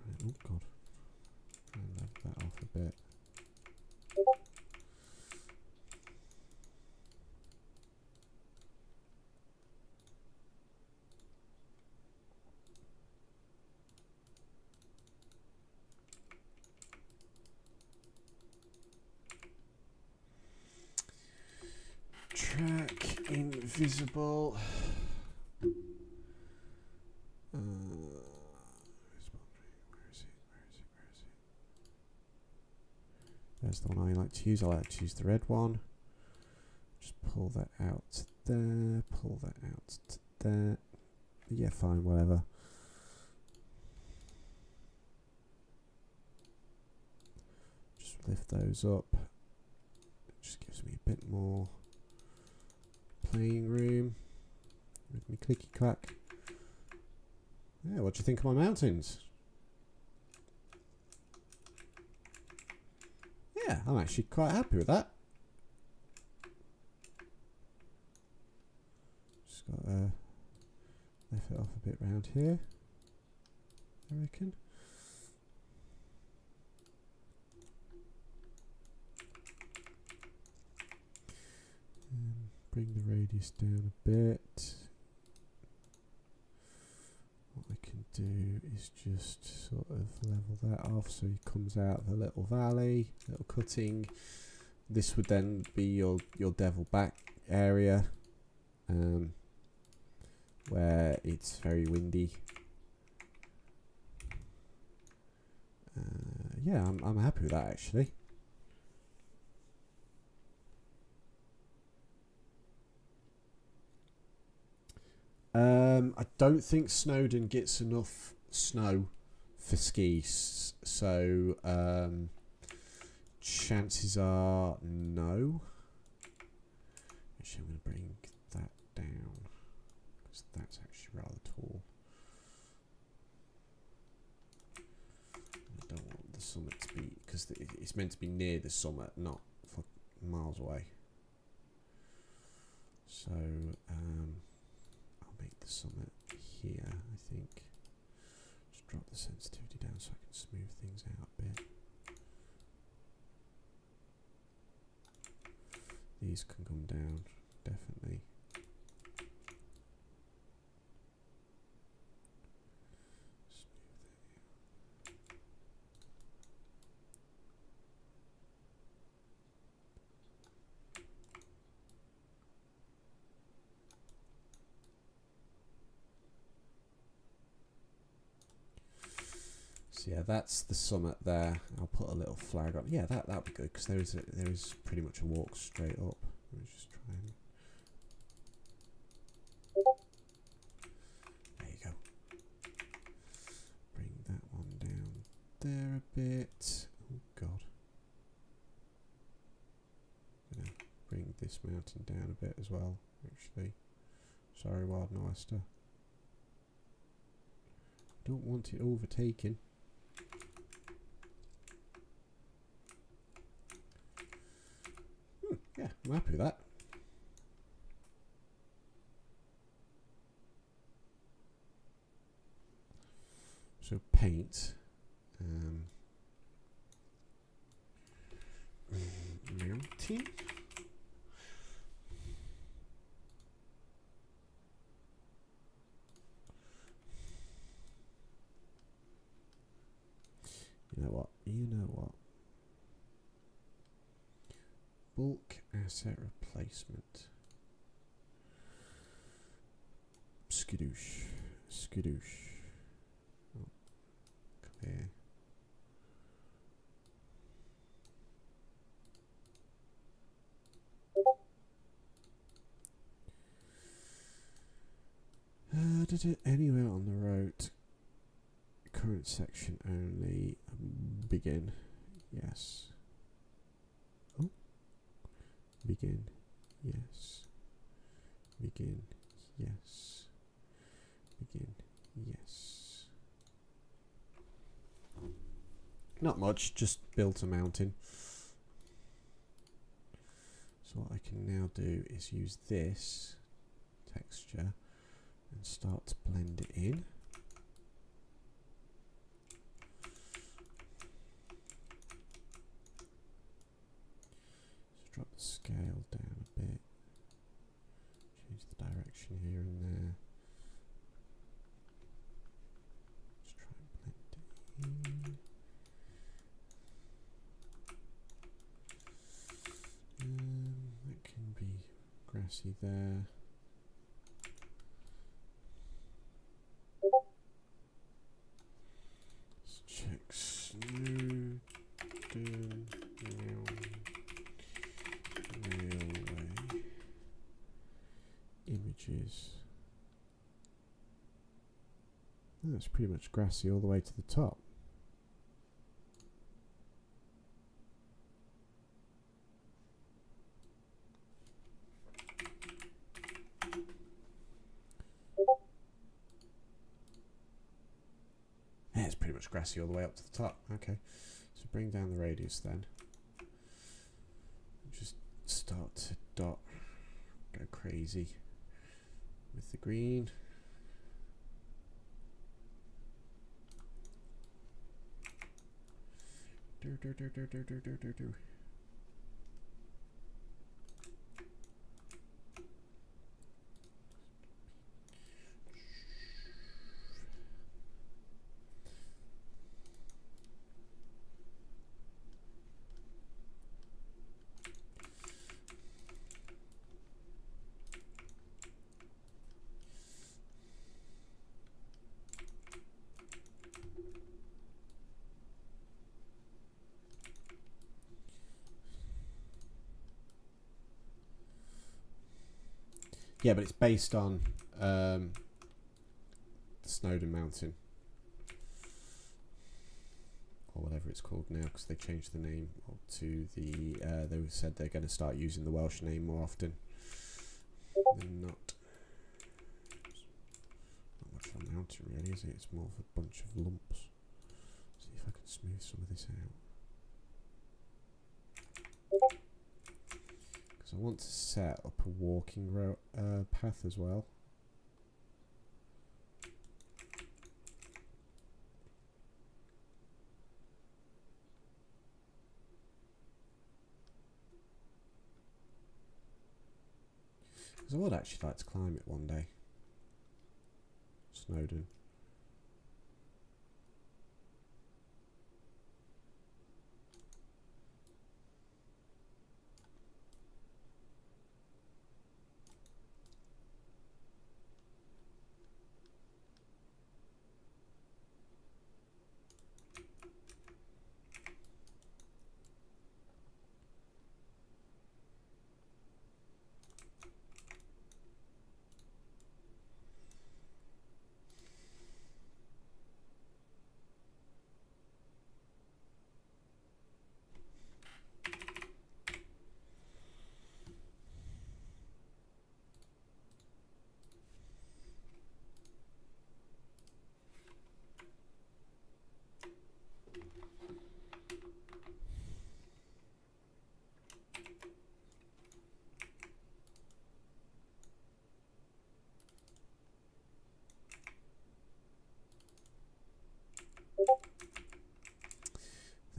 Right, oh god. Try and level that off a bit. Track invisible. Where is it? There's the one I like to use. I like to use the red one. Just pull that out to there. Pull that out to there. Yeah, fine, whatever. Just lift those up. It just gives me a bit more playing room with me clicky clack. Yeah, what do you think of my mountains? Yeah, I'm actually quite happy with that. Just got to lift it off a bit round here, I reckon. Bring the radius down a bit. What I can do is just sort of level that off so he comes out of a little valley, little cutting. This would then be your Devil Back area, where it's very windy. Yeah, I'm happy with that actually. I don't think Snowdon gets enough snow for skis. So chances are no. Actually, I'm going to bring that down because that's actually rather tall. I don't want the summit to be, because it's meant to be near the summit, not for miles away. So I'll make the summit here, I think. Just drop the sensitivity down so I can smooth things out a bit. These can come down, definitely. So yeah, that's the summit there. I'll put a little flag on. Yeah, that'll be good because there is pretty much a walk straight up. Let me just try and. There you go. Bring that one down there a bit. Oh God. I'm gonna bring this mountain down a bit as well. Actually, sorry, Wild and Oyster. Don't want it overtaken. Yeah, I'm happy with that. So paint. Mountain. You know what? You know what? Bulk asset replacement. Skadoosh. Skadoosh. Oh, clear. Did it anywhere on the road? Current section only. Begin. Yes. Oh. Begin. Yes. Begin. Yes. Begin. Yes. Not much, just built a mountain. So what I can now do is use this texture and start to blend it in. Just drop the scale down a bit. Change the direction here and there. Just try and blend it in. That can be grassy there. Let's check Snowden Railway images. Oh, it's pretty much grassy all the way to the top. Yeah, it's pretty much grassy all the way up to the top. Okay, so bring down the radius then. Just start to dot, go crazy with the green. Do. Yeah, but it's based on the Snowden Mountain. or whatever it's called now, because they changed the name to the. They said they're going to start using the Welsh name more often. They're not much of a mountain, really, is it? It's more of a bunch of lumps. See if I can smooth some of this out. Because I want to set up a walking path as well. Because I would actually like to climb it one day. Snowdon.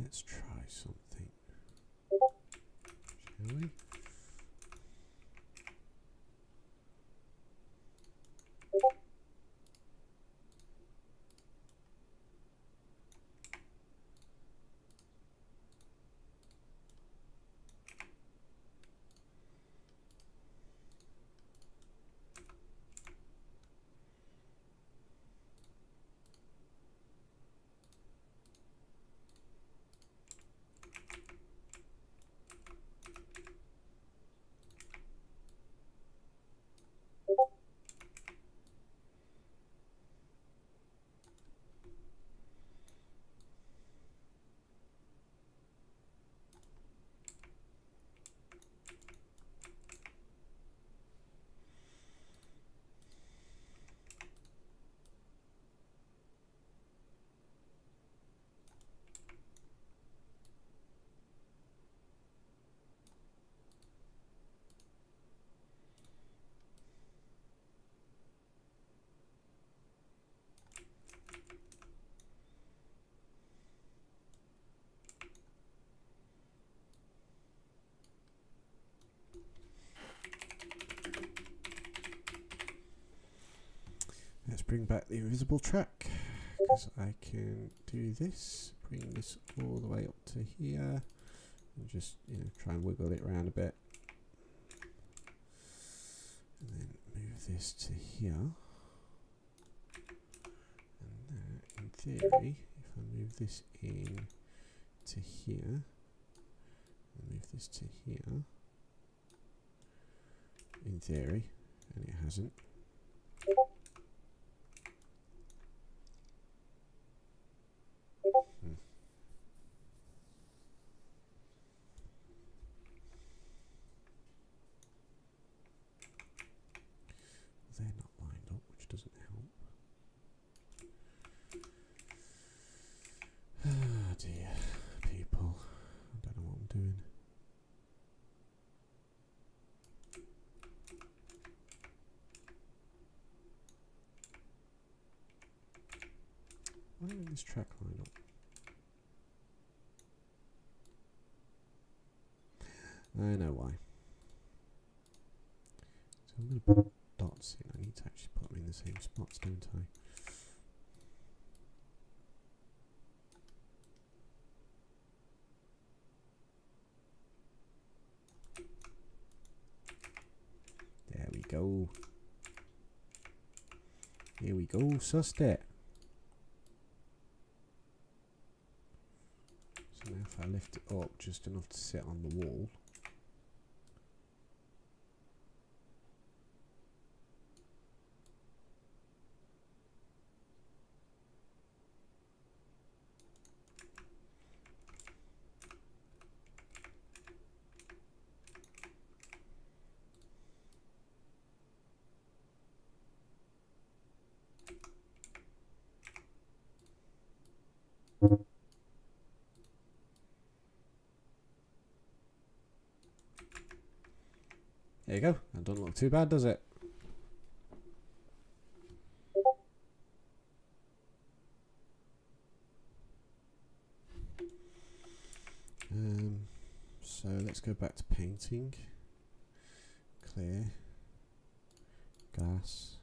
Let's try something, shall we? Let's bring back the invisible track, because I can do this, bring this all the way up to here, and just, try and wiggle it around a bit. And then move this to here. And then, in theory, if I move this in to here, and move this to here, in theory, and it hasn't. They're not lined up, which doesn't help. Ah dear, people. I don't know what I'm doing. Why isn't this track lined up? I know why. So I'm going to put dots in. I need to actually put them in the same spots, don't I? There we go. Here we go, sussed it. So now if I lift it up just enough to sit on the wall. There you go. That doesn't look too bad, does it? So let's go back to painting. Clear. Glass.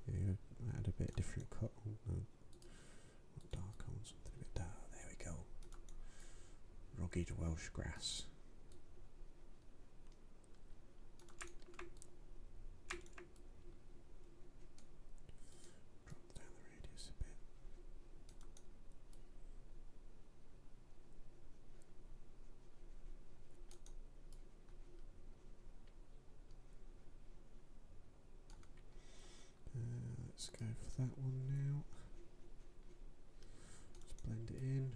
Yeah, add a bit different cut. Oh, no. Not dark, I want something a bit dark. There we go. Rugged Welsh grass. Drop down the radius a bit. Let's go for that one now. Let's blend it in.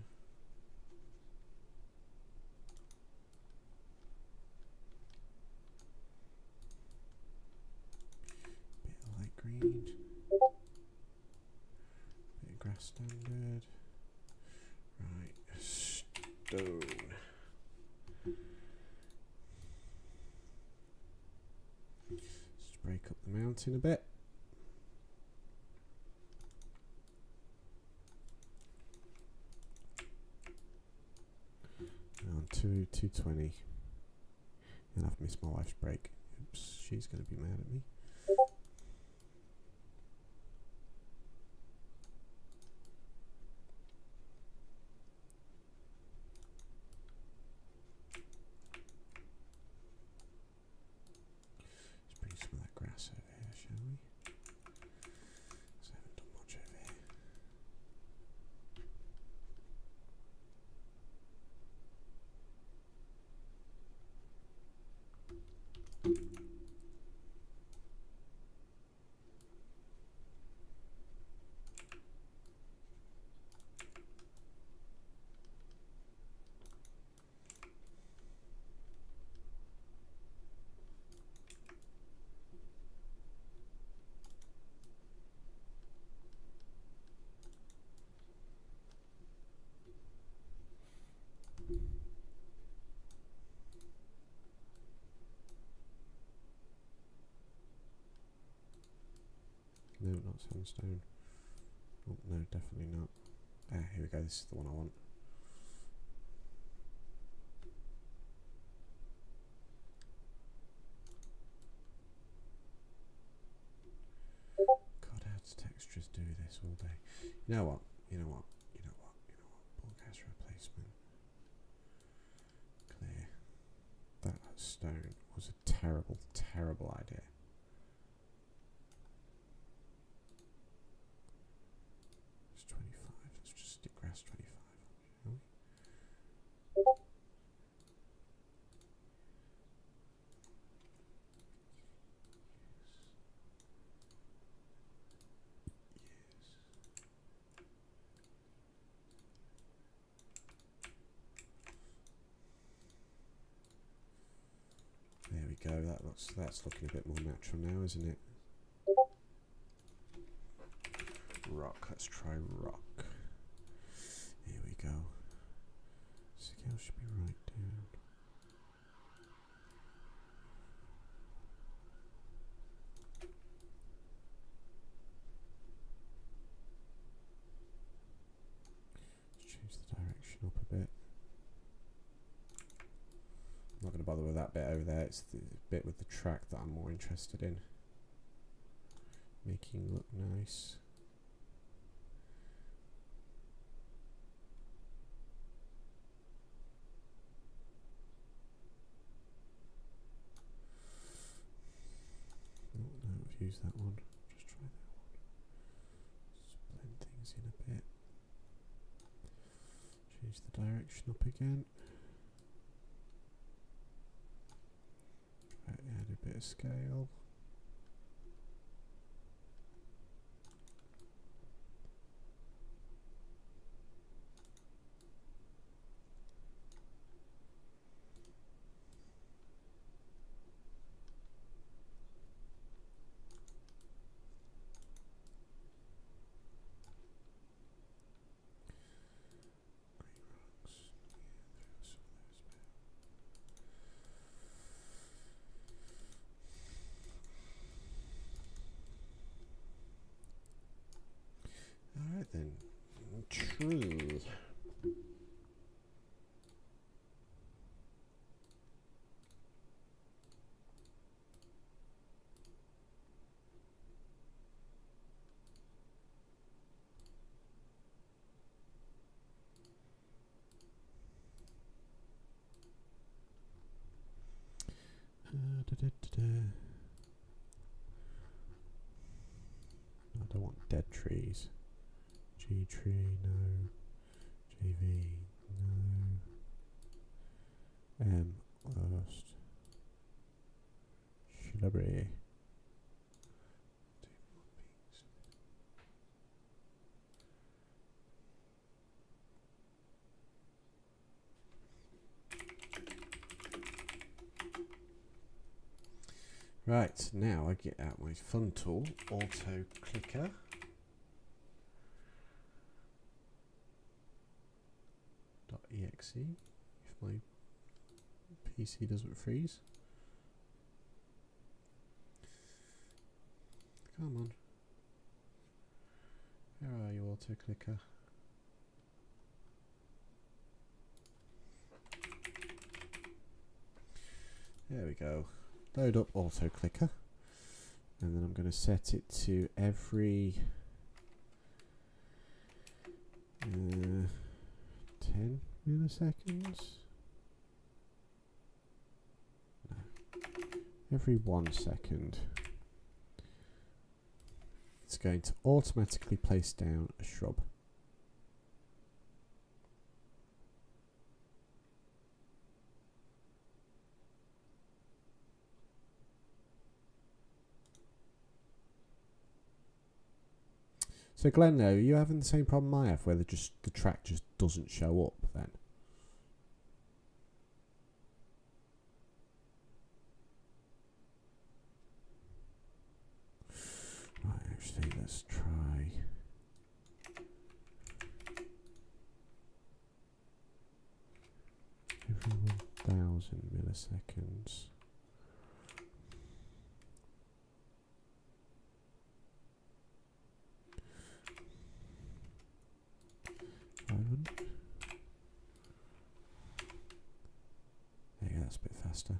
Bit of light green. Bit of grass standard. Right, stone. Let's break up the mountain a bit. On 220. And I've missed my wife's break. Oops, she's going to be mad at me. Let's bring some of that grass over here, shall we? So I haven't done much over here. No, not sandstone. Oh, no, definitely not. Ah, here we go. This is the one I want. God, how does textures do this all day? You know what? You know what? You know what? You know what? Broadcast replacement. Clear. That stone was a terrible, terrible idea. Grass 25, shall we? There we go. That's looking a bit more natural now, isn't it? Rock. Let's try rock. Here we go. Scale should be right down. Let's change the direction up a bit. I'm not going to bother with that bit over there. It's the bit with the track that I'm more interested in. Making look nice. Use that one. Just try that one. Just blend things in a bit. Change the direction up again. Right, add a bit of scale. tree. I don't want dead trees. G tree, no. JV, no. Worst. Shrubbery. Right, now I get out my fun tool, auto clicker. .exe if my PC doesn't freeze. Come on. Where are you, auto clicker? There we go. Load up auto clicker, and then I'm going to set it to every 10 milliseconds. No, every 1 second. It's going to automatically place down a shrub. So Glenn, though, are you having the same problem I have, where the track just doesn't show up then? Right, actually, let's try. Every 1000 milliseconds. There you go, that's a bit faster.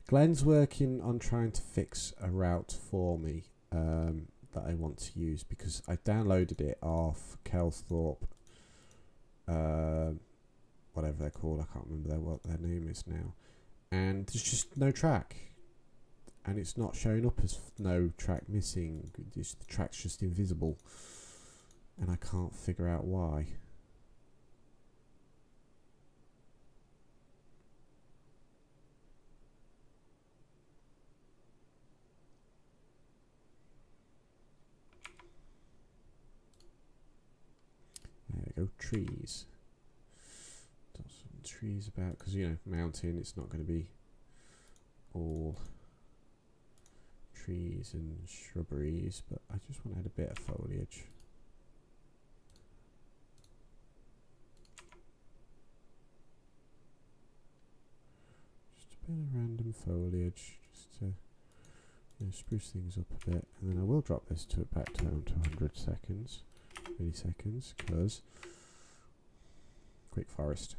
Glenn's working on trying to fix a route for me that I want to use, because I downloaded it off Kelsthorpe, whatever they're called, I can't remember what their name is now, and there's just no track, and it's not showing up as no track missing. The track's just invisible, and I can't figure out why. There we go, trees. Got some trees about, because, you know, mountain, it's not going to be all trees and shrubberies, but I just want to add a bit of foliage. Just a bit of random foliage, just to, you know, spruce things up a bit, and then I will drop this to back down to 100 seconds. Milliseconds, because quick forest.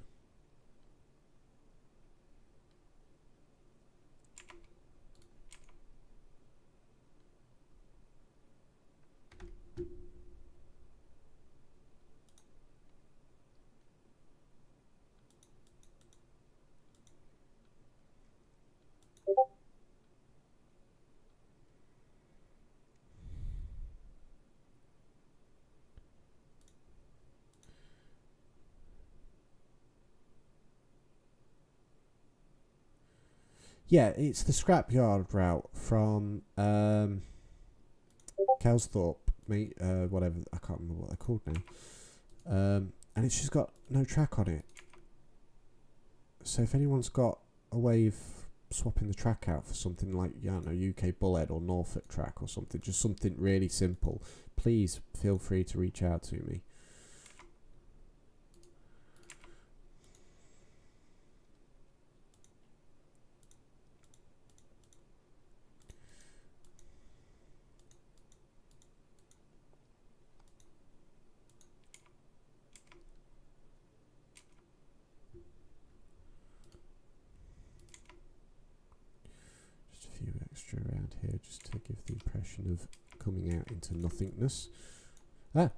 Yeah, it's the scrapyard route from Kelsthorpe, whatever, I can't remember what they're called now. And it's just got no track on it. So if anyone's got a way of swapping the track out for something like, I don't know, UK Bullhead or Norfolk track or something, just something really simple, please feel free to reach out to me. Extra around here just to give the impression of coming out into nothingness. Oh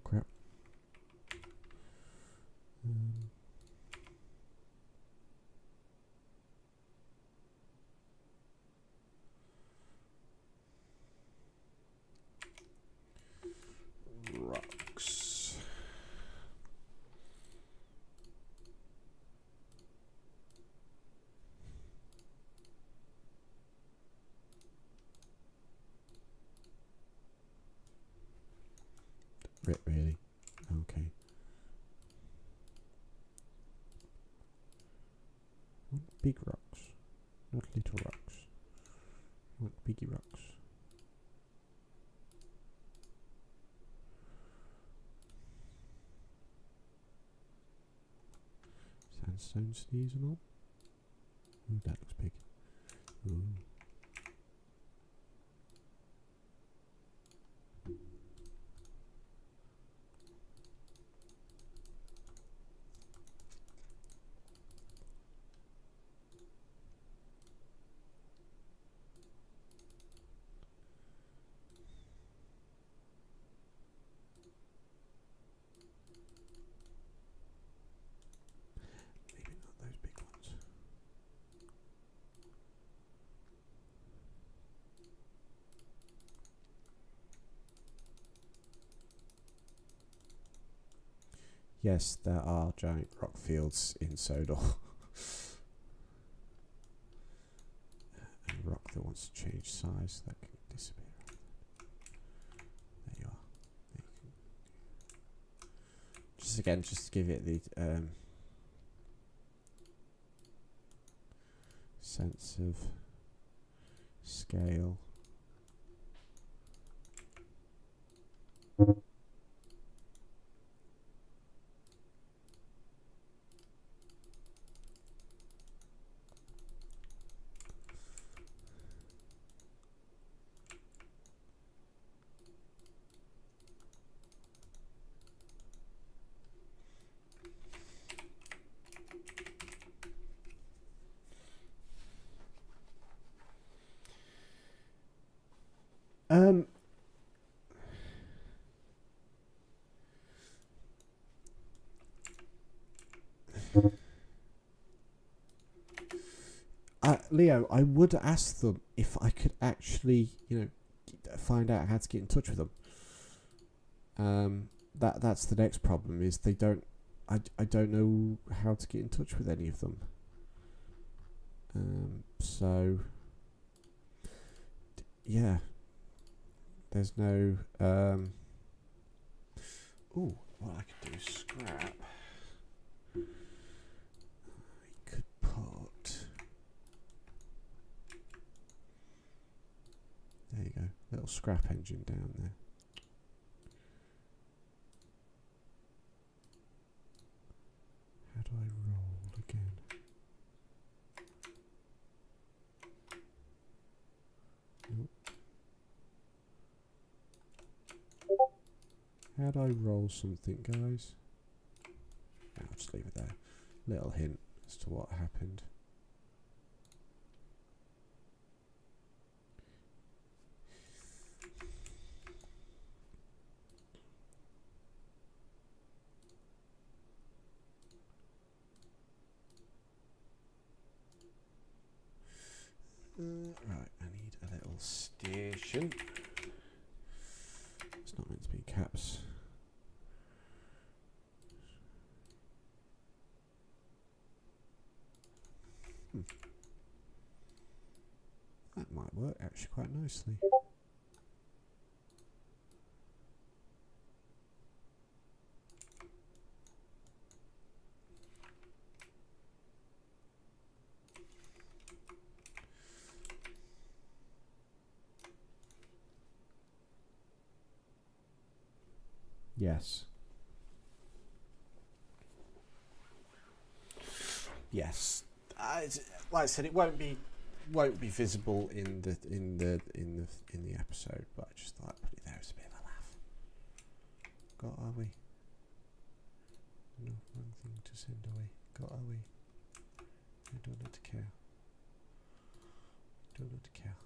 crap. Rocks. Really? Okay. Want big rocks, not little rocks. Want biggie rocks. Sandstone sleeves and all. Ooh, that looks big. Ooh. Maybe not those big ones. Yes, there are giant rock fields in Sodor. And rock that wants to change size, that can disappear. There you are. There you can. Just again, just to give it the sense of scale. Leo, I would ask them if I could actually, find out how to get in touch with them. That's the next problem, is they don't. I don't know how to get in touch with any of them. So yeah, there's no. Ooh, what I could do is scrap. I could put. There you go, little scrap engine down there. How do I roll again? Nope. How do I roll something, guys? I'll just leave it there. Little hint as to what happened. Right, I need a little station. It's not meant to be caps. That might work actually quite nicely. Yes. Yes. Like I said, it won't be visible in the episode, but I just thought I'd put it there as a bit of a laugh. Got are we? No, wrong thing to send away. Got are we? I don't have to care. Don't have to care.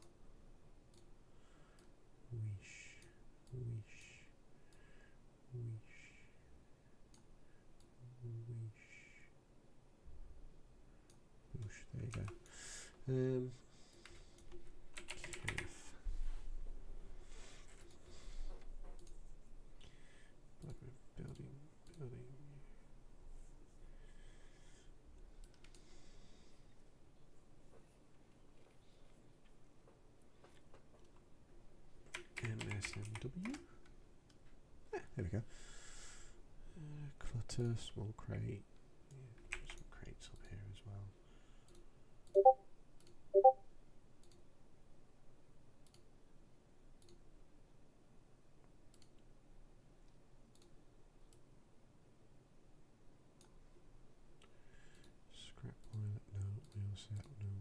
Wish, wish, wish, wish. Whoosh, there you go. Building. MSMW. There we go. Clutter, small crate. Yeah, some crates up here as well. Scrap pilot, no. Wheel set, no.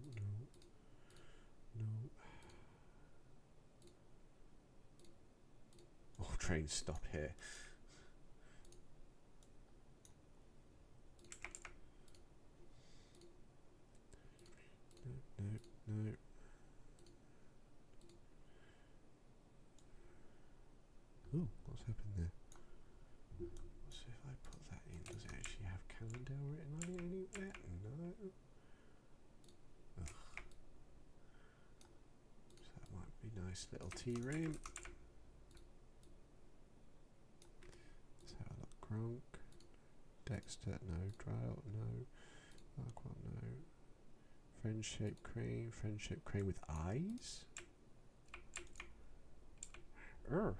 Oh, trains stop here. No. Oh, what's happened there? Let's see if I put that in. Does it actually have Cannondale written on it anywhere? No. Ugh. So that might be a nice little tea room. Let's have a look. Gronk. Dexter, no. Dryle, no. Aqua, no. Friendship crane with eyes? Urgh.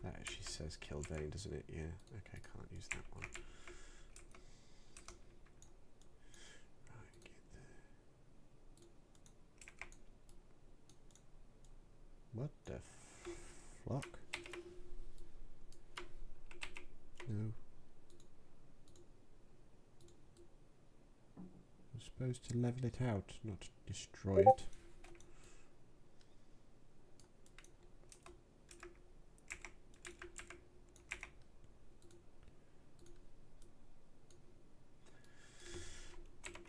That actually says Kilvane, doesn't it? Yeah. Okay, can't use that one. What the fuck? No. I'm supposed to level it out, not destroy it.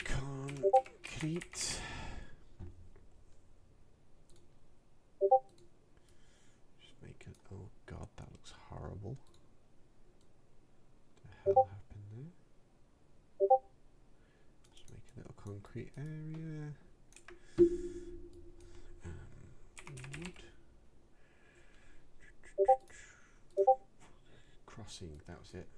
Concrete. Oh god, that looks horrible. What the hell happened there? Just make a little concrete area. Wood. Crossing, that was it.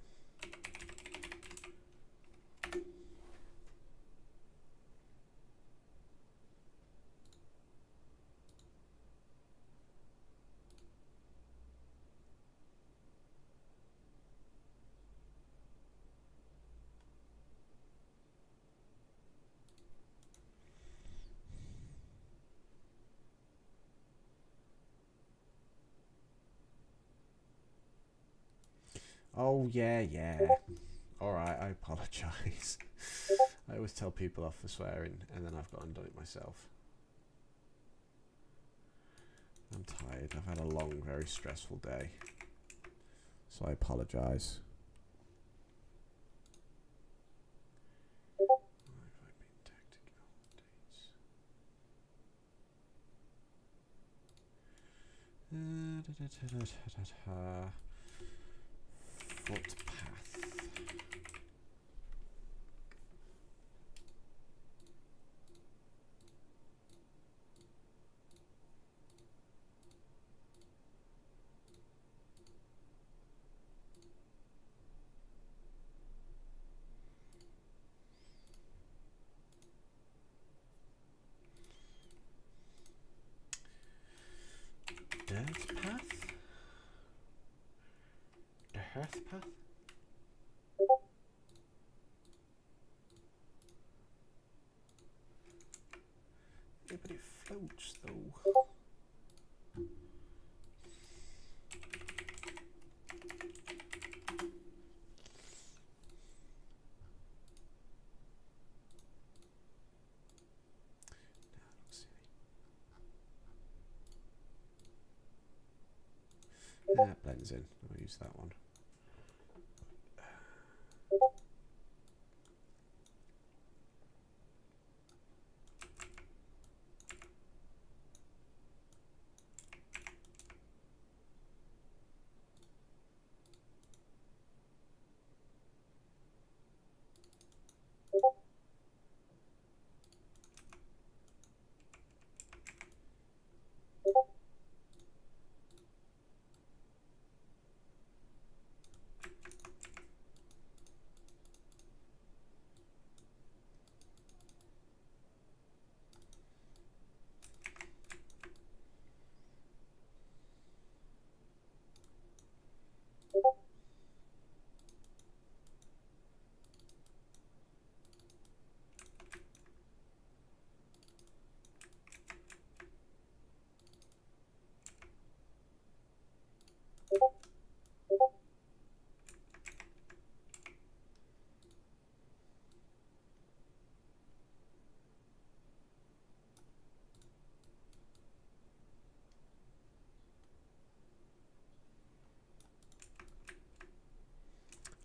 Oh, yeah. Alright, I apologise. I always tell people off for swearing, and then I've gone and done it myself. I'm tired. I've had a long, very stressful day. So I apologise. Footpath. dirt path? The hearth path? Yeah, but it floats though. That blends in. I'll use that one.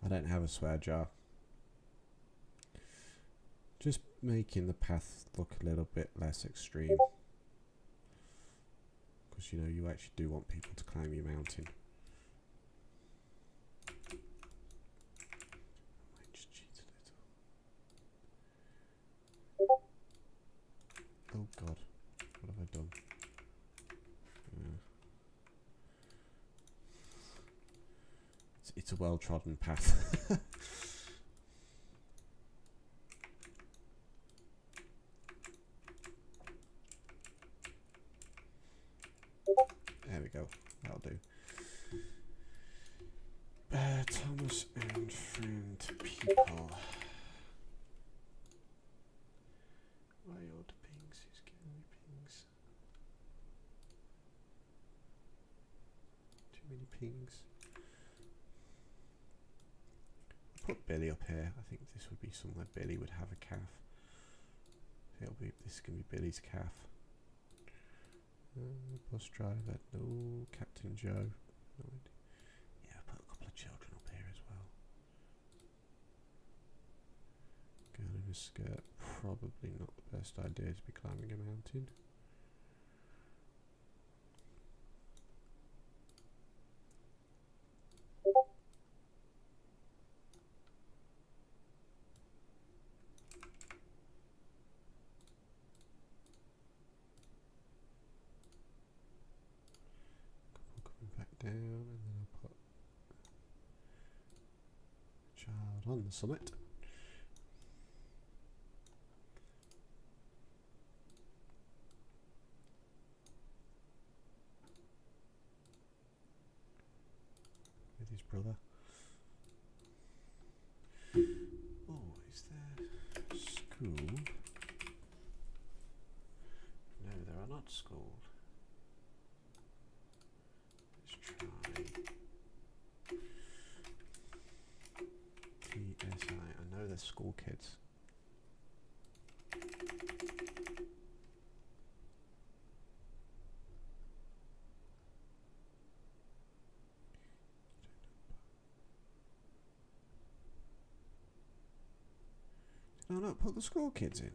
I don't have a swear jar. Just making the path look a little bit less extreme. Because, you know, you actually do want people to climb your mountain. I might just cheat a little. Oh God, what have I done? It's a well-trodden path. There we go. That'll do. Thomas and friend people. Why are the pings? Who's giving me pings? Too many pings. Put Billy up here. I think this would be somewhere Billy would have a calf. This can be Billy's calf. Bus driver, no. Captain Joe, no idea. Yeah, put a couple of children up here as well. Girl in a skirt, probably not the best idea to be climbing a mountain. Down, and then I'll put a child on the summit. With his brother. Oh, is there school? No, there are not schools. TSI. I know they're school kids. Did I not put the school kids in?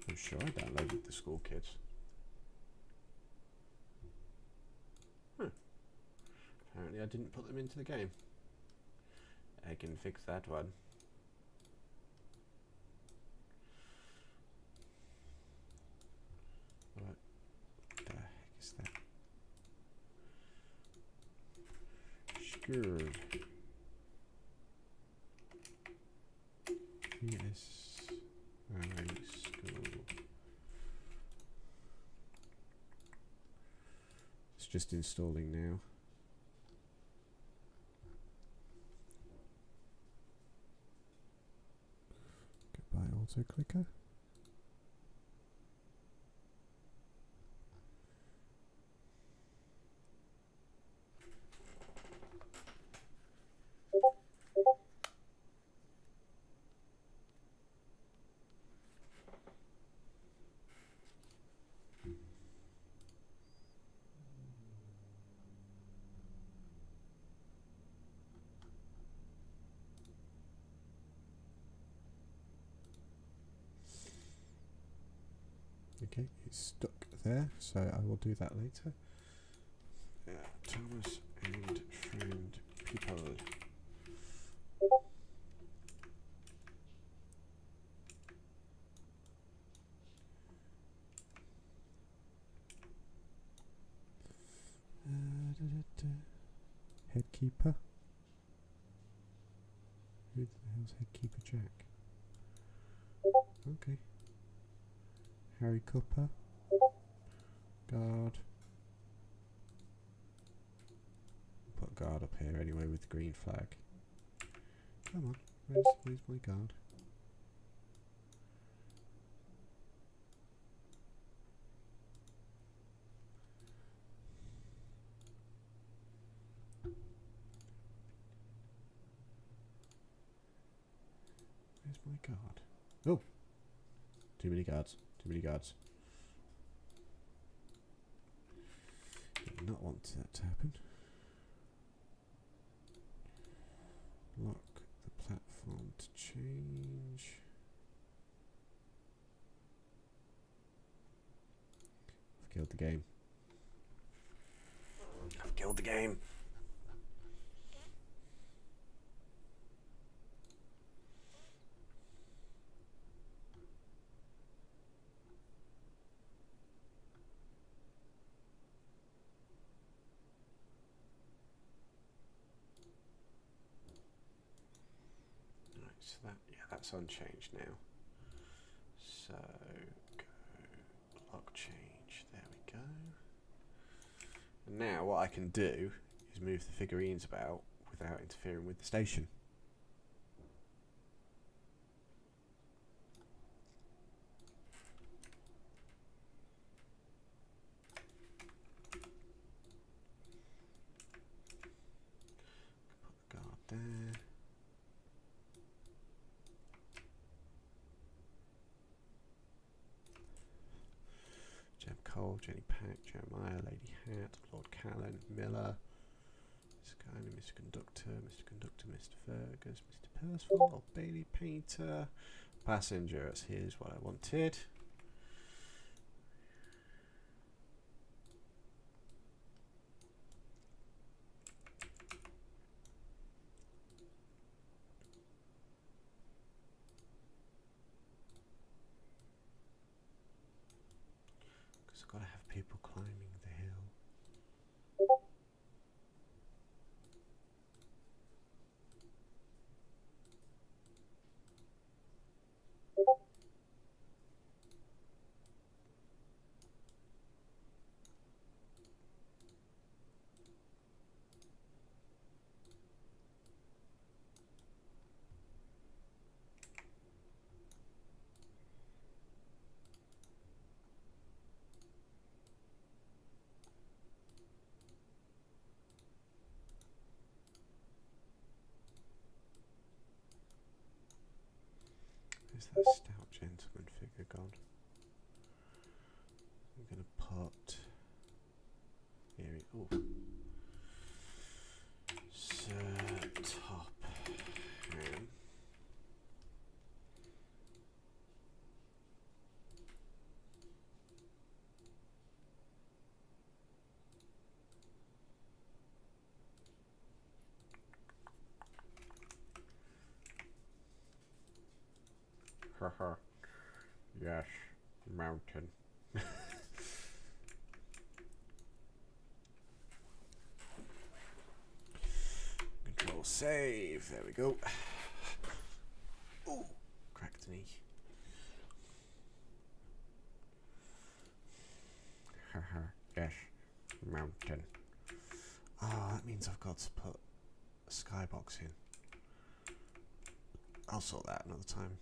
I'm sure I downloaded the school kids. Apparently I didn't put them into the game. I can fix that one. What the heck is that? Sure. Yes. School. just installing now. Goodbye auto clicker. Okay, it's stuck there, so I will do that later. Thomas and friend people. Headkeeper. Who the hell's Headkeeper Jack? Okay. Harry Cooper. Guard. Put guard up here anyway with the green flag. Come on, where's my guard? Where's my guard? Oh! Too many guards. Too many guards. Did not want that to happen. Lock the platform to change. I've killed the game. I've killed the game. So that's unchanged now. So go lock change. There we go. And now what I can do is move the figurines about without interfering with the station. Put the guard there. Cole, Jenny Pack, Jeremiah, Lady Hat, Lord Callan, Miller, Mr. Kindly, Mr. Conductor, Mr. Fergus, Mr. Percival, Old Bailey, Painter, Passengers. Here's what I wanted. I've got to have people climbing the hill. Where's that stout gentleman figure gone? I'm going to put here. Oh, Sir Top Ham. Haha. Yes, mountain. Control save. There we go. Ooh, cracked knee. Haha. Yes, mountain. Ah, that means I've got to put a skybox in. I'll sort that another time.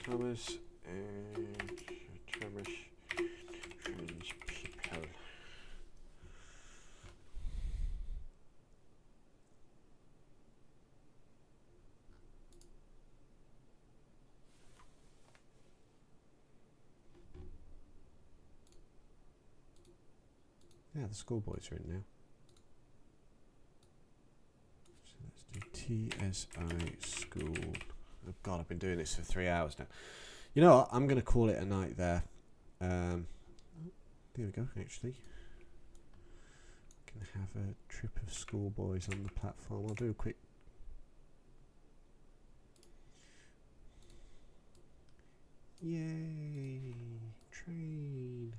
Thomas and Thomas French people. Yeah, the schoolboys are in now. So let's do TSI school. Oh God, I've been doing this for 3 hours now. You know what? I'm going to call it a night there. There we go, actually. Can have a trip of schoolboys on the platform. I'll do a quick... Yay! Train!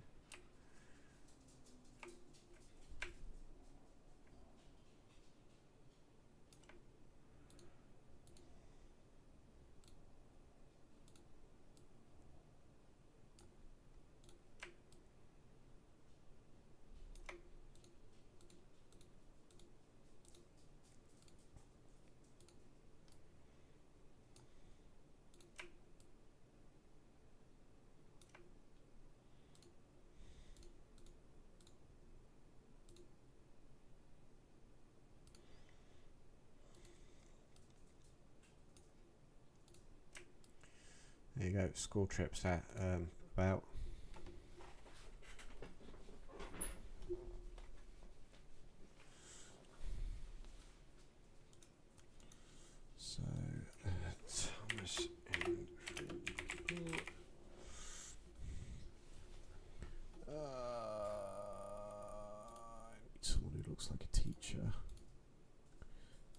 There you go, school trips at about. So, Thomas and someone who looks like a teacher.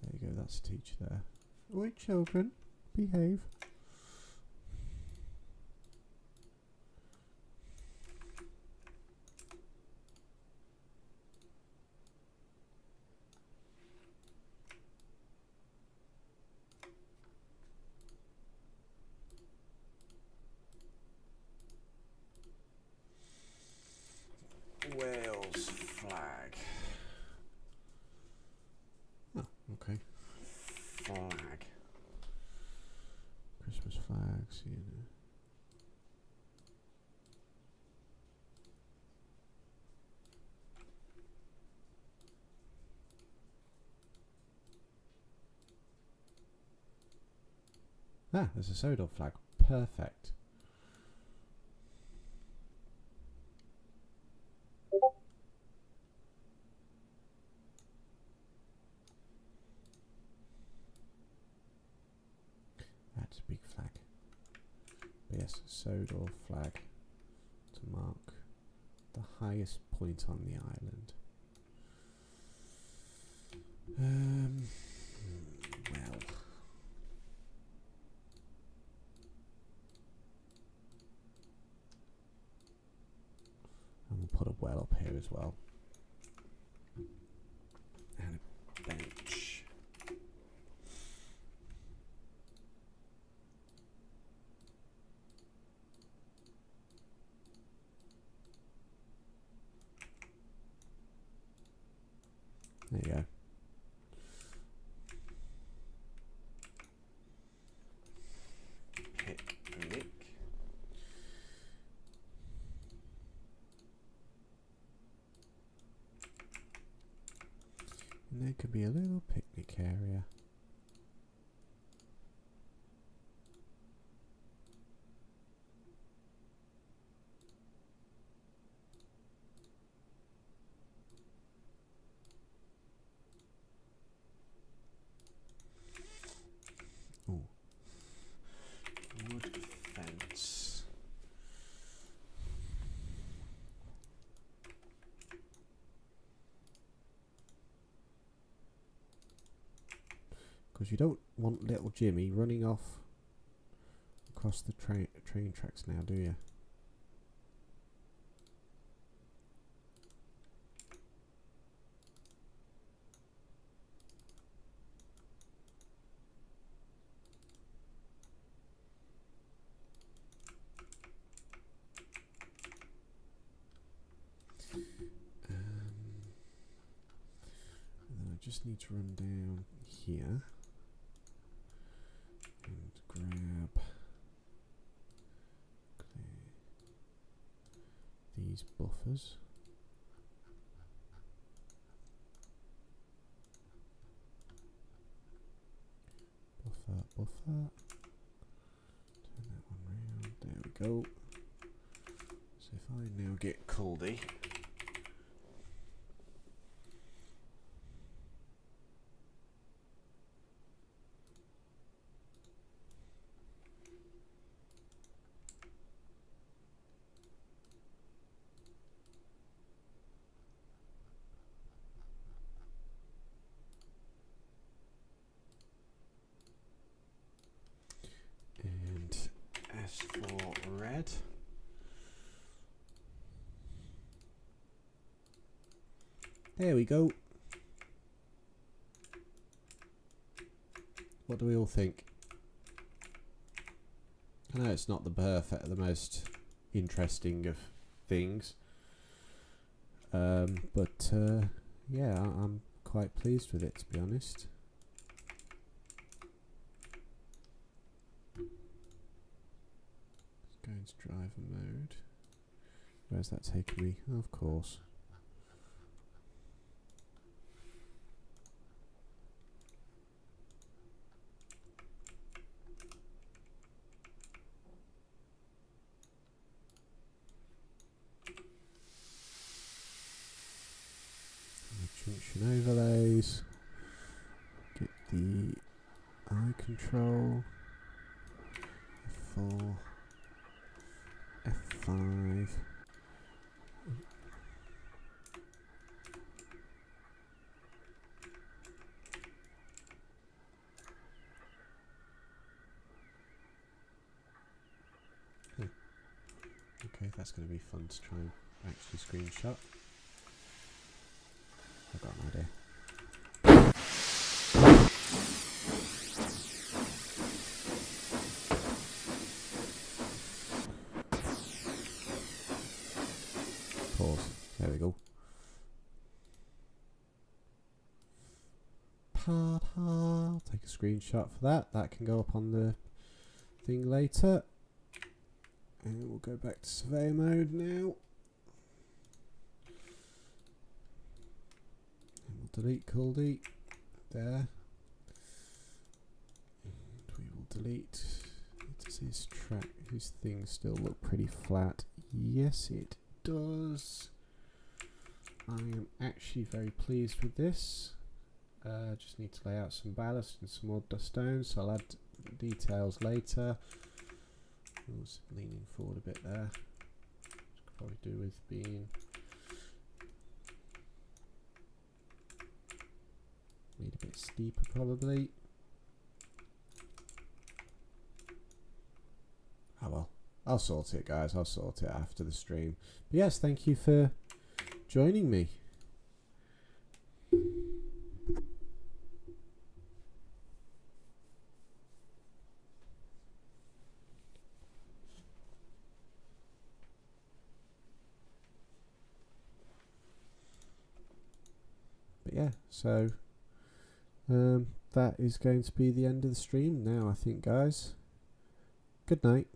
There you go, that's a teacher there. Oi, children, behave. Wales flag. Oh, okay. Flag. Christmas flags, you know. Ah, there's a Sodor flag. Perfect. That's a big flag. But yes, Sodor flag to mark the highest point on the island. Well. And we'll put a well up here as well. And a bench. There you go. Picnic. And there could be a little picnic area. Oh, wood fence. Because you don't want little Jimmy running off across the train tracks now, do you? just need to run down here and grab these buffers. Buffer. Turn that one round. There we go. So if I now get Caldy. For red, there we go. What do we all think? I know it's not the most interesting of things, but yeah, I'm quite pleased with it, to be honest. Go into driver mode. Where's that taking me? Oh, of course. Junction overlays. Get the eye control. F4. F5. Okay, that's going to be fun to try and actually screenshot. I've got an idea. Pause. There we go. I'll take a screenshot for that. That can go up on the thing later. And we'll go back to surveyor mode now. And we'll delete Caldy. There. And we will delete. Does his track, his things still look pretty flat? Yes, it does. I am actually very pleased with this. Just need to lay out some ballast and some more stones, so I'll add details later. Was leaning forward a bit there. Could probably do with being made a bit steeper, probably. Oh well, I'll sort it, guys. I'll sort it after the stream. But yes, thank you for joining me. Yeah, so that is going to be the end of the stream now, I think, guys. Good night.